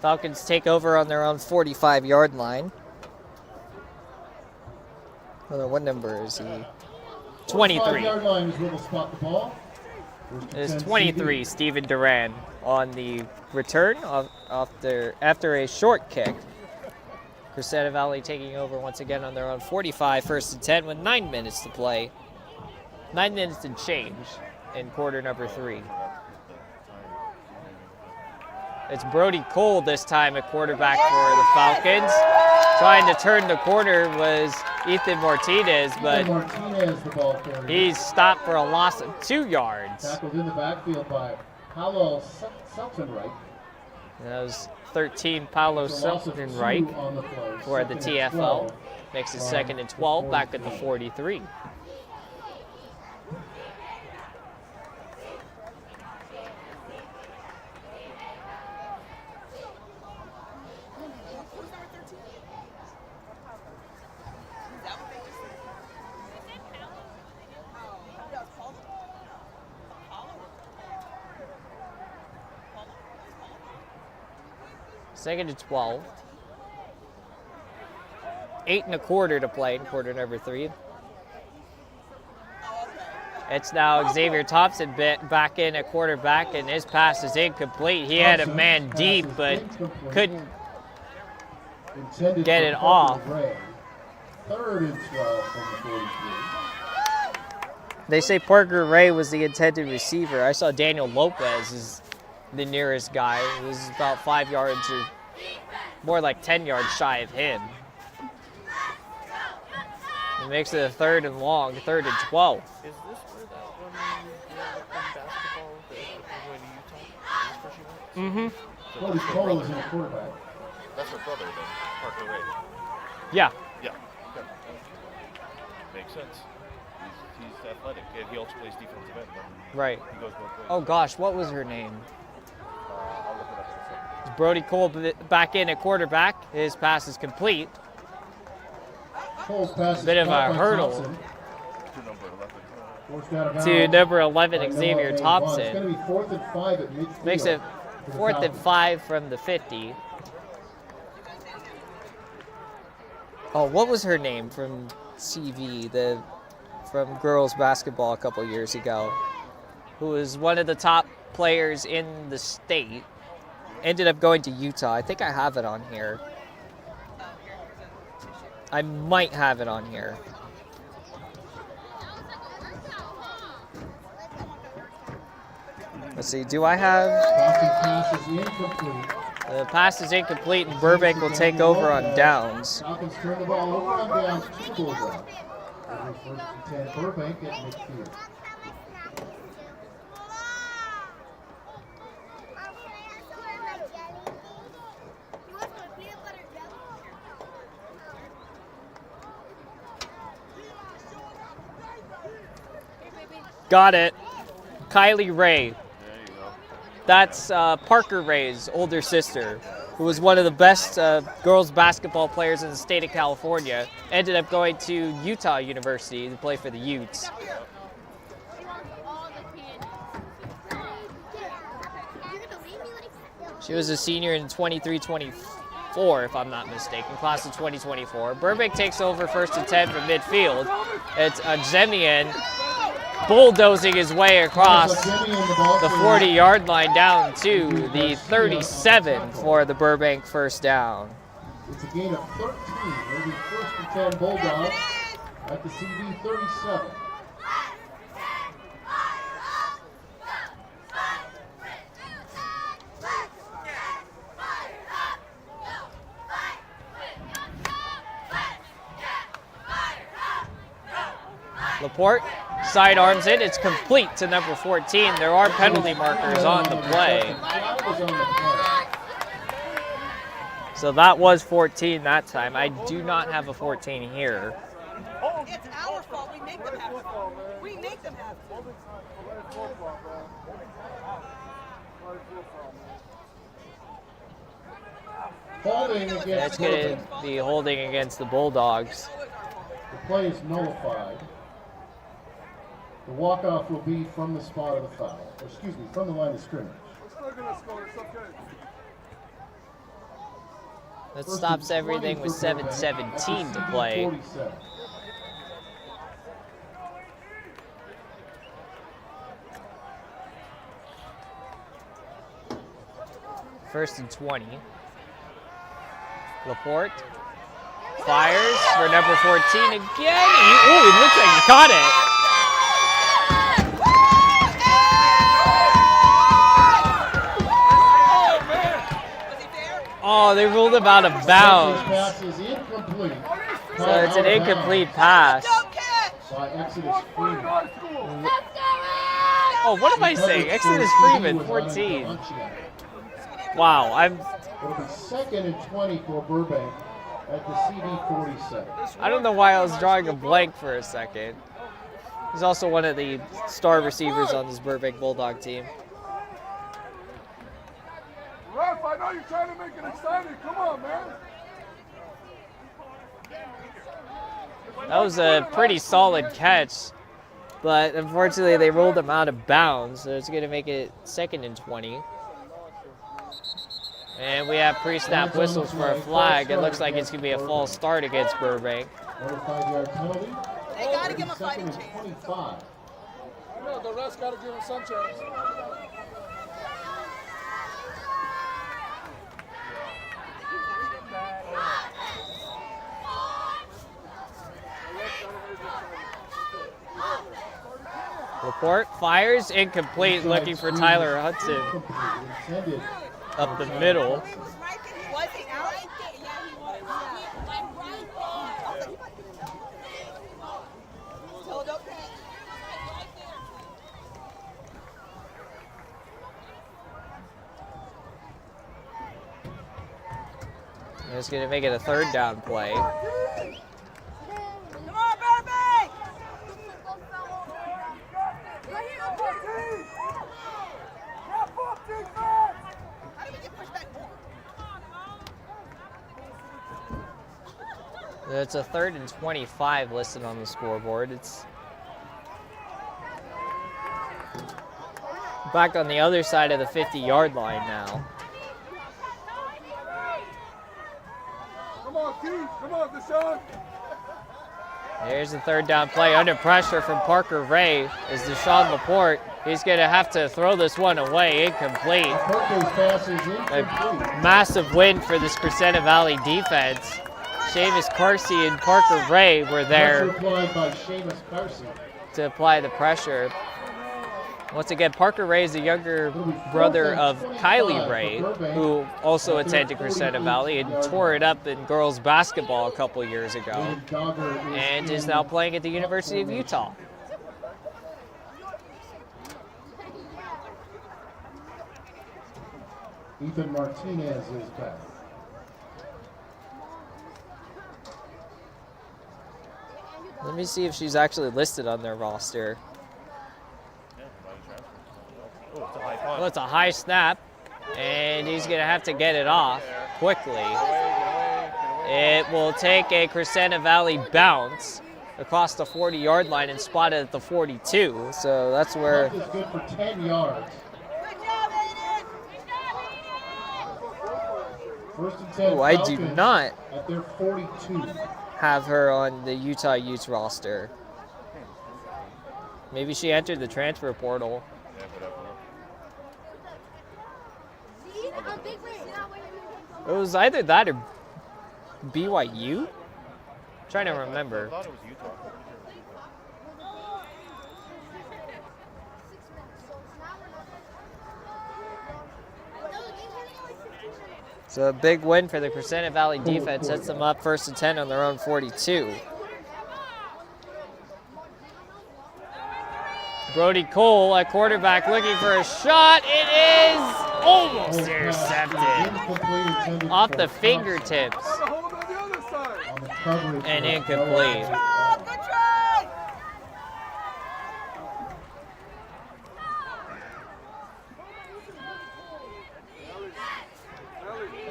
Falcons take over on their own 45-yard line. What number is he? 23. 5-yard line is where we'll spot the ball. It's 23, Steven Duran on the return after a short kick. Crescenta Valley taking over once again on their own 45, 1st and 10 with 9 minutes to play. 9 minutes to change in quarter number 3. It's Brody Cole this time at quarterback for the Falcons. Trying to turn the corner was Ethan Martinez, but the ball carrier. He's stopped for a loss of 2 yards. Tackled in the backfield by Paulo Seltenreich. That was 13, Paulo Seltenreich for the TFL. Makes it 2nd and 12, back at the 43. Second and 12. 8 1/4 to play in quarter number 3. It's now Xavier Thompson back in at quarterback, and his pass is incomplete. He had a man deep, but couldn't get it off. 3rd and 12 from the 43. They say Parker Ray was the intended receiver. I saw Daniel Lopez is the nearest guy. He was about 5 yards or more like 10 yards shy of him. It makes it a 3rd and long, 3rd and 12. Is this where that one basketball that going to Utah? Is this where she went? Mm-hmm. Brody Cole is in the quarterback. That's her brother then, Parker Ray. Yeah. Yeah. Okay. Makes sense. He's athletic, and he also plays defensive end. Right. He goes both ways. Oh gosh, what was her name? I'll look it up. It's Brody Cole back in at quarterback. His pass is complete. Cole's pass is Bit of caught a by hurdle. Thompson. To number 11. Forced out of bounds To number 11, by Xavier Noah A. Thompson. It's going to be 4th and 5 at midfield. Makes it for the 4th and Falcons. 5 from the 50. Oh, what was her name from CV, from girls basketball a couple years ago, who was one of the top players in the state, ended up going to Utah. I think I have it on here. I might have it on here. Let's see, do I have... Thompson's pass is incomplete. The pass is incomplete and Burbank will take over on downs. Falcons turn the ball over on downs to the Bulldogs. Every 1st and 10 Burbank at midfield. Got it. Kylie Ray. There you go. That's Parker Ray's older sister, who was one of the best girls basketball players in the state of California. Ended up going to Utah University to play for the Utes. She was a senior in 23-24, if I'm not mistaken, class of 2024. Burbank takes over 1st and 10 from midfield. It's Zemian bulldozing his way across the 40-yard line down to the 37 for the Burbank first down. It's a gain of 13. It'll be 1st and 10 Bulldogs at the CB 37. Laporte sidearms it. It's complete to number 14. There are penalty markers on the play. So that was 14 that time. I do not have a 14 here. It's our fault. We make them have it. We make them have it. Holding against That's going to be holding against the Bulldogs. the play is nullified. The walk-off will be from the spot of the foul. Or excuse me, from the line of scrimmage. That stops everything with 7:17 to play. 47. First and 20. Laporte fires for number 14 again. It looks like he caught it. Oh, they ruled him out of bounds. Pass is incomplete. So it's an incomplete pass. By Exodus Freeman. Oh, what am I saying? Exodus Freeman, 14. Wow, It'll be 2nd and 20 for Burbank at the CD 47. I don't know why I was drawing a blank for a second. He's also one of the star receivers on this Burbank Bulldog team. Ref, I know you're trying to make it exciting. Come on, man. That was a pretty solid catch, but unfortunately they ruled him out of bounds, so it's going to make it 2nd and 20. And we have pre-snap whistles for a flag. It looks like it's going to be a false start against Burbank. Another 5-yard penalty. They got to give him a 2nd fighting and chance. 25. I know, the refs got to give him some chance. Laporte fires, incomplete, looking for Tyler Hudson Intended. up the middle. Was he out? Yeah, he was. Hold up, Pat. It's going to make it a 3rd down play. Come on, Burbank! How do we get pushed back more? It's a 3rd and 25 listed on the scoreboard. It's back on the other side of the 50-yard line now. Come on, Keith. Come on, Deshaun. There's the 3rd down play under pressure from Parker Ray is Deshaun Laporte. He's going to have to throw this one away, incomplete. Parker's pass is A incomplete. massive win for this Crescenta Valley defense. Seamus Carsey and Parker Ray were there Pressure applied by Seamus Carsey. to apply the pressure. Once again, Parker Ray is the younger brother of Kylie Ray, who also attended Crescenta Valley and tore it up in girls basketball a couple years ago, and is now playing at the University of Utah. Ethan Martinez is back. Let me see if she's actually listed on their roster. Well, it's a high snap, and he's going to have to get it off quickly. It will take a Crescenta Valley bounce across the 40-yard line and spot it at the 42. So that's where. Is good for 10 yards. First and 10. Oh, I do Falcons not at their 42. have her on the Utah Utes roster. Maybe she entered the transfer portal. It was either that or BYU? Trying to remember. I thought it was Utah. So a big win for the Crescenta Valley defense. Sets them up 1st and 10 on their own 42. Brody Cole at quarterback looking for a shot. It is almost intercepted. Off the fingertips. Hold on the other side. And incomplete. Good try!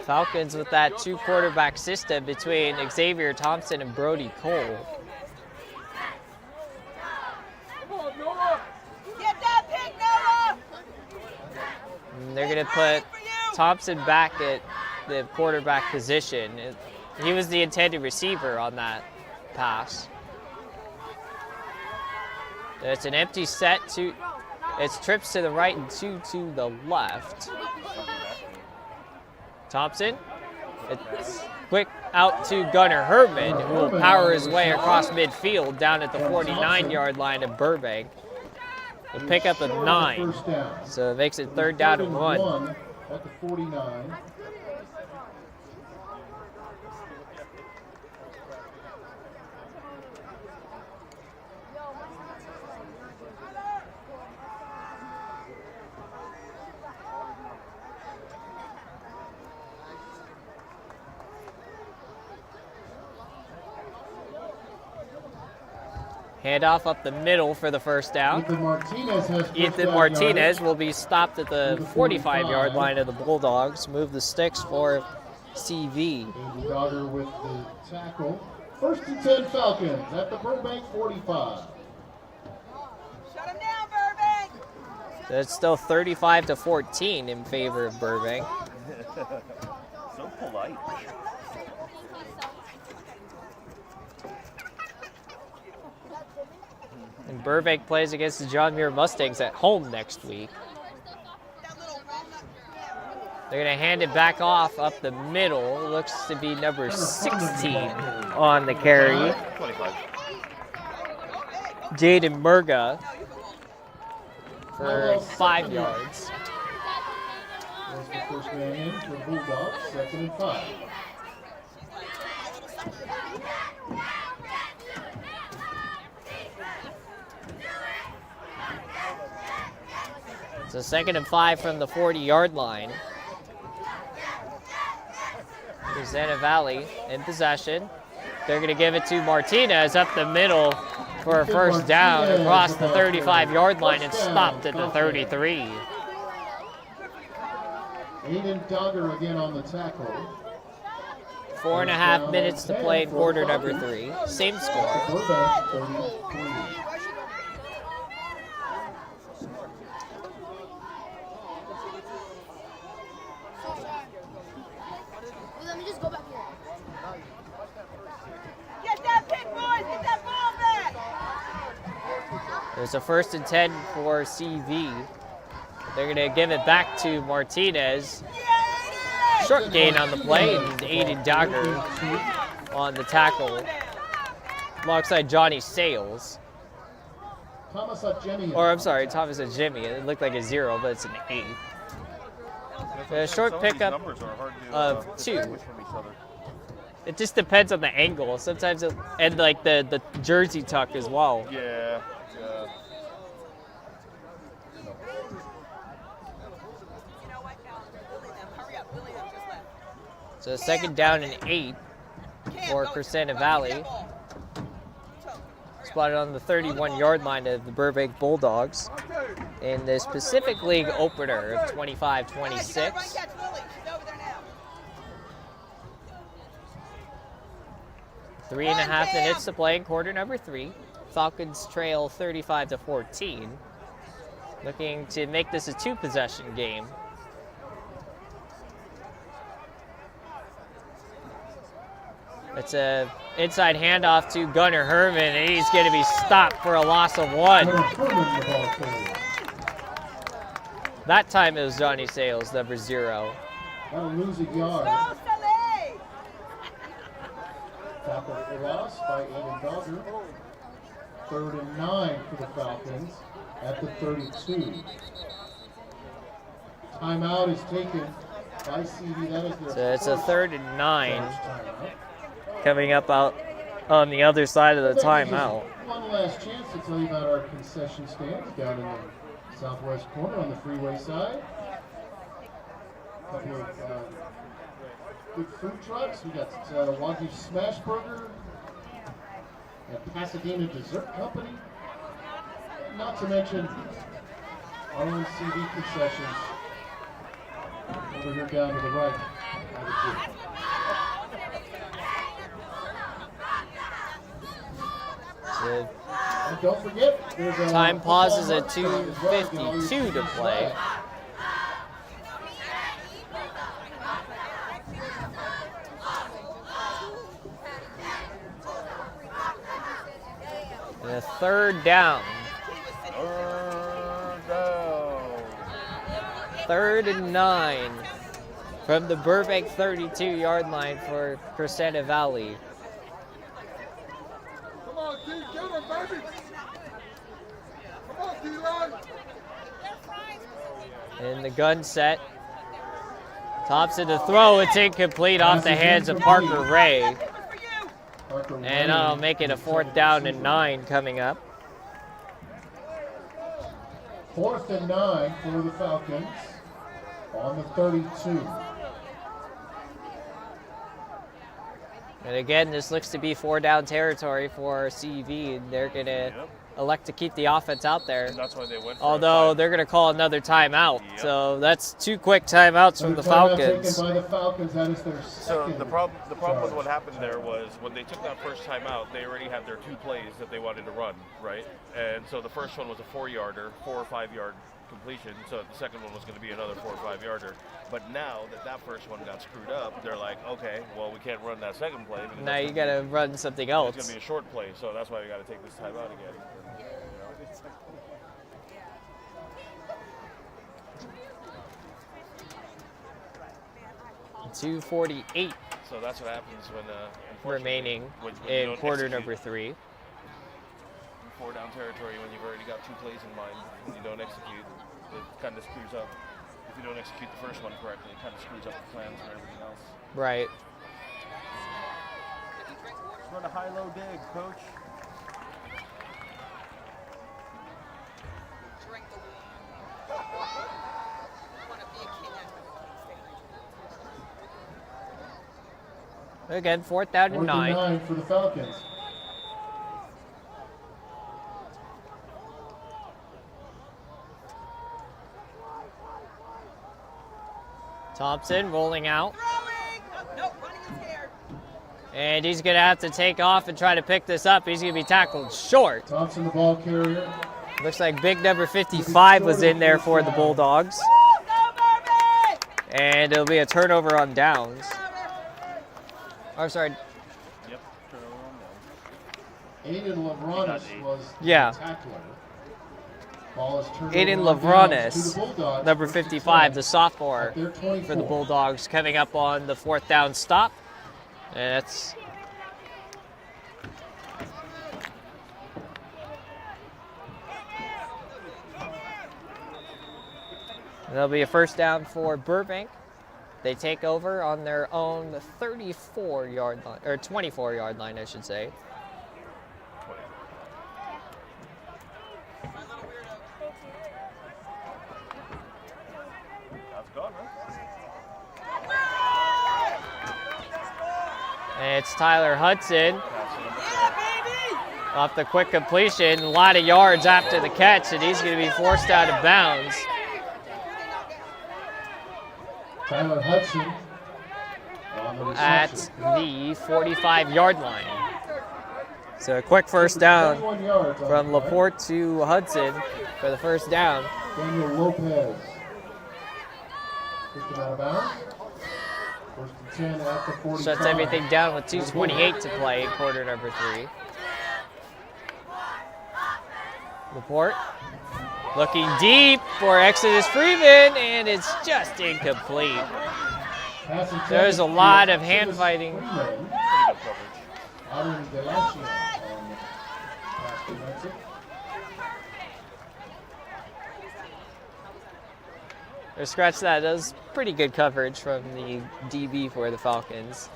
Falcons with that 2 quarterback system between Xavier Thompson and Brody Cole. Come on, Noah. Get that pick, Noah! And they're going to put Thompson back at the quarterback position. He was the intended receiver on that pass. It's an empty set. It's trips to the right and 2 to the left. Thompson, it's quick out to Gunnar Herman, who will power his way across midfield down at the 49-yard line of Burbank. He'll pick up a 9, so it makes it 3rd down and 1. At the 49. Handoff up the middle for the 1st down. Ethan Martinez will be stopped at the 45-yard line of the Bulldogs. Move the sticks for CV. Andy Dogger with the tackle. 1st and 10 Falcons at the Burbank 45. Shut him down, Burbank! So it's still 35-14 in favor of Burbank. So polite. And Burbank plays against the John Muir Mustangs at home next week. They're going to hand it back off up the middle. Looks to be number 16 on the carry. 25. Jaden Murga for 5 yards. There's the first man in for the Bulldogs, 2nd and 5. So 2nd and 5 from the 40-yard line. Crescenta Valley in possession. They're going to give it to Martinez up the middle for a 1st down across the 35-yard line and stopped at the 33. Aiden Dogger again on the tackle. 4.5 minutes to play in quarter number 3. Same score. Burbank 33. Let me just go back here. Get that pick, boys! Get that ball back! There's a 1st and 10 for CV. They're going to give it back to Martinez. Short gain on the play, and Aiden Dogger on the tackle alongside Johnny Sales. Thomas Jimmy. Or I'm sorry, Thomas and Jimmy. It looked like a 0, but it's an 8. A short pickup of 2. It just depends on the angle. Sometimes, and like the jersey tuck as well. Yeah. So 2nd down and 8 for Crescenta Valley. Spotted on the 31-yard line of the Burbank Bulldogs. Okay. in this Pacific League opener of 25-26. Run catch Lily. She's over there now. 3.5 minutes to play in quarter number 3. Falcons trail 35-14. Looking to make this a 2-possession game. It's a inside handoff to Gunnar Herman, and he's going to be stopped for a loss of 1. That time it was Johnny Sales, number 0. That'll lose a yard. Tackle for loss by Aiden Dogger. 3rd and 9 for the Falcons at the 32. Timeout is taken by CD. That is their So it's a 3rd and 9 coming up out on the other side of the timeout. One last chance to tell you about our concession stands down in the southwest corner on the freeway side. A couple of good food trucks. We got Wagyu Smash Burger, and Pasadena Dessert Company. Not to mention our own CD concessions over here down to the right. And don't forget, there's a time pauses at 2:52 to play. And a 3rd down. 3rd and 9 from the Burbank 32-yard line for Crescenta Valley. Come on, D, get him, baby. Come on, D-line. And the gun set. Thompson to throw. It's incomplete off the hands of Parker Ray. And that'll make it a 4th down and 9 coming up. 4th and 9 for the Falcons on the 32. And again, this looks to be 4-down territory for CV, and they're going to elect to keep the offense out there. And that's why they went for although they're going to call another timeout. Yep. So that's 2 quick timeouts from the Falcons. Taken by the Falcons. That is their so the problem with what happened there was when they took that first timeout, they already had their 2 plays that they wanted to run, right? And so the first one was a 4-yarder, 4 or 5-yard completion. So the second one was going to be another 4 or 5-yarder. But now that first one got screwed up, they're like, okay, well, we can't run that second play. Now you got to run something else. It's going to be a short play, so that's why we got to take this timeout again. 2:48 So that's what happens when remaining when in quarter number 3. 4-down territory when you've already got 2 plays in mind. When you don't execute, it kind of screws up. If you don't execute the first one correctly, it kind of screws up the plans and everything else. Right. Run a high-low dig, coach. Again, 4th down and 9. 9 for the Falcons. Thompson rolling out. And he's going to have to take off and try to pick this up. He's going to be tackled short. Thompson, the ball carrier. Looks like big number 55 was in there for the Bulldogs. And it'll be a turnover on downs. Oh, sorry. Yep, turnover on downs. Aiden Lavronis was the tackler. Ball is turned Aiden over on downs to Lavronis, the Bulldogs, number 55, the sophomore for the 24. Bulldogs, coming up on the 4th down stop. And that's that'll be a 1st down for Burbank. They take over on their own 34-yard line, or 24-yard line, I should say. That's gone, right? And it's Tyler Hudson Off the quick completion, a lot of yards after the catch, and he's going to be forced out of bounds. Tyler Hudson on the At the 45-yard line. So a quick first down from Laporte to Hudson for the first down. Daniel Lopez. Kicked him out of bounds. First and 10 at the 45. Shuts everything down with 2:28 to play in quarter number 3. Laporte looking deep for Exodus Freeman, and it's just incomplete. There's a lot of hand fighting. Or scratch that. That was pretty good coverage from the DB for the Falcons.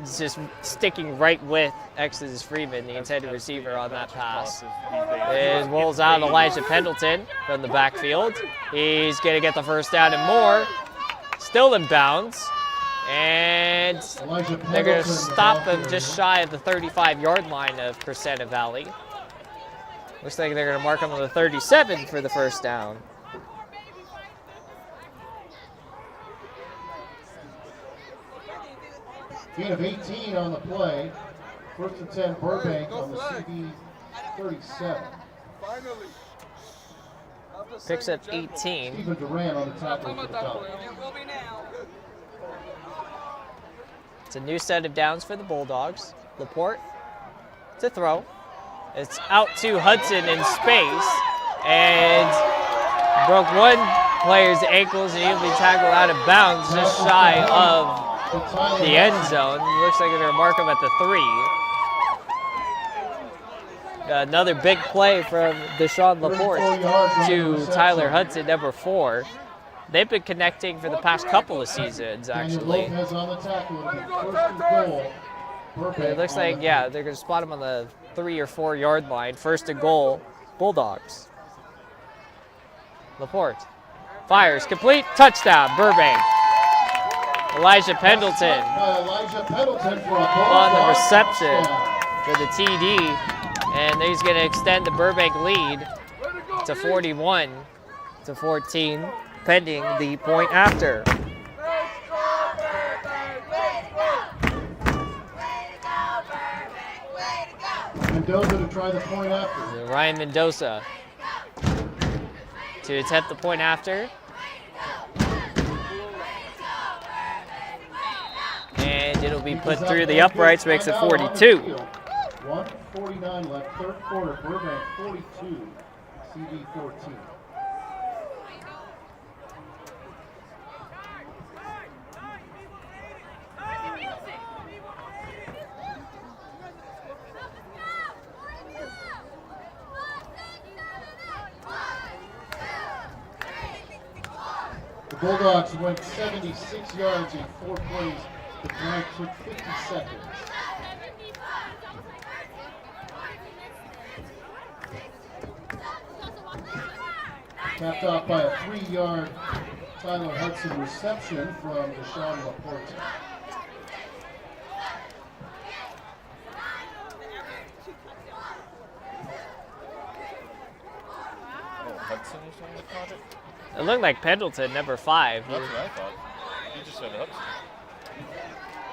It's just sticking right with Exodus Freeman, the intended receiver on that pass. It rolls out Elijah Pendleton from the backfield. He's going to get the first down and more. Still in bounds. And they're going to stop him just shy of the 35-yard line of Crescenta Valley. Looks like they're going to mark him on the 37 for the first down. Gain of 18 on the play. First and 10, Burbank on the CB-37. Picks up 18. Stephen Duran on the tackle for the Falcons. It's a new set of downs for the Bulldogs. Laporte to throw. It's out to Hudson in space, and broke one player's ankles, and he'll be tackled out of bounds just shy of the end zone. Looks like they're going to mark him at the 3. Another big play from Deshaun Laporte to Tyler Hudson, number 4. They've been connecting for the past couple of seasons, actually. It looks like, yeah, they're going to spot him on the 3 or 4 yard line. First and goal, Bulldogs. Laporte fires, complete, touchdown, Burbank. Elijah Pendleton on the reception for the TD, and he's going to extend the Burbank lead to 41-14, pending the point after. Mendoza to try the point after. Ryan Mendoza to attempt the point after. And it'll be put through the uprights, makes it 42. 1:49 left, third quarter. Burbank 42, CB 14. The Bulldogs went 76 yards in 4 plays. The drive took 50 seconds. Capped off by a 3-yard Tyler Hudson reception from Deshaun Laporte. Hudson is on the project? It looked like Pendleton, number 5. That's what I thought. You just said Hudson.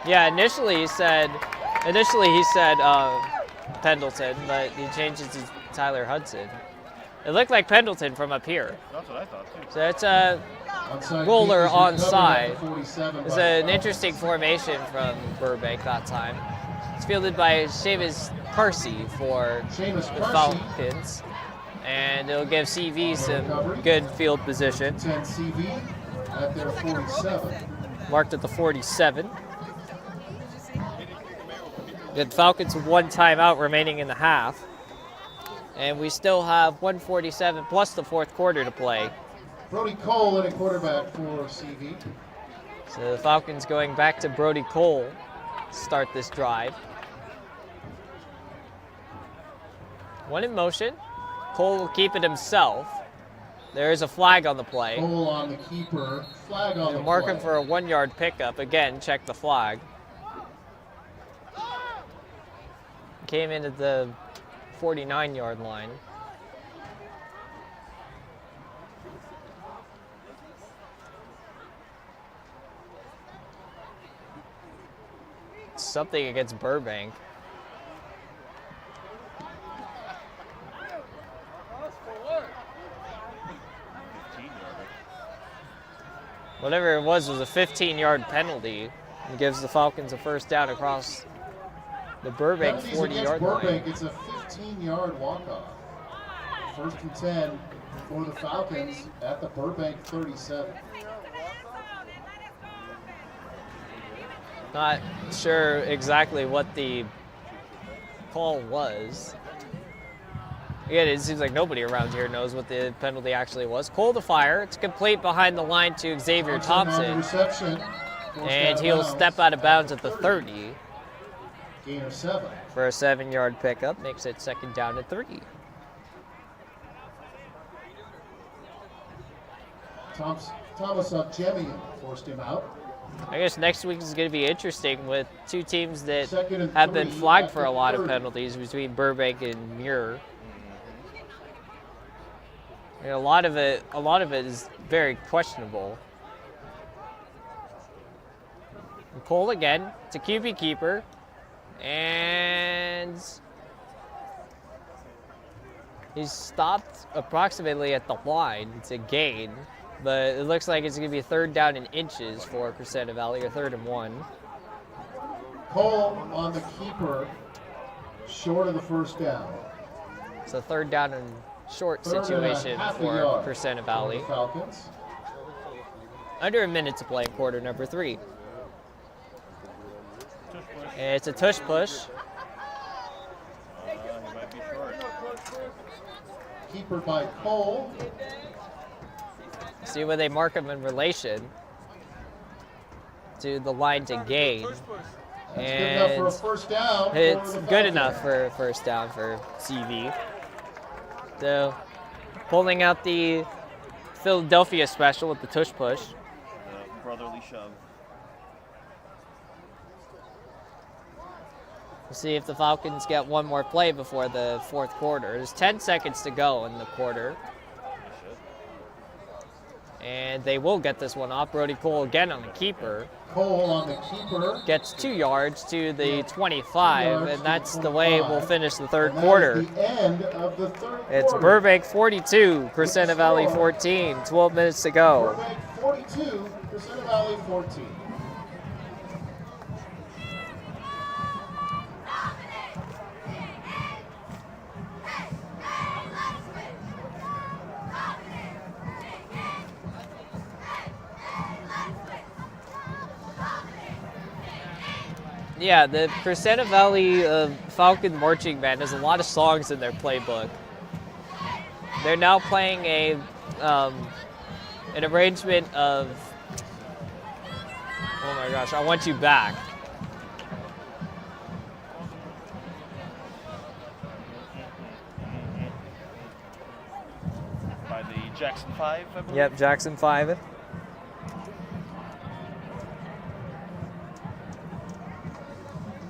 Yeah, initially he said Pendleton, but he changed it to Tyler Hudson. It looked like Pendleton from up here. That's what I thought too. So it's a roller onside. It's an interesting formation from Burbank that time. It's fielded by Seamus Parsi for the Falcons. And it'll give CV some good field position. 10 CV at their 47. Marked at the 47. The Falcons with 1 timeout remaining in the half. And we still have 1:47 plus the 4th quarter to play. Brody Cole in a quarterback for CV. So the Falcons going back to Brody Cole to start this drive. 1 in motion. Cole will keep it himself. There is a flag on the play. Cole on the keeper. Flag on the play. Mark him for a 1-yard pickup. Again, check the flag. Came into the 49-yard line. Something against Burbank. Whatever it was a 15-yard penalty. It gives the Falcons a first down across the Burbank 40-yard line. Burbank, it's a 15-yard walk-off. First and 10 for the Falcons at the Burbank 37. Not sure exactly what the call was. Again, it seems like nobody around here knows what the penalty actually was. Cole to fire. It's complete behind the line to Xavier Thompson. And he'll step out of bounds at the 30. Gain of 7. For a 7-yard pickup. Makes it second down and 3. Thomas Jemian forced him out. I guess next week is going to be interesting with two teams that have been flagged for a lot of penalties between Burbank and Muir. I mean, a lot of it is very questionable. Cole again to QB keeper, and he's stopped approximately at the line. It's a gain, but it looks like it's going to be third down in inches for Crescenta Valley, or 3rd and 1. Cole on the keeper, short of the first down. It's a third down and short situation for Crescenta Valley. Falcons. Under a minute to play in quarter number 3. And it's a tush push. He might be short. Keeper by Cole. See where they mark him in relation to the line to gain. And good enough for a first down. It's good enough for a first down for CV. So, pulling out the Philadelphia special with the tush push. Brotherly shove. We'll see if the Falcons get one more play before the 4th quarter. There's 10 seconds to go in the quarter. And they will get this one off. Brody Cole again on the keeper. Cole on the keeper. Gets 2 yards to the 25, and that's the way we'll finish the 3rd quarter. The end of the 3rd It's quarter. Burbank 42, Crescenta Valley 14, 12 minutes to go. Burbank 42, Crescenta Valley 14. Yeah, the Crescenta Valley Falcon Marching Band has a lot of songs in their playbook. They're now playing an arrangement of, oh my gosh, I Want You Back. By the Jackson 5, I believe. Yep, Jackson 5.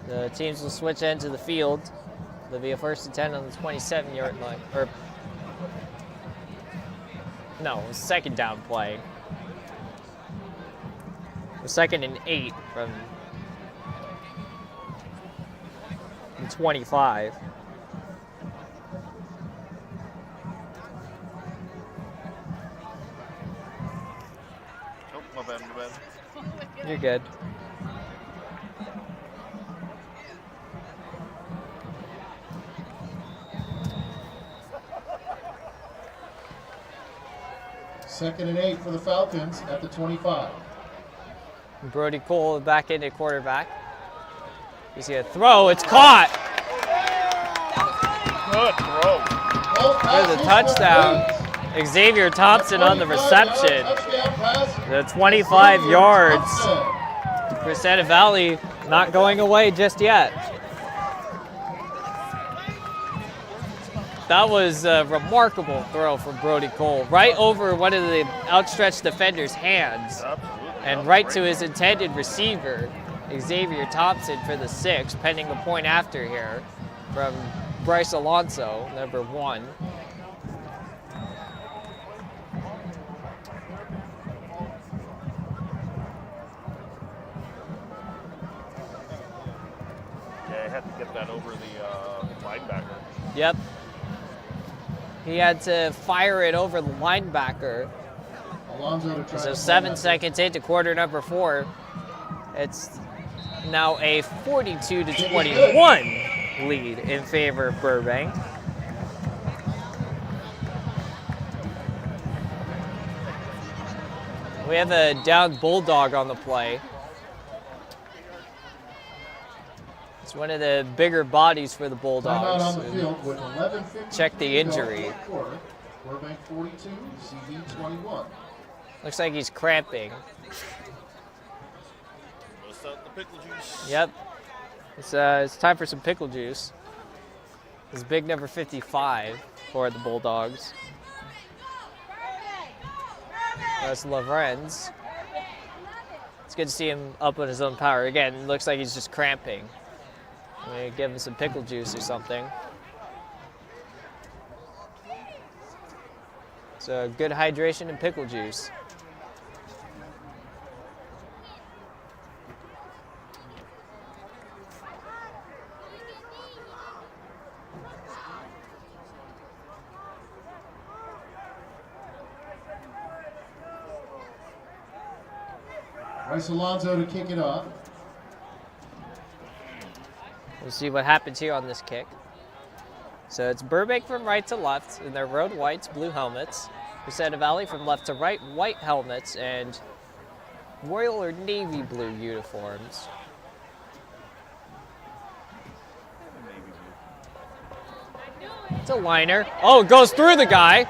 The teams will switch ends of the field. There'll be a 1st and 10 on the 27-yard line. Or, no, 2nd down play. The 2nd and 8 from the 25. Oh, my bad. You're good. Second and 8 for the Falcons at the 25. Brody Cole back into quarterback. He's going to throw. It's caught. Good throw. There's a touchdown. Xavier Thompson on the reception. The 25 yards. Crescenta Valley not going away just yet. That was a remarkable throw from Brody Cole, right over one of the outstretched defender's hands, and right to his intended receiver, Xavier Thompson, for the 6, pending the point after here. from Bryce Alonso, number 1. Yeah, I had to get that over the linebacker. Yep. He had to fire it over the linebacker. Alonso to try So to 7 seconds into quarter number 4. It's now a 42-21 lead in favor of Burbank. We have a down Bulldog on the play. It's one of the bigger bodies for the Timeout Bulldogs. on the field with 11:50 Check the injury. fourth quarter. Burbank 42, CD 21. Looks like he's cramping. Bust out the pickle juice. Yep. It's time for some pickle juice. It's big number 55 for the Bulldogs. That's Lorenz. It's good to see him up on his own power. Again, looks like he's just cramping. I'm gonna give him some pickle juice or something. So good hydration and pickle juice. Bryce Alonso to kick it off. We'll see what happens here on this kick. So it's Burbank from right to left in their road whites, blue helmets. Crescenta Valley from left to right, white helmets and royal or navy blue uniforms. It's a liner. Oh, it goes through the guy.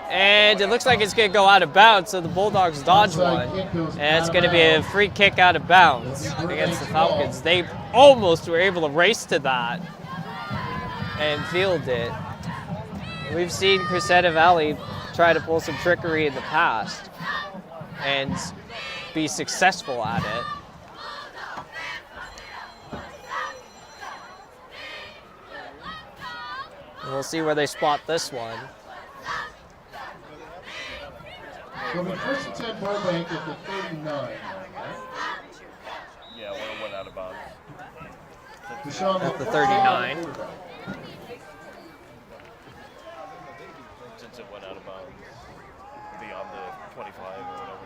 And it looks like it's going to go out of bounds, so the Bulldogs dodge one. And it's going to be a free kick out of bounds against the Falcons. They almost were able to race to that and field it. We've seen Crescenta Valley try to pull some trickery in the past and be successful at it. And we'll see where they spot this one. It'll be first and 10 Burbank at the 39. Yeah, when it went out of bounds. At the 39. Since it went out of bounds. Beyond the 25 or whatever.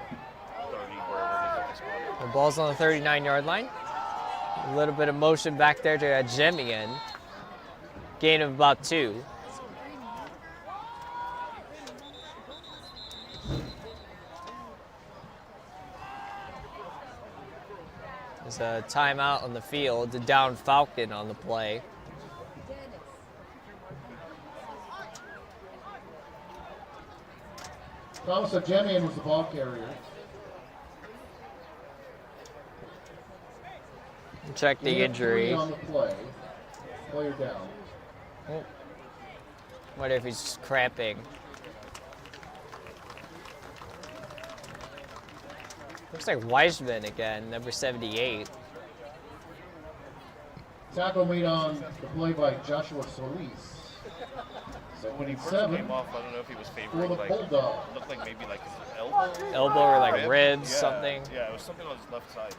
30, wherever they got the spot. The ball's on the 39-yard line. A little bit of motion back there to Jemian. Gain of about 2. There's a timeout on the field, a down Falcon on the play. Thomas Jemian was the ball carrier. Check the injury. On the play. Player down. Oh. Wonder if he's just cramping. Looks like Weisman again, number 78. Tackle made on the play by Joshua Solis. So when he first 7 came off, I don't know if he was for favoring the like Bulldogs. looked like maybe like his elbow. Elbow or like ribs, Yeah, something. Yeah, it was something on his left side.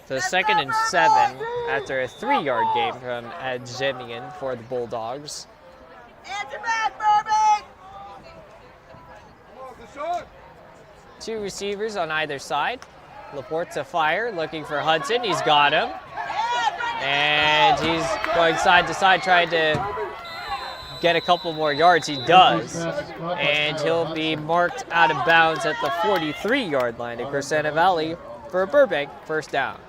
So 2nd and 7 after a 3-yard gain from Jemian for the Bulldogs. Answer back, Burbank! 2 receivers on either side. Laporte to fire, looking for Hudson. He's got him. And he's going side to side, trying to get a couple more yards. He does. And he'll be marked out of bounds at the 43-yard line at Crescenta Valley for a Burbank first down.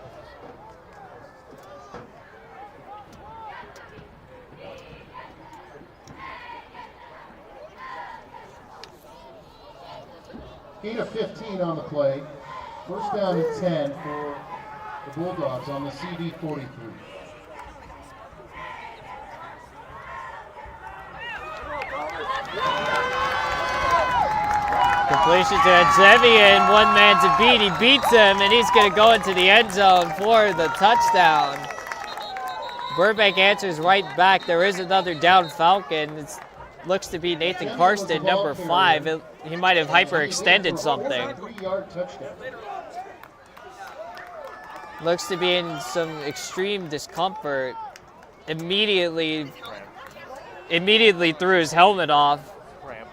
Gain of 15 on the play. First down and 10 for the Bulldogs on the CD 43. Completion to Jemian, one man to beat. He beats him, and he's going to go into the end zone for the touchdown. Burbank answers right back. There is another down Falcon. It looks to be Nathan Karsten, number 5. He might have hyperextended something. 3-yard touchdown. Looks to be in some extreme discomfort. Immediately threw his helmet off. Cramp.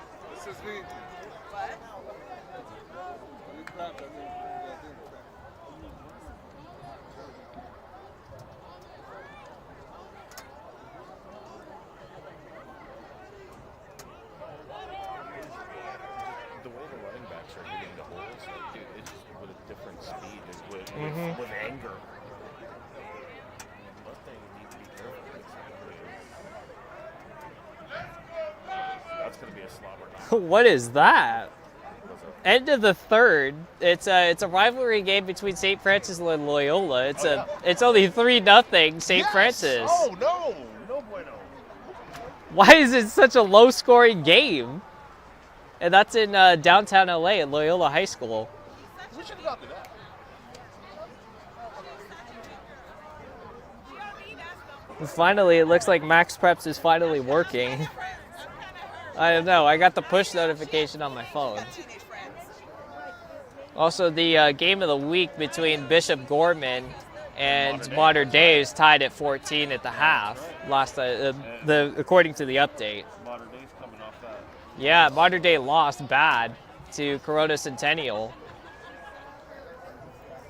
The way the running backs are hitting the holes, like, dude, it's just with a different speed and with anger. Mustang needs to be careful. That's going to be a slobber. What is that? End of the third. It's a rivalry game between St. Francis and Loyola. It's only 3-0 St. Francis. Oh no, no bueno. Why is it such a low-scoring game? And that's in downtown LA at Loyola High School. We should have got to that. And finally, it looks like Max Preps is finally working. I don't know. I got the push notification on my phone. Also, the game of the week between Bishop Gorman and Modern Day is tied at 14 at the half. According to the update. Modern Day's coming off that. Yeah, Modern Day lost bad to Corona Centennial.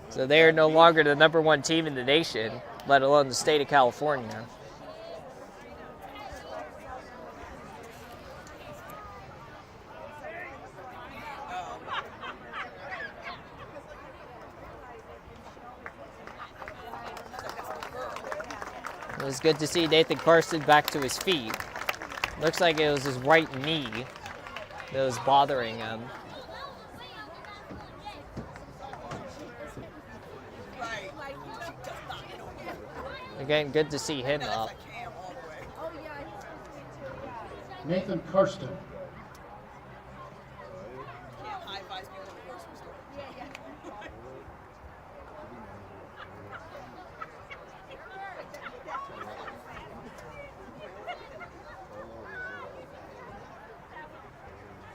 So they are no longer the #1 team in the nation, let alone the state of California. It was good to see Nathan Karsten back to his feet. Looks like it was his right knee that was bothering him. Again, good to see him up. Nathan Karsten.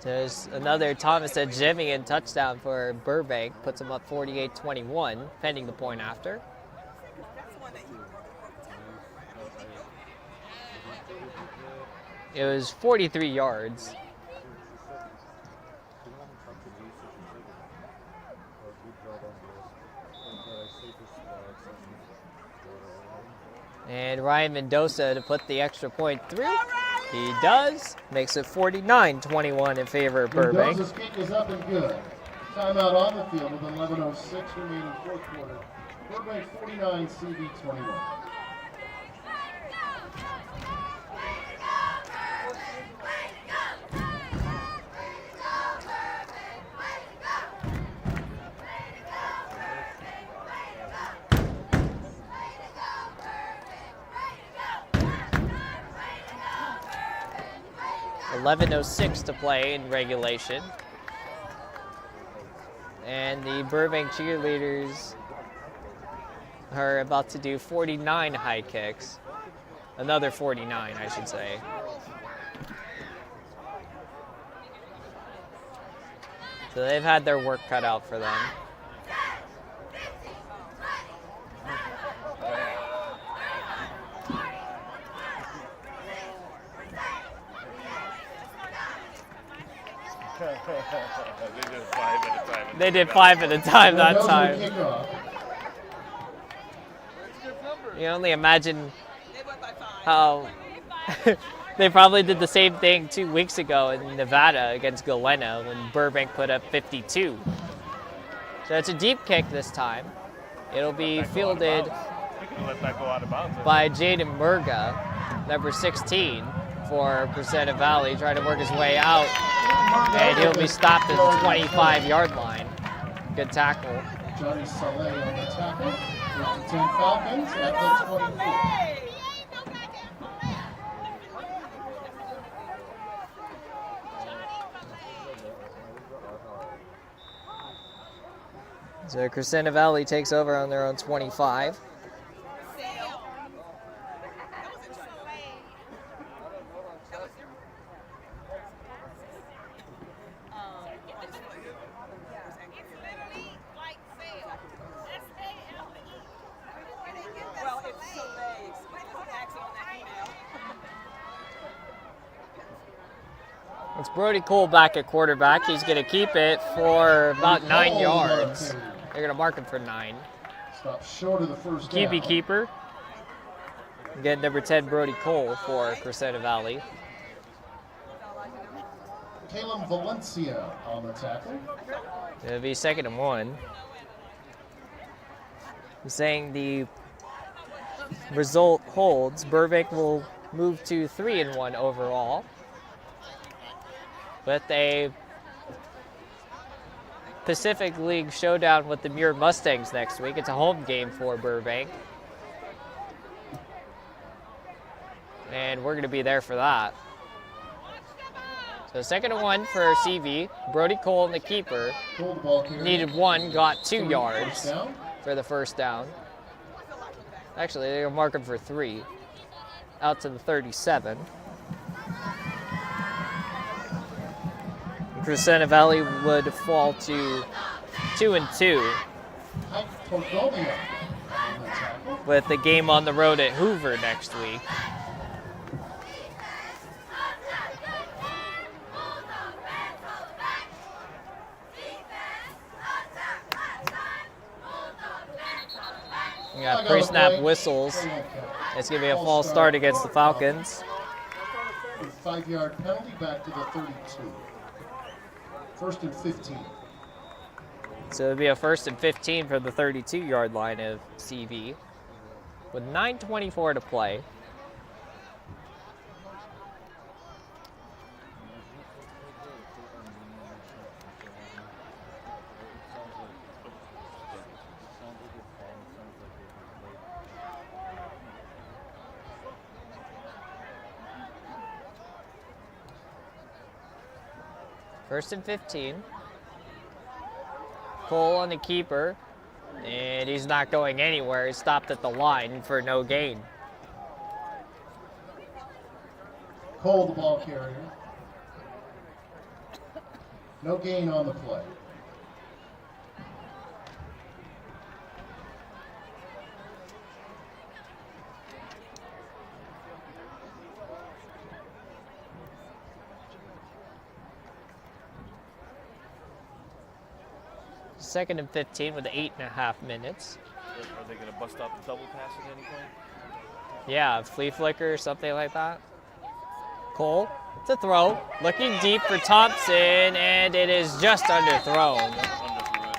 There's another Thomas Adjemian touchdown for Burbank. Puts him up 48-21, pending the point after. It was 43 yards. And Ryan Mendoza to put the extra point through. He does. Makes it 49-21 in favor of Burbank. Mendoza's kick is up and good. Timeout on the field with 11:06 remaining fourth quarter. Burbank 49, CV 21. .11:06 to play in regulation. And the Burbank cheerleaders are about to do 49 high kicks. Another 49, I should say. So they've had their work cut out for them. They did 5 at a time that time. You only imagine how they probably did the same thing 2 weeks ago in Nevada against Galena when Burbank put up 52. So it's a deep kick this time. It'll be fielded by Jaden Murga, number 16 for Crescenta Valley, trying to work his way out. And he'll be stopped at the 25-yard line. Good tackle. Johnny Saleh on the tackle. 10 Falcons at the 24. So Crescenta Valley takes over on their own 25. It's Brody Cole back at quarterback. He's going to keep it for about 9 yards. They're going to mark him for 9. Stop short of the first down. QB keeper. Again, number 10, Brody Cole for Crescenta Valley. Caleb Valencia on the tackle. It'll be 2nd and 1. I'm saying the result holds. Burbank will move to 3 and 1 overall. With a Pacific League showdown with the Muir Mustangs next week. It's a home game for Burbank. And we're going to be there for that. So 2nd and 1 for CV. Brody Cole and the keeper. Needed 1, got 2 yards for the first down. Actually, they're going to mark him for 3. Out to the 37. Crescenta Valley would fall to 2 and 2. With the game on the road at Hoover next week. We got pre-snap whistles. It's going to be a false start against the Falcons. 5-yard penalty back to the 32. 1st and 15. So it'll be a 1st and 15 for the 32-yard line of CV. With 9:24 to play. First and 15. Cole on the keeper, and he's not going anywhere. He's stopped at the line for no gain. Cole, the ball carrier. No gain on the play. Second and 15 with 8.5 minutes. Are they going to bust out the double pass at any point? Yeah, flea flicker or something like that. Cole to throw, looking deep for Thompson, and it is just underthrown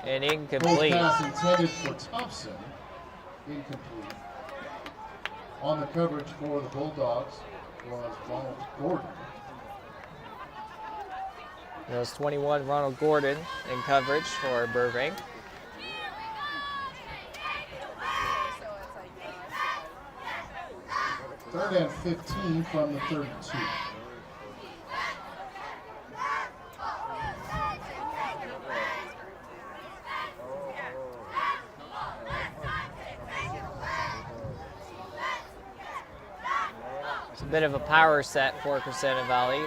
and incomplete. Pass intended for Thompson, incomplete. On the coverage for the Bulldogs was Ronald Gordon. That was 21, Ronald Gordon in coverage for Burbank. Third and 15 from the 32. It's a bit of a power set for Crescenta Valley.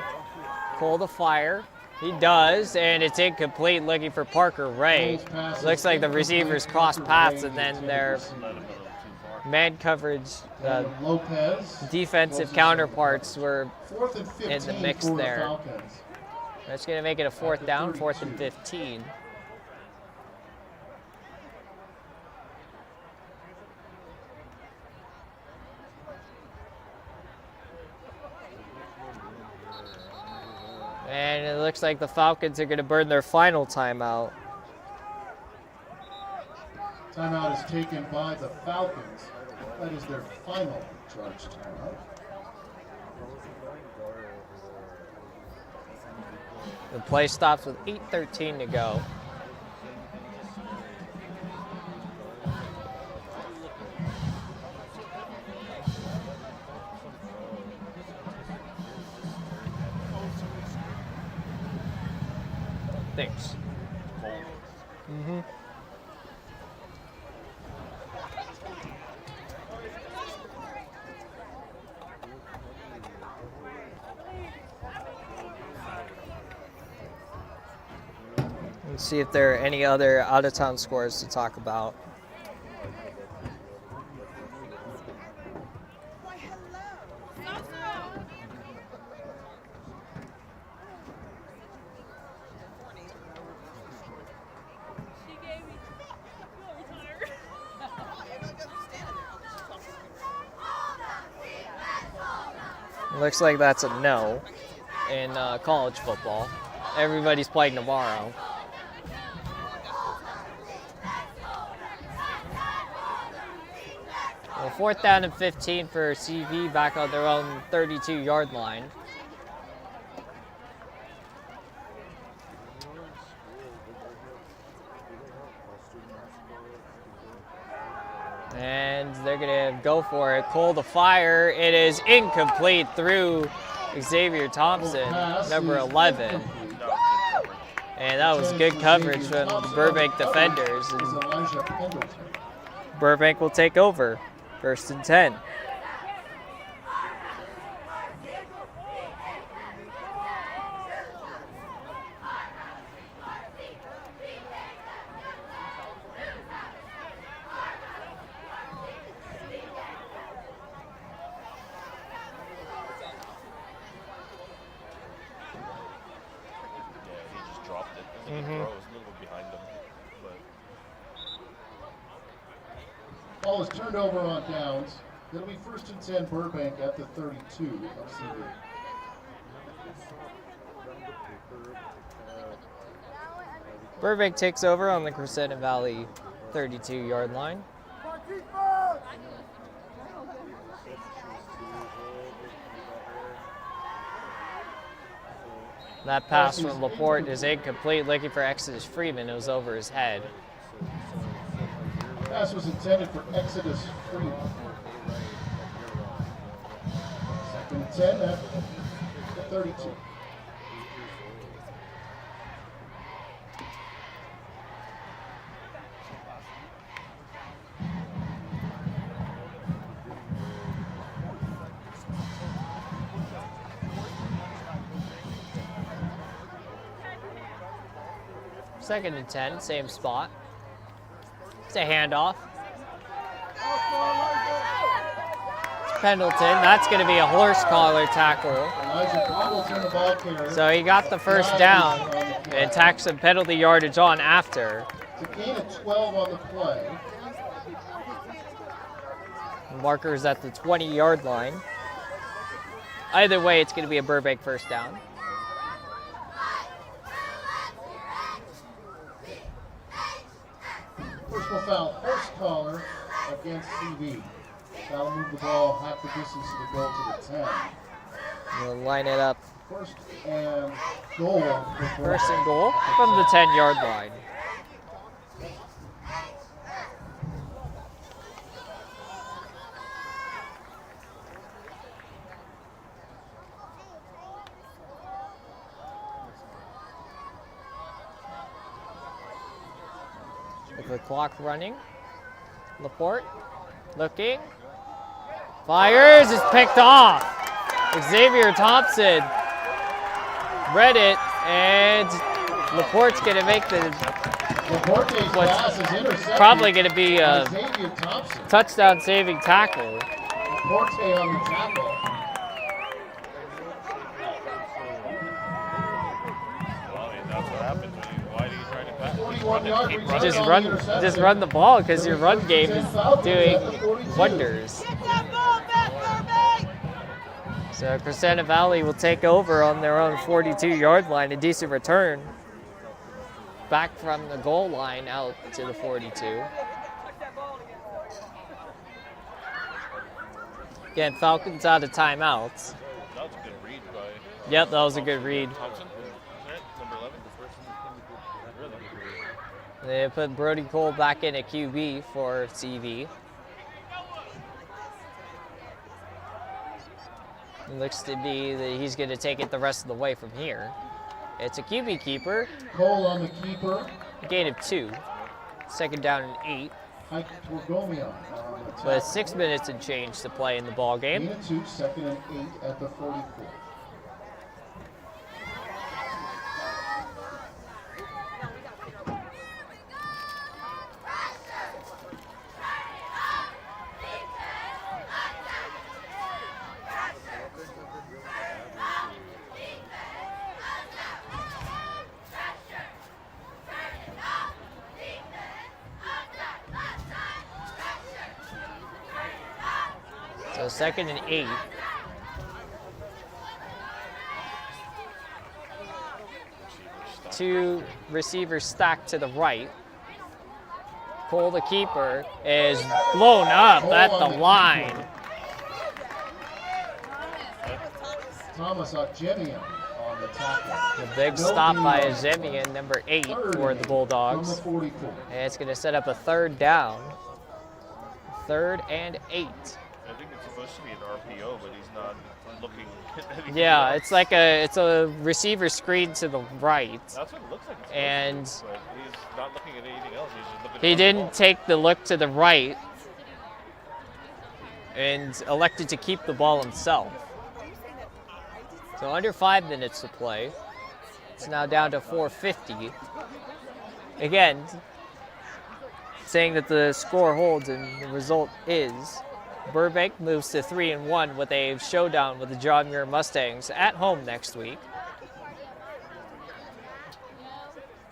Cole to fire. He does, and it's incomplete, looking for Parker Ray. Looks like the receivers cross paths, and then their man coverage defensive counterparts were in the mix there. That's going to make it a 4th down, 4th and 15. And it looks like the Falcons are going to burn their final timeout. Timeout is taken by the Falcons. That is their final charge timeout. The play stops with 8:13 to go. Thanks. Mm-hmm. Let's see if there are any other out-of-town scores to talk about. Looks like that's a no in college football. Everybody's playing tomorrow. Well, 4th down and 15 for CV back on their own 32-yard line. And they're going to go for it. Cole to fire. It is incomplete through Xavier Thompson, number 11. And that was good coverage from the Burbank defenders. And Burbank will take over. 1st and 10. Ball is turned over on downs. It'll be 1st and 10 Burbank at the 32 of CV. Burbank takes over on the Crescenta Valley 32-yard line. That pass from Laporte is incomplete. Looking for Exodus Freeman. It was over his head. Pass was intended for Exodus Freeman. 2nd and 10 at the 32. Second and 10, same spot. It's a handoff. Pendleton, that's going to be a horse collar tackle. So he got the 1st down and tacked some penalty yardage on after. It's a gain of 12 on the play. Markers at the 20-yard line. Either way, it's going to be a Burbank 1st down. Personal foul, horse collar against CV. That'll move the ball half the distance to the goal to the 10. We'll line it up. 1st and goal. 1st and goal from the 10-yard line. With the clock running, Laporte looking, fires, is picked off. Xavier Thompson read it, and Laporte's going to make what's probably going to be a touchdown-saving tackle. Laporte on the tackle. Just run the ball because your run game is doing wonders. So Crescenta Valley will take over on their own 42-yard line. A decent return back from the goal line out to the 42. Again, Falcons out of timeouts. That was a good read by... Yep, that was a good read. Thompson, number 11. Really good read. They put Brody Cole back in at QB for CV. It looks to be that he's going to take it the rest of the way from here. It's a QB keeper. Cole on the keeper. A gain of 2. 2nd down and 8. With 6 minutes and change to play in the ball game. Gain of 2, 2nd and 8 at the 44. So 2nd and 8. two receivers stacked to the right. Cole, the keeper, is blown up at the line. Thomas Akjemian on the tackle. The big stop by Azemian, number 8 for the Bulldogs. From the 44. And it's going to set up a third down. 3rd and 8. I think it's supposed to be an RPO, but he's not looking at anything Yeah, else. it's like a receiver screen to the right. That's what it looks like. It's And supposed to be, but he's not looking at anything else. He's just looking he at the didn't ball. take the look to the right and elected to keep the ball himself. So under 5 minutes to play. It's now down to 4:50. Again, saying that the score holds and the result is Burbank moves to 3-1 with a showdown with the John Muir Mustangs at home next week.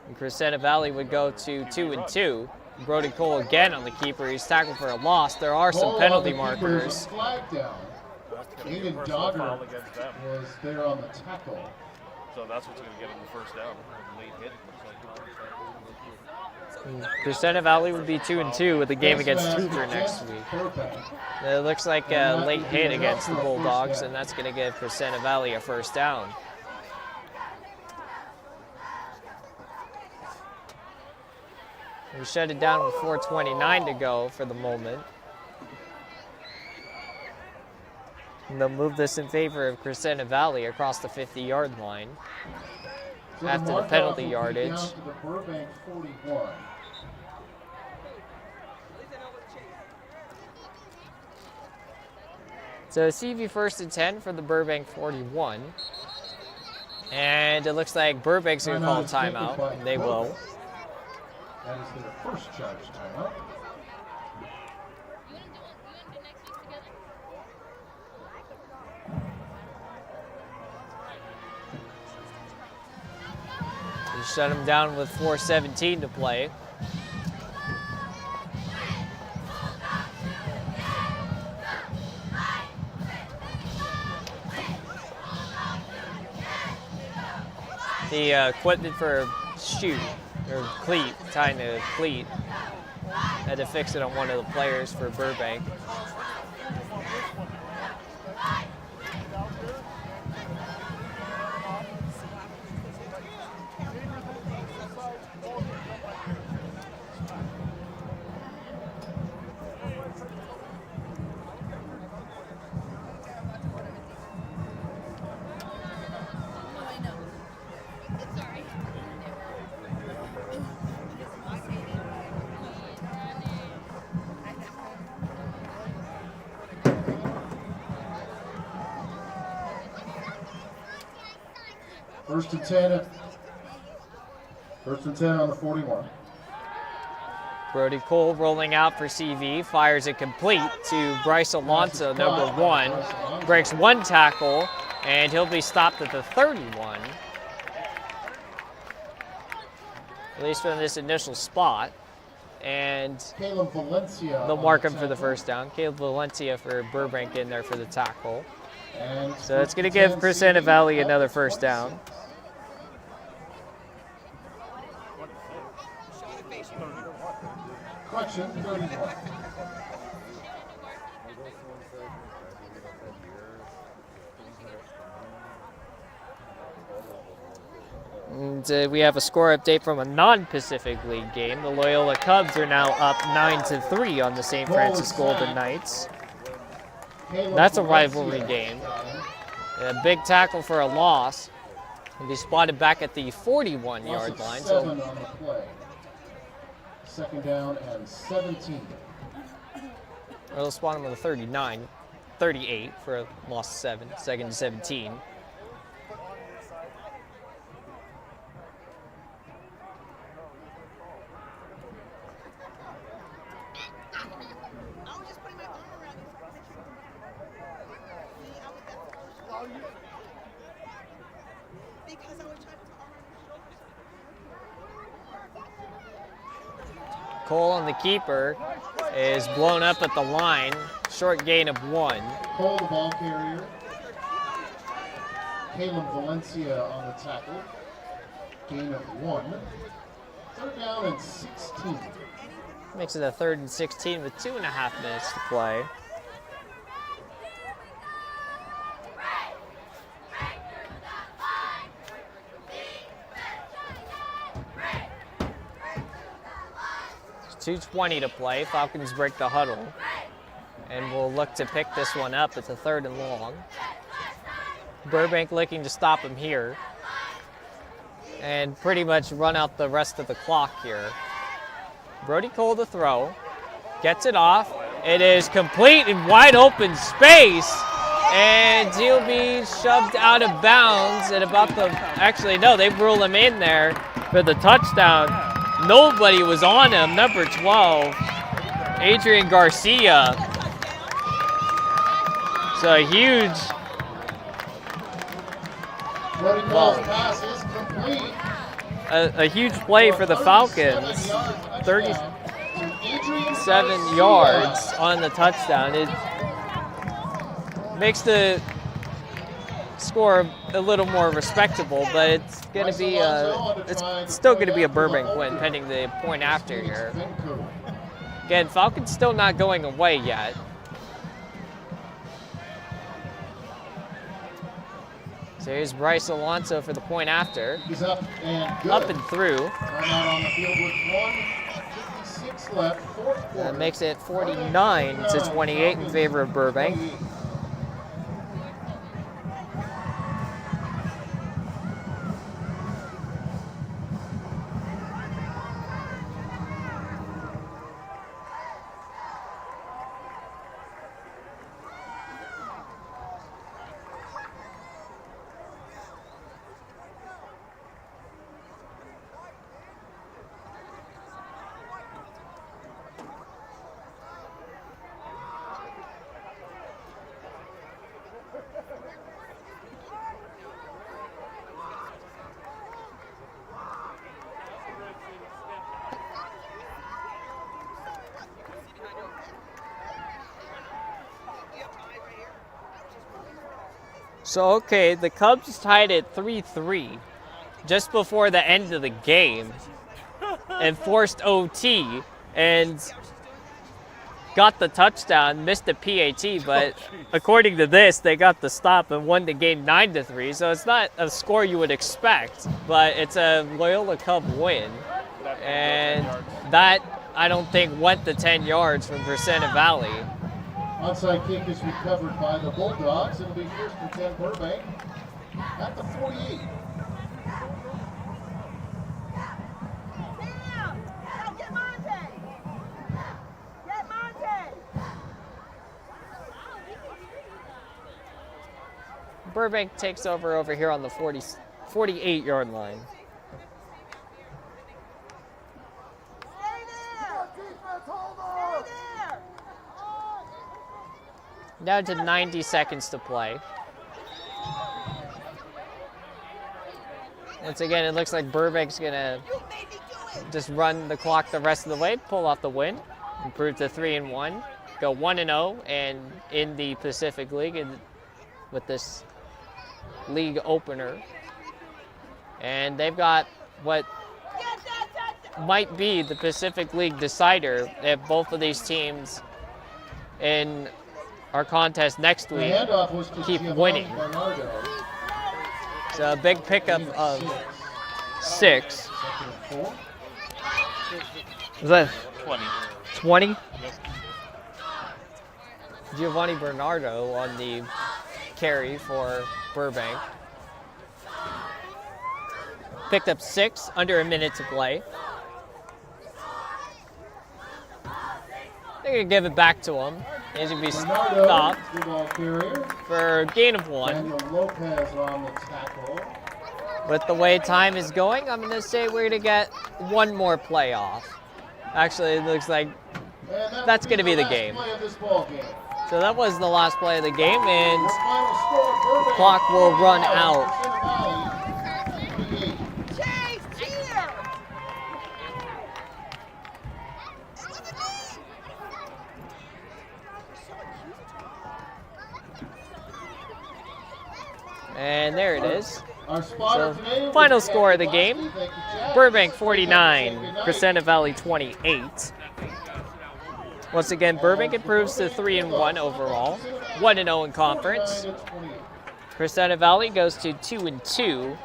And Crescenta Valley would go to 2-2. Brody Cole again on the keeper. He's tackled for a loss. There are some Cole penalty on the keeper is a markers. flag down. That's gonna be a Aiden personal Dogger foul against them. was there on the tackle. So that's what's going to get him the first down. A late hit, it looks like. Crescenta Valley would be 2-2 with a game against Hoover next week. Burbank. It looks like a late hit against the Bulldogs, and that's going to give Crescenta Valley a first down. We shut it down with 4:29 to go for the moment. And they'll move this in favor of Crescenta Valley across the 50-yard line. So After the mark-off penalty will be yardage. down to the Burbank 41. So CV 1st and 10 for the Burbank 41. And it looks like Burbank's going to call a timeout, and they will. That is their first charge timeout. They shut him down with 4:17 to play. The equipment for shoe, or cleat, tying the cleat, had to fix it on one of the players for Burbank. First and 10. First and 10 on the 41. Brody Cole rolling out for CV, fires it complete to Bryce Alonso, number 1. Breaks one tackle, and he'll be stopped at the 31. At least from this initial spot. And Caleb Valencia. they'll mark him for the first down. Caleb Valencia for Burbank in there for the tackle. So it's going to give Crescenta Valley another first down. Correction, 31. And we have a score update from a non-Pacific League game. The Loyola Cubs are now up 9-3 on the St. Francis Golden Knights. That's a rivalry game. A big tackle for a loss. He'll be spotted back at the 41-yard line. 7 on the play. Second down and 17. Or they'll spot him on the 38 for a loss of 7, 2nd and 17. Cole on the keeper is blown up at the line. Short gain of 1. Cole, the ball carrier. Caleb Valencia on the tackle. Gain of 1. Third down and 16. Makes it a 3rd and 16 with 2.5 minutes to play. It's 2:20 to play. Falcons break the huddle. And we'll look to pick this one up. It's a 3rd and long. Burbank looking to stop him here. And pretty much run out the rest of the clock here. Brody Cole to throw. Gets it off. It is complete in wide open space. And he'll be shoved out of bounds at about the... Actually, no, they rule him in there for the touchdown. Nobody was on him. Number 12, Adrian Garcia. So a huge... Brody Cole's pass is complete. A huge play for the Falcons. 37 yards on the touchdown. It makes the score a little more respectable, but it's going to be it's still going to be a Burbank win pending the point after here. Again, Falcons still not going away yet. So here's Bryce Alonso for the point after. He's up and good. Up and through. Timeout on the field with 1:56 left, fourth quarter. That makes it 49-28 in favor of Burbank. So, okay, the Cubs tied at 3-3 just before the end of the game and forced OT and got the touchdown, missed the PAT, but according to this, they got the stop and won the game 9-3. So it's not a score you would expect, but it's a Loyola Cub win. And that, I don't think, went the 10 yards from Crescenta Valley. Onside kick is recovered by the Bulldogs. It'll be 1st and 10 Burbank at the 48. Get Monte! Get Monte! Burbank takes over here on the 48-yard line. Down to 90 seconds to play. Once again, it looks like Burbank's gonna just run the clock the rest of the way, pull off the win, improve to 3-1, go 1-0, and in the Pacific League with this league opener. And they've got what might be the Pacific League decider if both of these teams in our contest next week keep winning. So a big pickup of 6. Is that 20? 20? Yep. Giovanni Bernardo on the carry for Burbank. Picked up 6, under a minute to play. They're going to give it back to him. He's going to be stopped for a gain of 1. With the way time is going, I'm going to say we're going to get one more play off. Actually, it looks like that's going to be the game. So that was the last play of the game, and the clock will run out. And there it is. Our spotter today was Final score of the game, Thank you, Jack. Burbank 49, Crescenta Valley 28. Once again, Burbank improves to 3-1 overall, 1-0 in conference. Crescenta Valley goes to 2-2,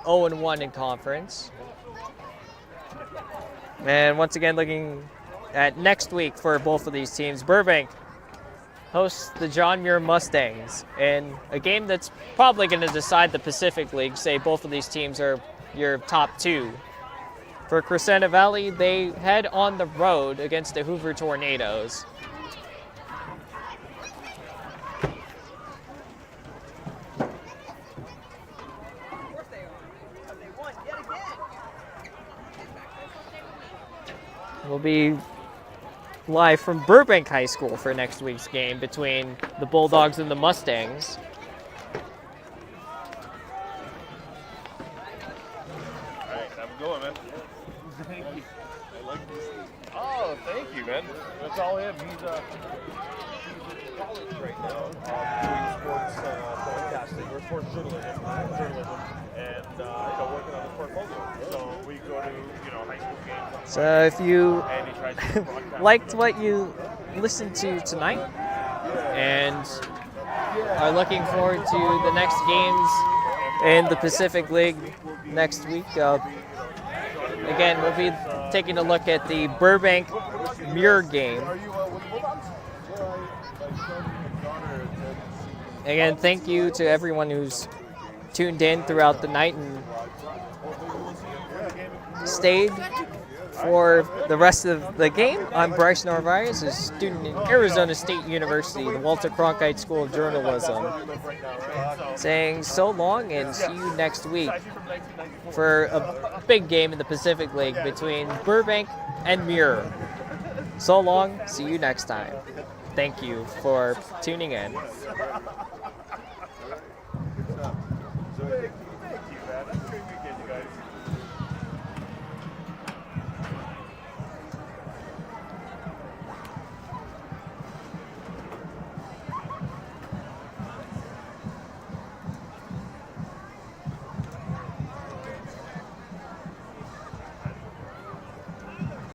0-1 in conference. And once again, looking at next week for both of these teams, Burbank hosts the John Muir Mustangs in a game that's probably going to decide the Pacific League. Say both of these teams are your top two. For Crescenta Valley, they head on the road against the Hoover Tornadoes. We'll be live from Burbank High School for next week's game between the Bulldogs and the Mustangs. All right, have a good one, man. Thank you. I like this. Oh, thank you, man. That's all him. He's in college right now, doing sports broadcasting or sports journalism, and working on his portfolio. So we go to high school games. So if you And he tries to broadcast. liked what you listened to tonight and are looking forward to the next games in the Pacific League next week, again, we'll be taking a look at the Burbank Muir game. Again, thank you to everyone who's tuned in throughout the night and stayed for the rest of the game. I'm Bryce Narvaez, a student in Arizona State University, the Walter Cronkite School of Journalism, saying so long and see you next week for a big game in the Pacific League between Burbank and Muir. So long, see you next time. Thank you for tuning in.